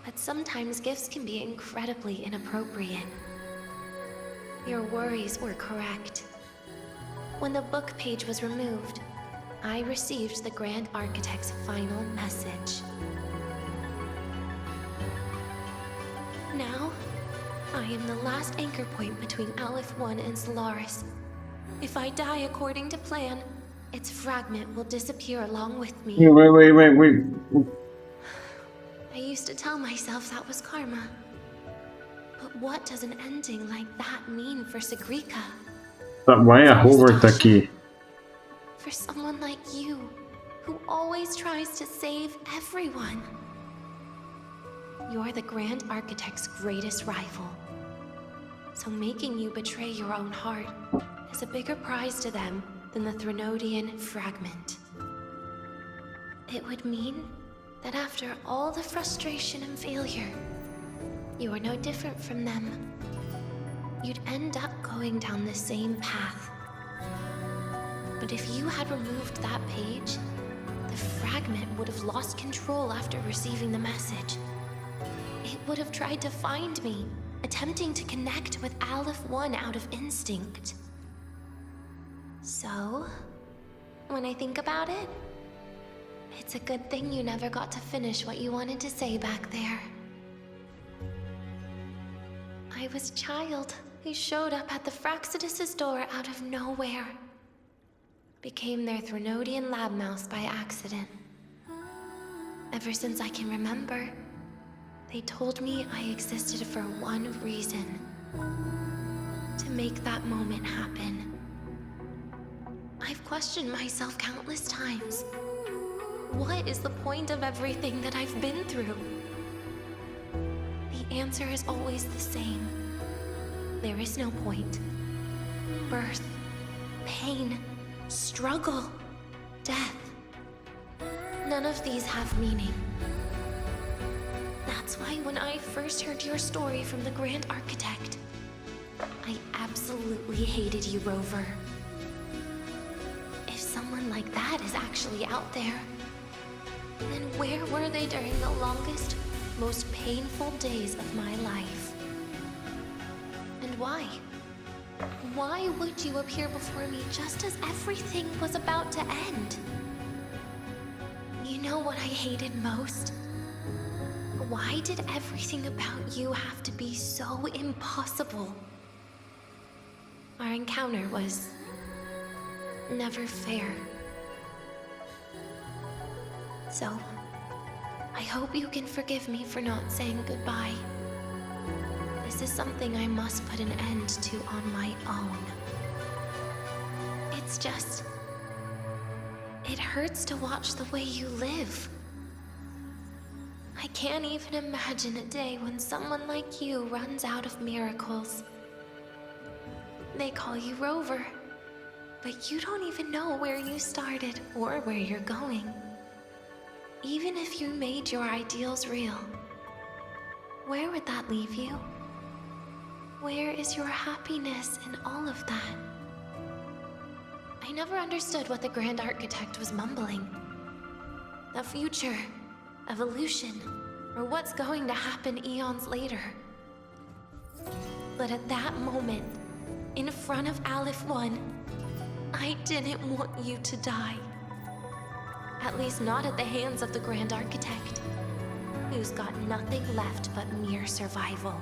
But sometimes gifts can be incredibly inappropriate. Your worries were correct. When the book page was removed, I received the Grand Architect's final message. Now, I am the last anchor point between Aleph 1 and Solaris. If I die according to plan, its fragment will disappear along with me. Wait. I used to tell myself that was karma. But what does an ending like that mean for Sigrika? Why a Hover tá aqui? For someone like you, who always tries to save everyone. You're the Grand Architect's greatest rival. So making you betray your own heart is a bigger prize to them than the Threnodian fragment. It would mean that after all the frustration and failure, you are no different from them. You'd end up going down the same path. But if you had removed that page, the fragment would have lost control after receiving the message. It would have tried to find me, attempting to connect with Aleph 1 out of instinct. So, when I think about it, it's a good thing you never got to finish what you wanted to say back there. I was a child who showed up at the Fraxidus' door out of nowhere. Became their Threnodian lab mouse by accident. Ever since I can remember, they told me I existed for one reason. to make that moment happen. I've questioned myself countless times. What is the point of everything that I've been through? The answer is always the same. There is no point. Birth, pain, struggle, death. None of these have meaning. That's why when I first heard your story from the Grand Architect, I absolutely hated you, Rover. If someone like that is actually out there, then where were they during the longest, most painful days of my life? And why? Why would you appear before me just as everything was about to end? You know what I hated most? Why did everything about you have to be so impossible? Our encounter was never fair. So, I hope you can forgive me for not saying goodbye. This is something I must put an end to on my own. It's just... it hurts to watch the way you live. I can't even imagine a day when someone like you runs out of miracles. They call you Rover, but you don't even know where you started or where you're going. Even if you made your ideals real, where would that leave you? Where is your happiness in all of that? I never understood what the Grand Architect was mumbling. The future, evolution, or what's going to happen eons later. But at that moment, in front of Aleph 1, I didn't want you to die. At least not at the hands of the Grand Architect, who's got nothing left but mere survival.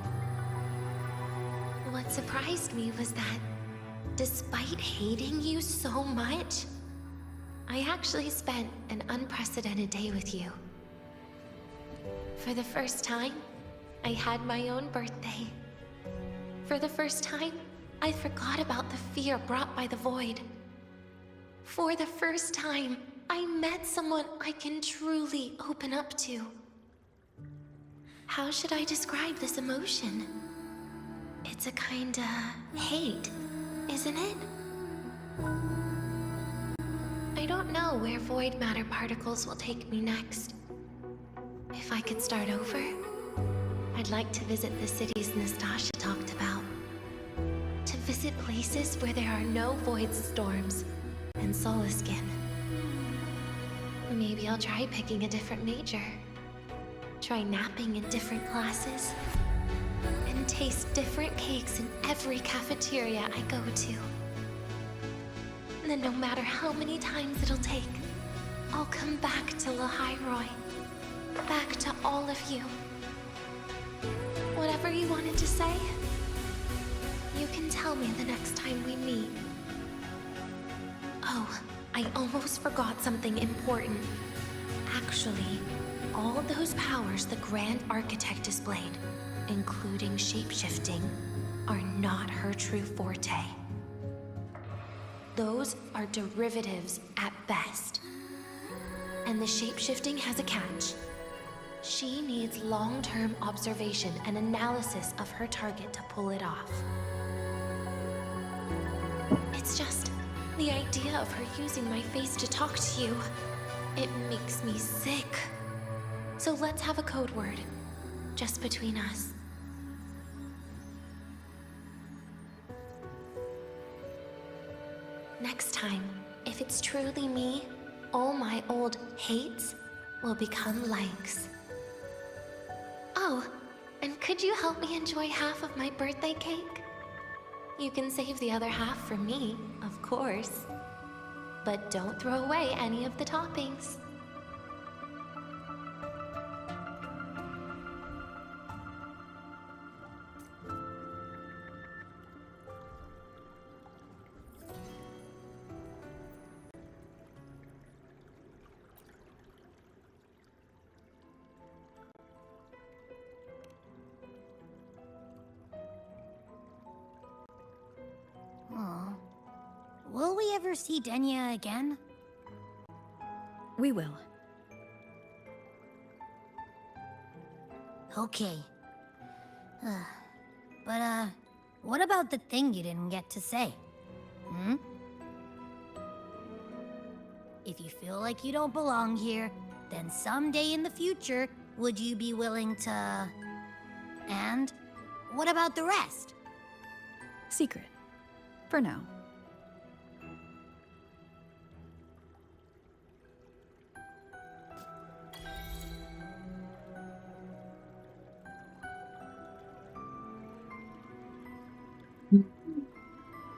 What surprised me was that, despite hating you so much, I actually spent an unprecedented day with you. For the first time, I had my own birthday. For the first time, I forgot about the fear brought by the void. For the first time, I met someone I can truly open up to. How should I describe this emotion? It's a kinda hate, isn't it? I don't know where void matter particles will take me next. If I could start over, I'd like to visit the cities Nastasha talked about. To visit places where there are no void storms and Solaskin. Maybe I'll try picking a different major. Try napping in different classes. And taste different cakes in every cafeteria I go to. Then no matter how many times it'll take, I'll come back to Lahairoi. Back to all of you. Whatever you wanted to say, you can tell me the next time we meet. Oh, I almost forgot something important. Actually, all those powers the Grand Architect displayed, including shapeshifting, are not her true forte. Those are derivatives at best. And the shapeshifting has a catch. She needs long-term observation and analysis of her target to pull it off. It's just the idea of her using my face to talk to you. It makes me sick. So let's have a code word, just between us. Next time, if it's truly me, all my old hates will become likes. Oh, and could you help me enjoy half of my birthday cake? You can save the other half for me, of course. But don't throw away any of the toppings. ever see Denya again? We will. Okay. But, what about the thing you didn't get to say? Hmm? If you feel like you don't belong here, then someday in the future, would you be willing to... And what about the rest? Secret. For now.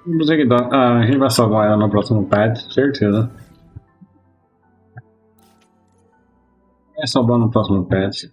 Vamos dizer que dá. Ah, a gente vai salvar ela no próximo patch, certeza. Vai salvar no próximo patch.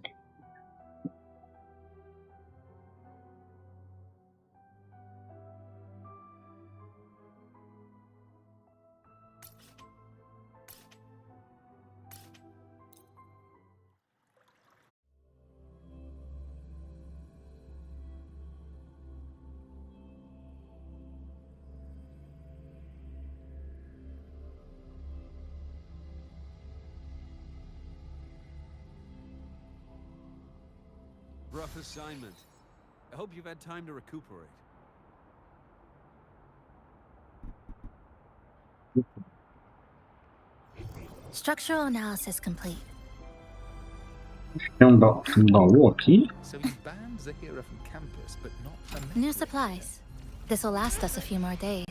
Rough assignment. I hope you've had time to recuperate. Structural analysis complete. Tem baú aqui? So you banned Zahira from campus, but not Lament. New supplies. This'll last us a few more days.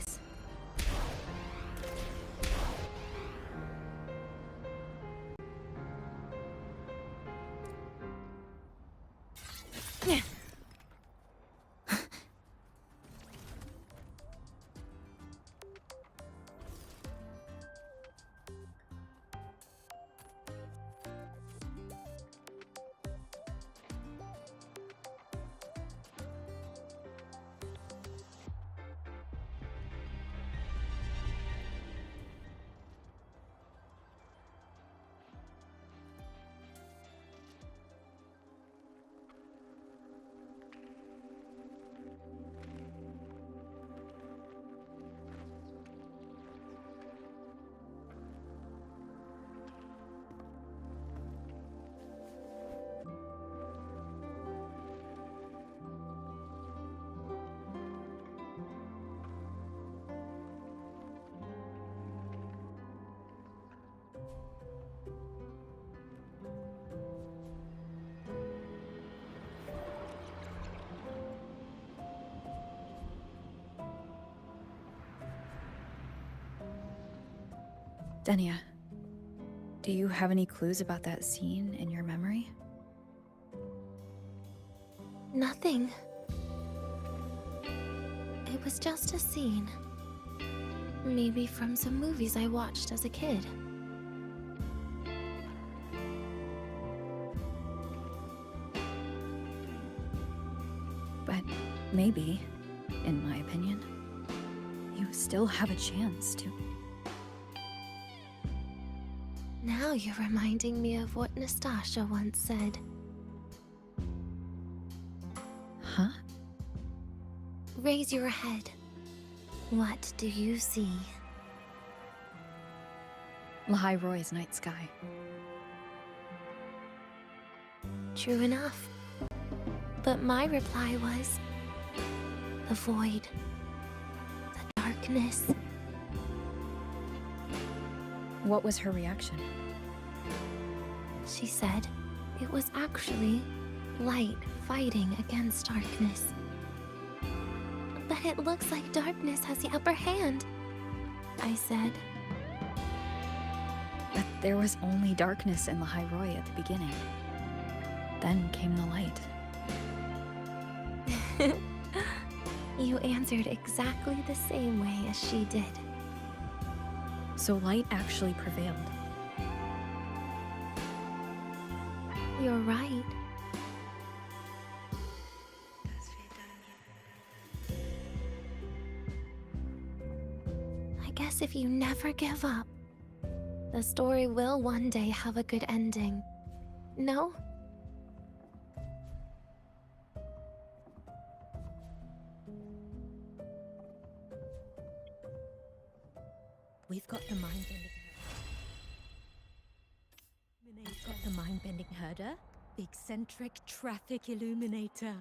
Denia, do you have any clues about that scene in your memory? Nothing. It was just a scene. Maybe from some movies I watched as a kid. But maybe, in my opinion, you still have a chance to... Now you're reminding me of what Nastasha once said. Huh? Raise your head. What do you see? Lahai Roy's night sky. True enough. But my reply was... the void. The darkness. What was her reaction? She said it was actually light fighting against darkness. But it looks like darkness has the upper hand, I said. But there was only darkness in Lahai Roy at the beginning. Then came the light. You answered exactly the same way as she did. So light actually prevailed. You're right. I guess if you never give up, the story will one day have a good ending. No? We've got the mind-bending herder, the eccentric traffic illuminator,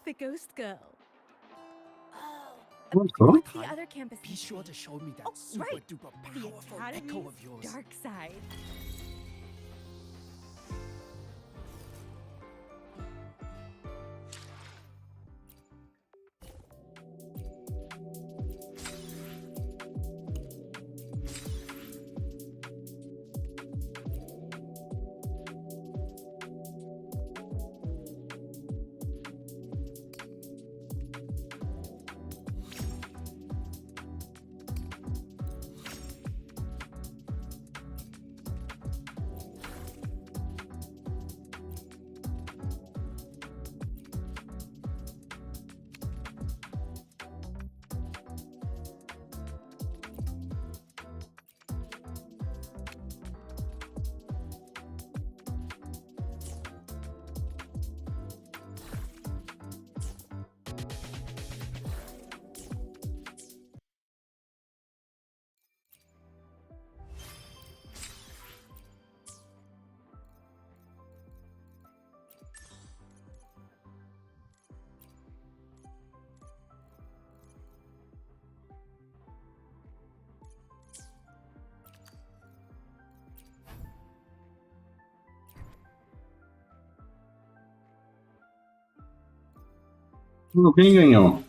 the ghost girl. Okay. The other campus. Be sure to show me that super right. duper The powerful echo Academy's of yours. dark side. Quem ganhou?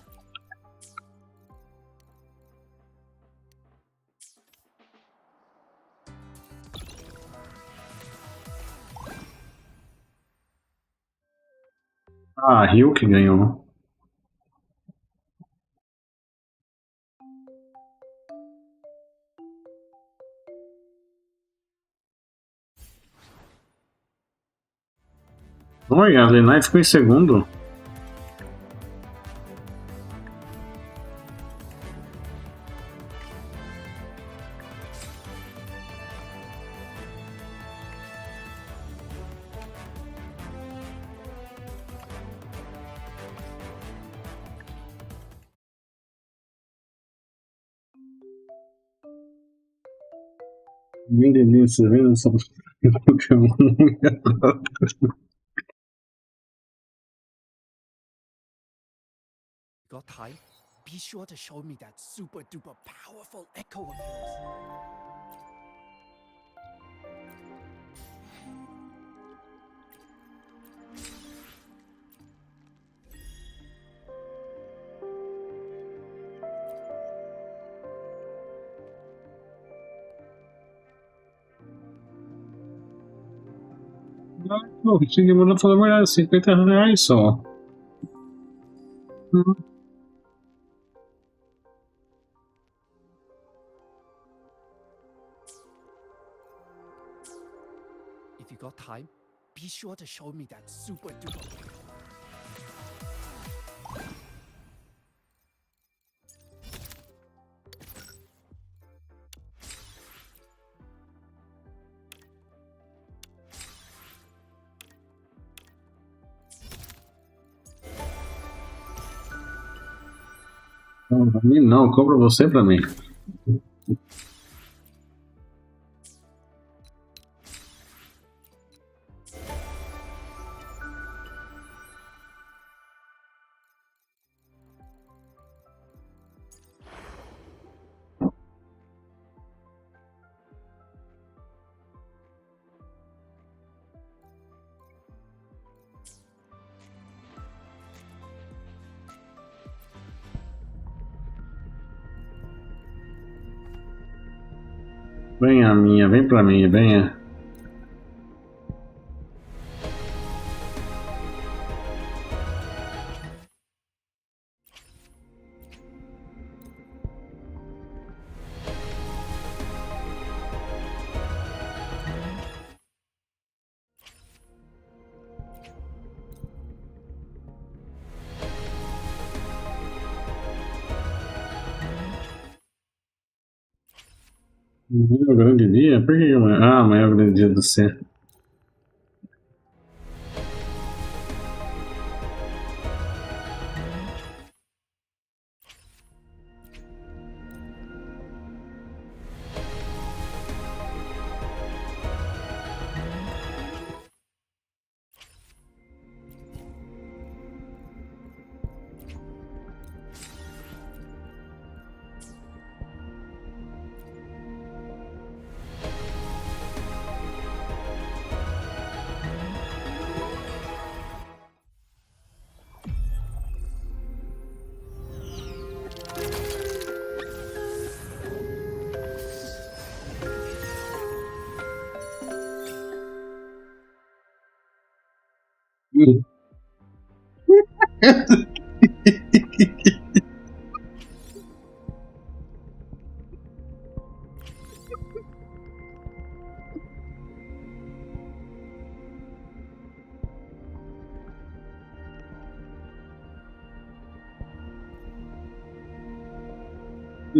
Ah, Rio que ganhou. Olha, a Lenai ficou em segundo. Bem delícia, vendo só Pokémon. Got time? Be sure to show me that super duper powerful echo of yours. Não, o que demorou falou a verdade, R$50 só. If you got time, be sure to show me that super duper. Não, pra mim não, compra você pra mim. Venha minha, vem pra mim, venha. Amanhã é o grande dia? Por que amanhã? Ah, amanhã é o grande dia do C. Deixa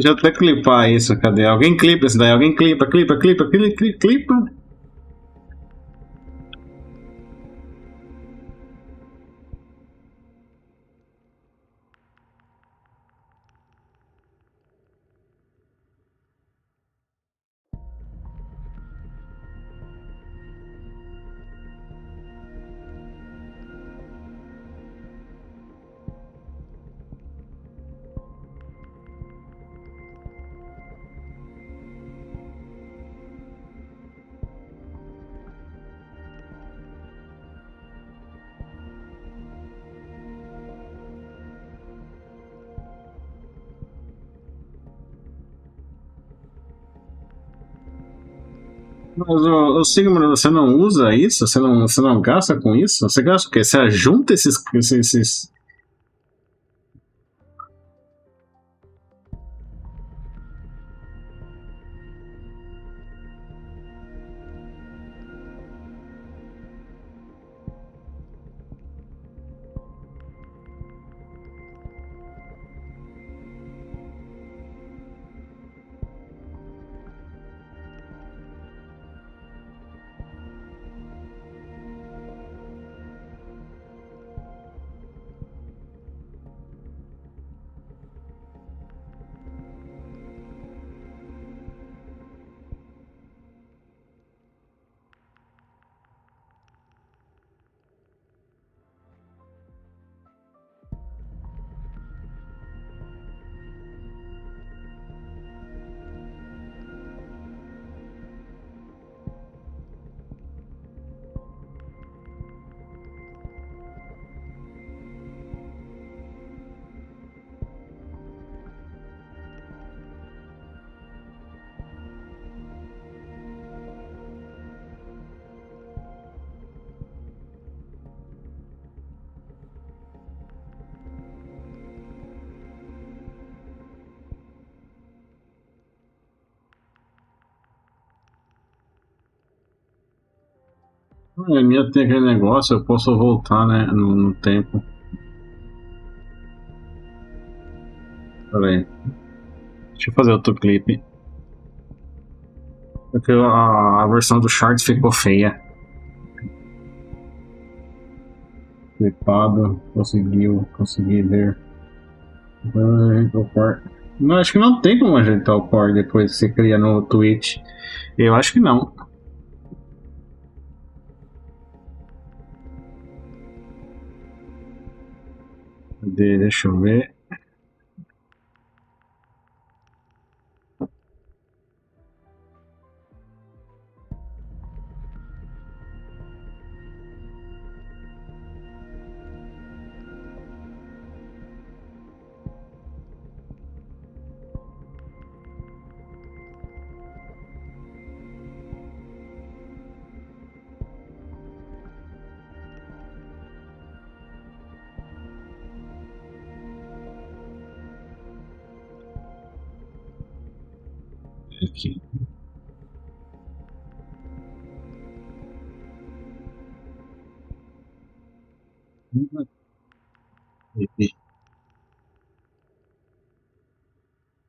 eu até clipar isso, cadê? Alguém clipa isso daí, alguém clipa. Mas o Sigmund, você não usa isso? Você não gasta com isso? Você gasta o quê? Você junta esses... A minha tem aquele negócio, eu posso voltar, né, no tempo. Pera aí. Deixa eu fazer outro clipe. Porque a versão do Shorts ficou feia. Clipado, consegui ver. O core. Não, acho que não tem como ajeitar o core depois que você cria no Twitch. Eu acho que não. Deixa eu ver. Aqui.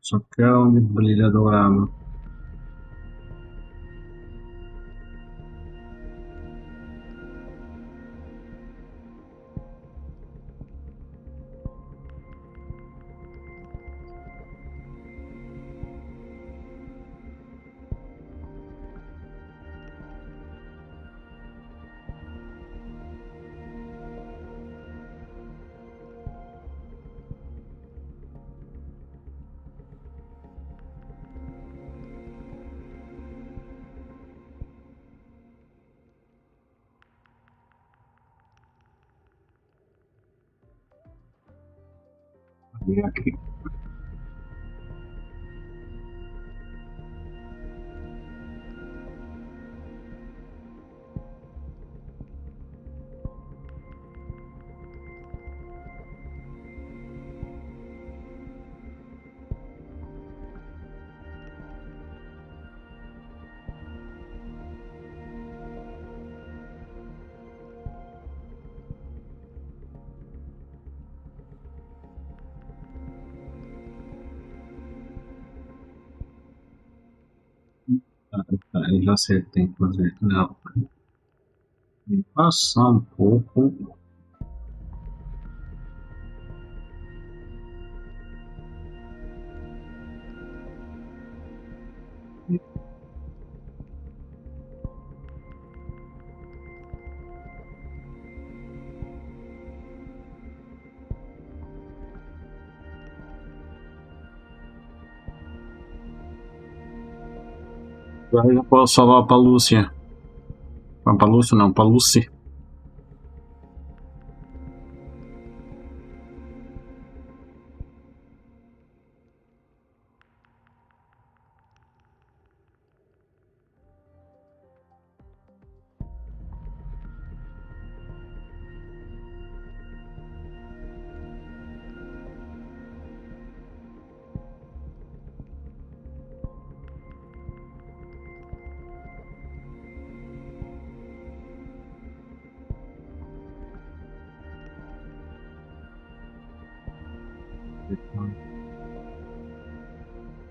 Só quero onde brilha dourado. E aqui. Tá, eu já sei o que tem que fazer. Não. Vou passar um pouco. Agora eu posso salvar pra Lúcia. Pra Lúcia não, pra Lucy.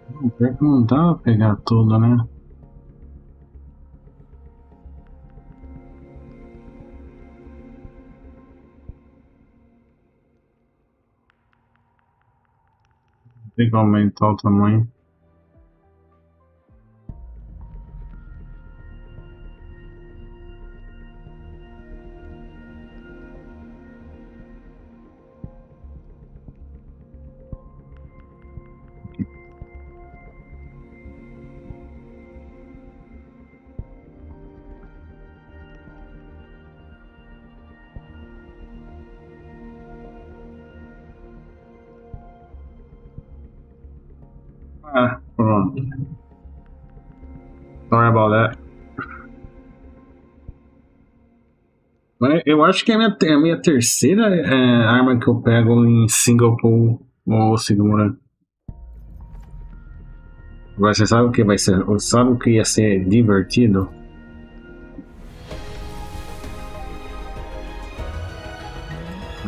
Não, pior que não dá pra pegar tudo, né? Tem que aumentar o tamanho. Ah, pronto. Sorry about that. Eu acho que é a minha terceira arma que eu pego em single pull ou segura. Agora você sabe o que vai ser? Sabe o que ia ser divertido?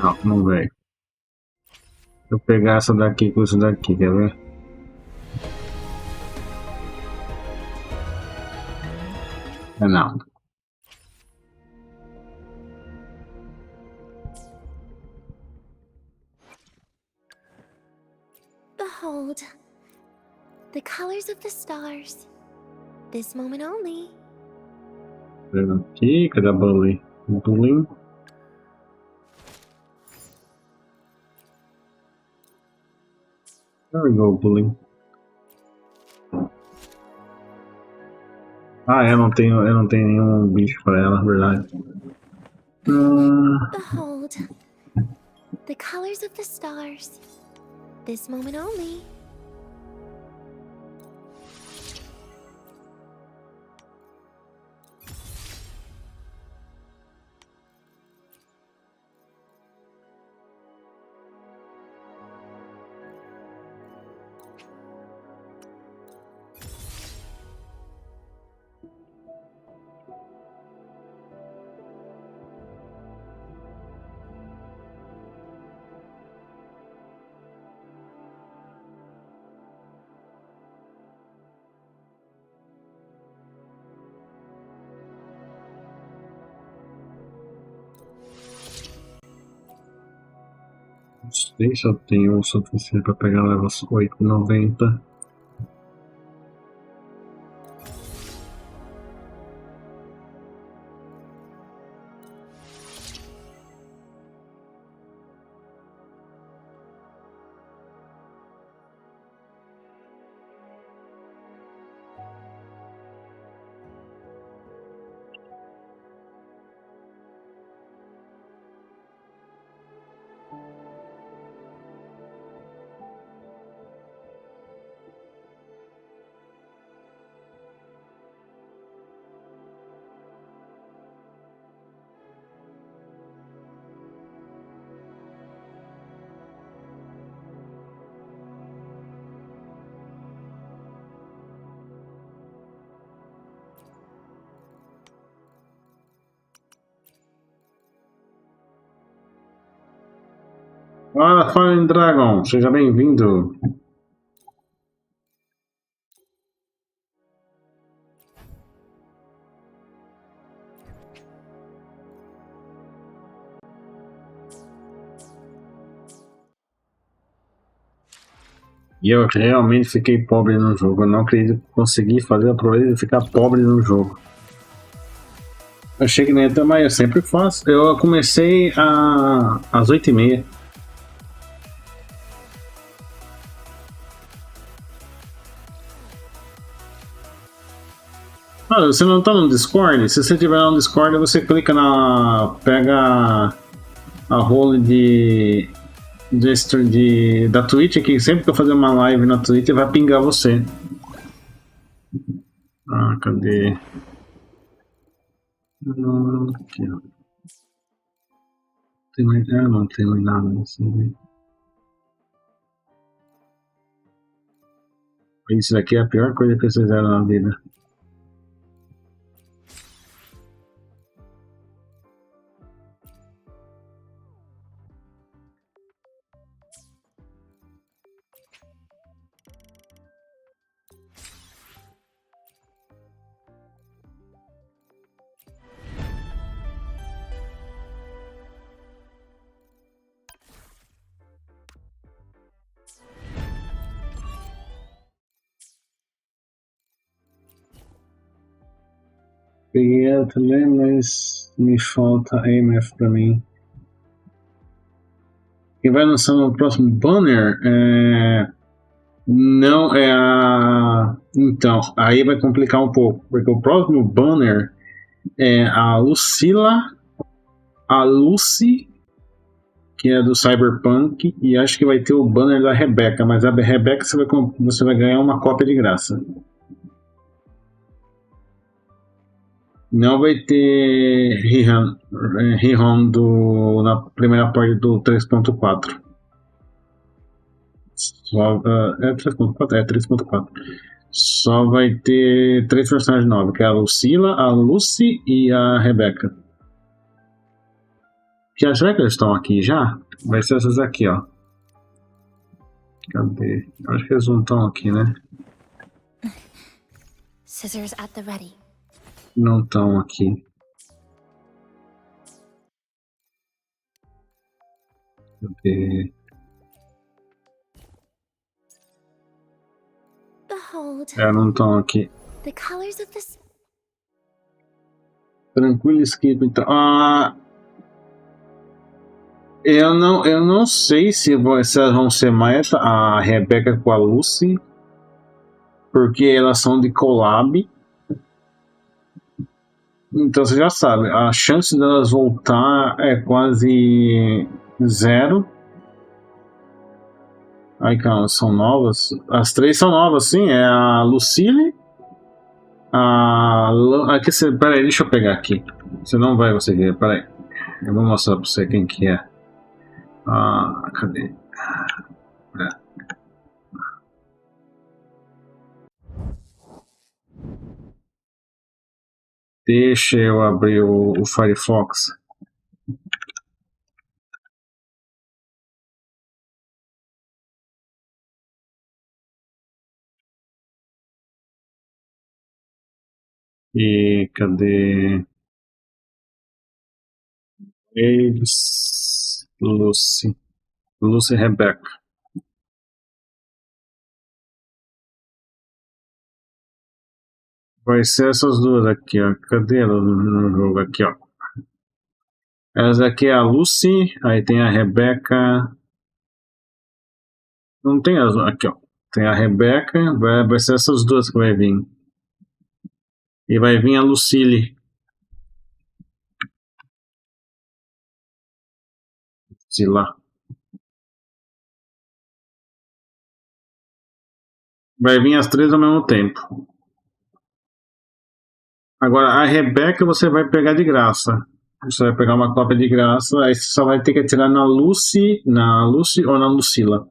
Não, não veio. Eu pegar essa daqui com isso daqui, quer ver? Não. Behold, the colors of the stars. This moment only. Vendo aqui, cadê a bully? Bullying. There we go, bullying. Ah, eu não tenho nenhum bicho pra ela, na verdade. Behold, the colors of the stars. This moment only. Não sei se eu tenho o suficiente pra pegar level 890. Olá, Fallen Dragon, seja bem-vindo. E eu realmente fiquei pobre no jogo. Eu não acredito que consegui fazer a proeza de ficar pobre no jogo. Eu achei que nem ia ter, mas eu sempre faço. Eu comecei às 8h30. Ah, você não tá no Discord? Se você tiver no Discord, você clica na... Pega a role da Twitch, que sempre que eu fazer uma live na Twitch vai pingar você. Ah, cadê? Aqui, ó. Tem mais... Ah, não tem mais nada assim. Isso daqui é a pior coisa que vocês fizeram na vida. Peguei ela também, mas me falta AMF pra mim. Quem vai lançar no próximo banner não é a... Então, aí vai complicar um pouco, porque o próximo banner é a Lucila, a Lucy, que é do Cyberpunk, e acho que vai ter o banner da Rebecca, mas a Rebecca você vai ganhar uma cópia de graça. Não vai ter Rehon na primeira parte do 3.4. É 3.4? É 3.4. Só vai ter 3 personagens novos, que é a Lucila, a Lucy e a Rebecca. Será que eles estão aqui já? Vai ser essas aqui, ó. Cadê? Acho que eles não estão aqui, né? Scissors at the ready. Não estão aqui. Cadê? Behold. Não estão aqui. The colors of this. Tranquilo, skip, então. Eu não sei se elas vão ser mais a Rebecca com a Lucy, porque elas são de collab. Então você já sabe, a chance delas voltar é quase zero. Aí, calma, são novas? As 3 são novas, sim. É a Lucille, aqui peraí, deixa eu pegar aqui. Você não vai conseguir, peraí. Eu vou mostrar pra você quem que é. Cadê? Deixa eu abrir o Firefox. E cadê? Waves, Lucy Rebecca. Vai ser essas duas aqui, ó. Cadê elas no jogo aqui, ó? Essa aqui é a Lucy, aí tem a Rebecca. Não tem as aqui, ó. Tem a Rebecca, vai ser essas duas que vai vir. E vai vir a Lucille. Sei lá. Vai vir as 3 ao mesmo tempo. Agora, a Rebecca você vai pegar de graça. Você vai pegar uma cópia de graça, aí você só vai ter que atirar na Lucy ou na Lucila.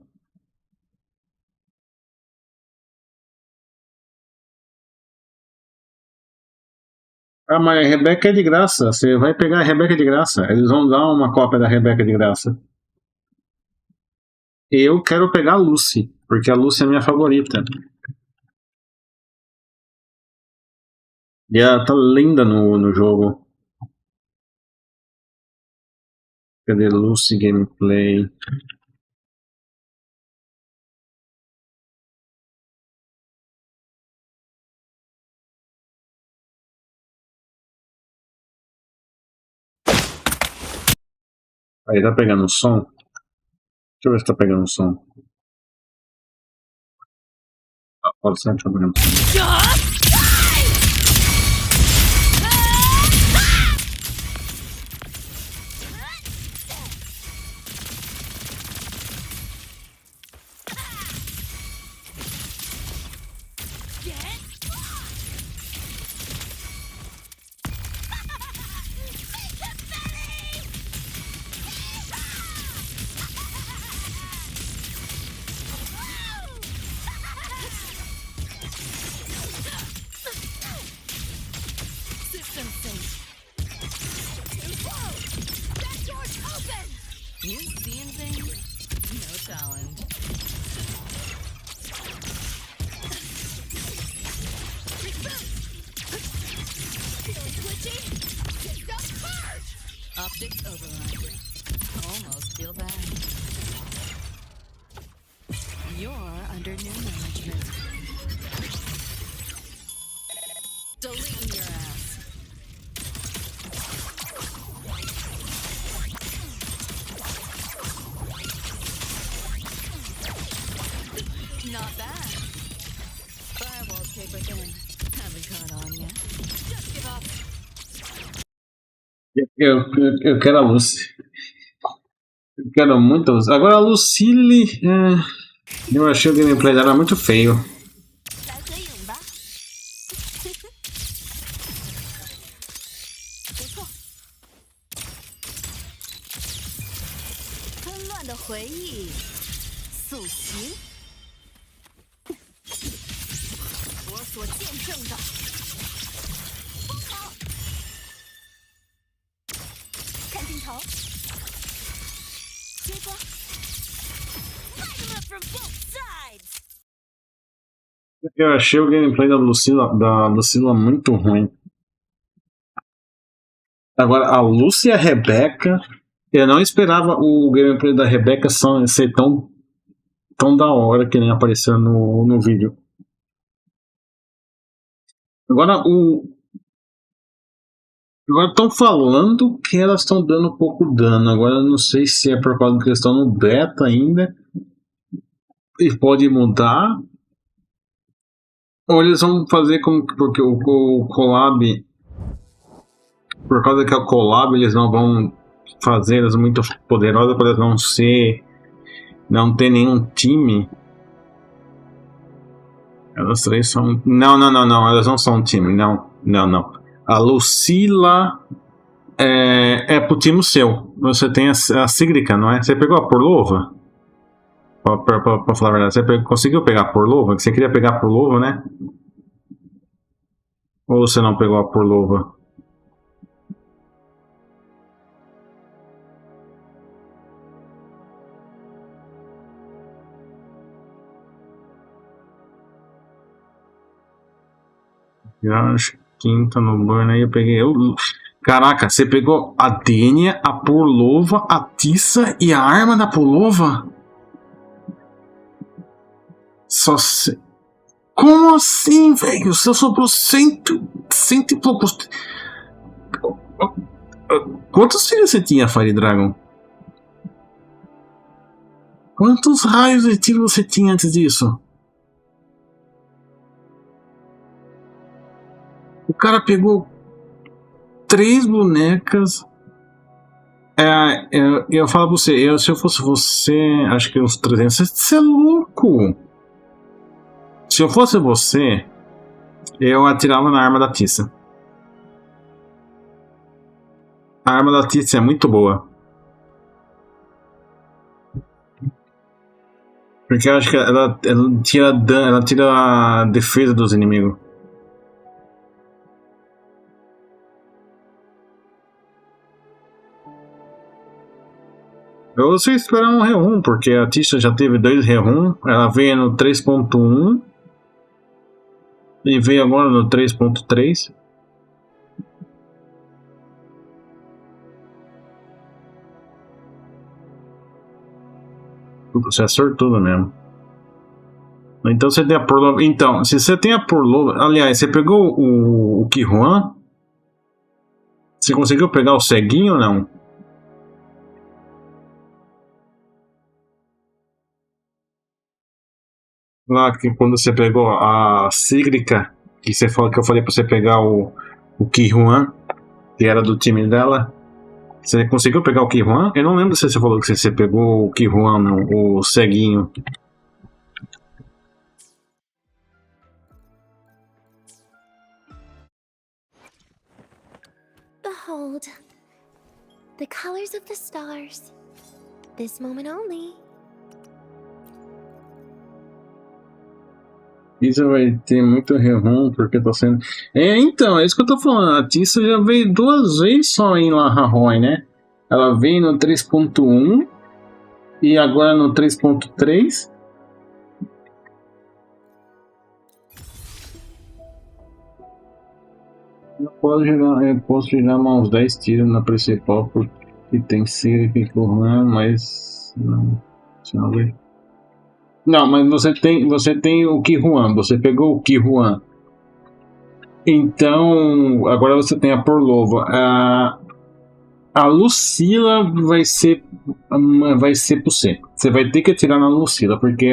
Mas a Rebecca é de graça. Você vai pegar a Rebecca de graça. Eles vão dar uma cópia da Rebecca de graça. Eu quero pegar a Lucy, porque a Lucy é minha favorita. E ela tá linda no jogo. Cadê Lucy Gameplay? Aí tá pegando o som? Deixa eu ver se tá pegando o som. Ah, pode ser, tá pegando o som. Optics override. Almost feel bad. You're under new management. Deleting your ass. Not bad. Firewall's paper thin. Haven't caught on yet. Just give up. Eu quero a Lucy. Eu quero muito a Lucy. Agora a Lucille. Eu achei o gameplay dela muito feio. Eu achei o gameplay da Lucila muito ruim. Agora, a Lucy e a Rebecca, eu não esperava o gameplay da Rebecca ser tão da hora que nem apareceu no vídeo. Agora estão falando que elas estão dando pouco dano. Agora eu não sei se é por causa que eles estão no beta ainda e pode mudar, ou eles vão fazer porque o collab, por causa que é o collab, eles não vão fazer elas muito poderosas para elas não ter nenhum time. Elas três são... Não, elas não são um time, não. A Lucila é pro time seu. Você tem a Sigrica, não é? Você pegou a Porlova? Pra falar a verdade, você conseguiu pegar a Porlova? Você queria pegar a Porlova, né? Ou você não pegou a Porlova? Quinta no burn aí eu peguei. Caraca, você pegou a Denia, a Porlova, a Tissa e a arma da Porlova? Como assim, velho? Você sobrou cento e poucos. Quantos filhos você tinha, Fire Dragon? Quantos raios de tiro você tinha antes disso? O cara pegou 3 bonecas. Eu falo pra você, se eu fosse você, acho que uns 300. Você é louco! Se eu fosse você, eu atirava na arma da Tissa. A arma da Tissa é muito boa. Porque eu acho que ela tira dano, ela tira a defesa dos inimigos. Eu vou esperar um R1, porque a Tisha já teve 2 R1, ela veio no 3.1 e veio agora no 3.3. Você é sortudo mesmo. Então você tem a Porlova. Então, se você tem a Porlova. Aliás, você pegou o Kihuan? Você conseguiu pegar o ceguinho ou não? Lá que quando você pegou a cíclica, que você falou que eu falei pra você pegar o Kihuan, que era do time dela. Você conseguiu pegar o Kihuan? Eu não lembro se você falou que você pegou o Kihuan, não, o ceguinho. Behold, the colors of the stars. This moment only. Isso vai ter muito rerun, porque tá sendo. Então, é isso que eu tô falando. A Tissa já veio 2 vezes só em La Raroy, né? Ela veio no 3.1 e agora no 3.3. Eu posso girar mais uns 10 tiros na principal, porque tem Siri e Kurhan, mas. Não. Deixa eu ver. Não, mas você tem o Kihuan, você pegou o Kihuan. Então, agora você tem a Porlova. A Lucila vai ser pro C. Você vai ter que atirar na Lucila, porque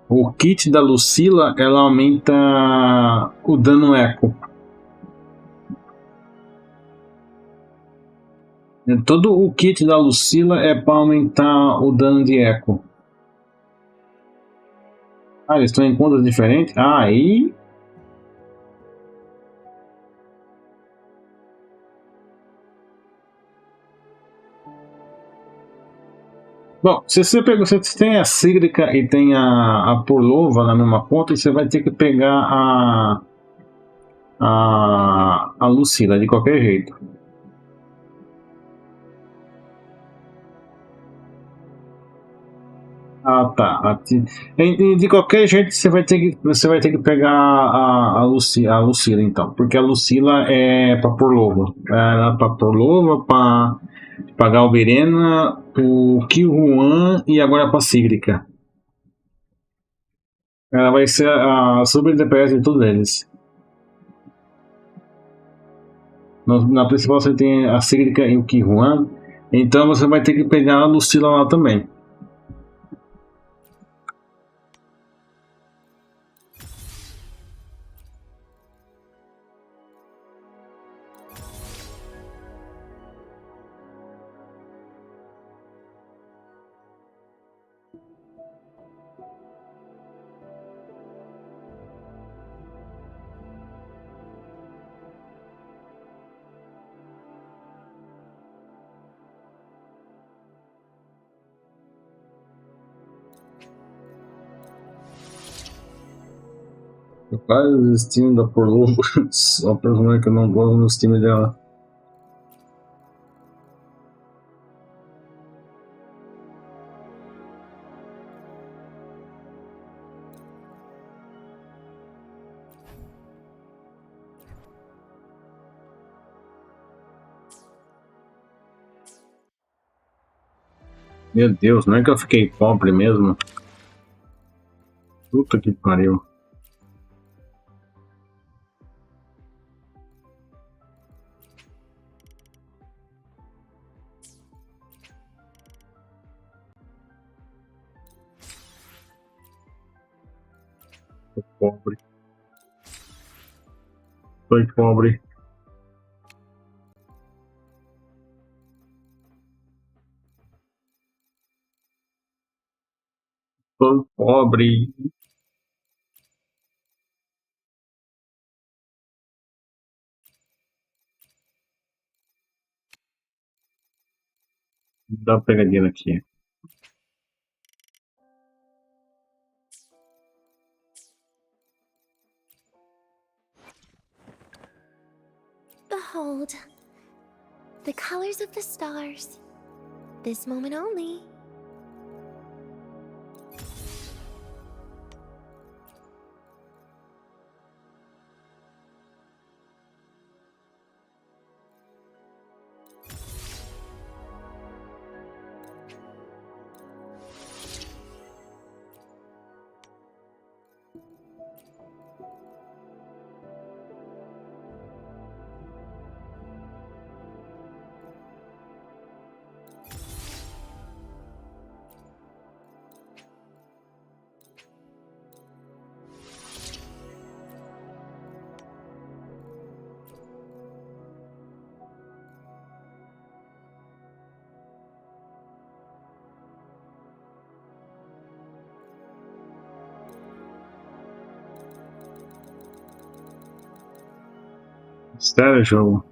o kit da Lucila ela aumenta o dano eco. Todo o kit da Lucila é para aumentar o dano de eco. Ah, eles estão em contas diferentes? Ah, aí. Bom, se você tem a Cíglica e tem a Porlova na mesma conta, você vai ter que pegar a Lucila de qualquer jeito. Ah, tá. De qualquer jeito você vai ter que pegar a Lucila então, porque a Lucila é para Porlova, para Porlova, para Galberena, o Kihuan e agora para Cíglica. Ela vai ser a super DPS de todos eles. Na principal você tem a Cíglica e o Kihuan, então você vai ter que pegar a Lucila lá também. Eu quase desistindo da Porlobo, só por que eu não gosto nos times dela. Meu Deus, não é que eu fiquei pobre mesmo? Puta que pariu. Tô pobre. Tô pobre. Tô pobre. Dá uma pegadinha aqui. Behold, the colors of the stars. This moment only. Sério, jogo.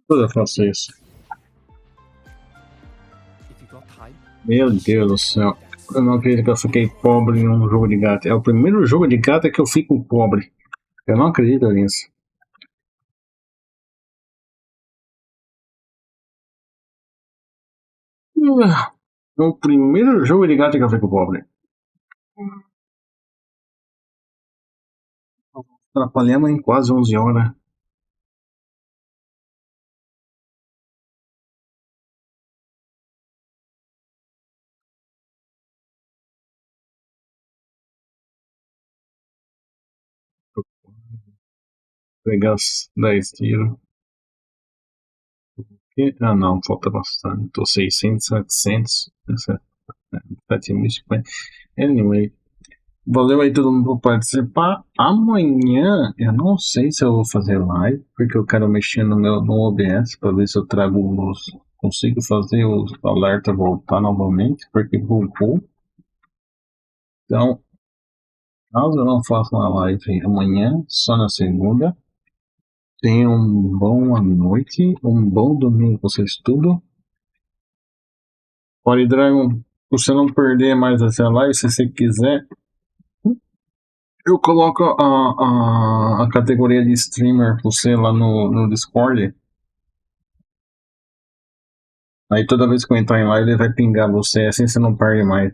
Tudo eu faço isso. Meu Deus do céu. Eu não acredito que eu fiquei pobre em um jogo de gato. É o primeiro jogo de gato que eu fico pobre. Eu não acredito nisso. É o primeiro jogo de gato que eu fico pobre. Atrapalhamos em quase 11 horas. Pegar os 10 tiros. Ah não, falta bastante. Tô 600, 700. 750. Anyway. Valeu aí todo mundo por participar. Amanhã eu não sei se eu vou fazer live, porque eu quero mexer no OBS para ver se eu trago consigo fazer os alertas voltar novamente, porque bugou. Então, caso eu não faça uma live amanhã, só na segunda. Tenha uma boa noite, um bom domingo pra vocês tudo. Pode Dragon, pra você não perder mais essa live, se você quiser, eu coloco a categoria de streamer pra você lá no Discord. Aí toda vez que eu entrar em live ele vai pingar você, assim você não perde mais.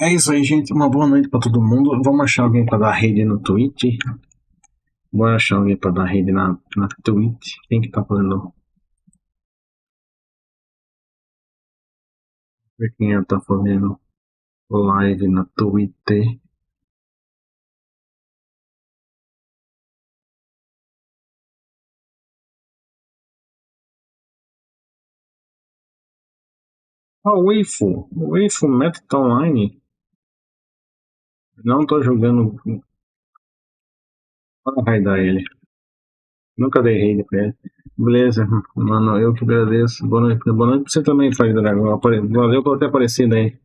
É isso aí, gente. Uma boa noite pra todo mundo. Vamos achar alguém pra dar raid no Twitch. Bora achar alguém pra dar raid na Twitch. Quem que tá fazendo? Ver quem tá fazendo live na Twitch. O Waifu Meta tá online. Não tô jogando. Para raidar ele. Nunca dei raid pra ele. Beleza, mano, eu que agradeço. Boa noite pra você também, Faz Dragão. Valeu por ter aparecido aí.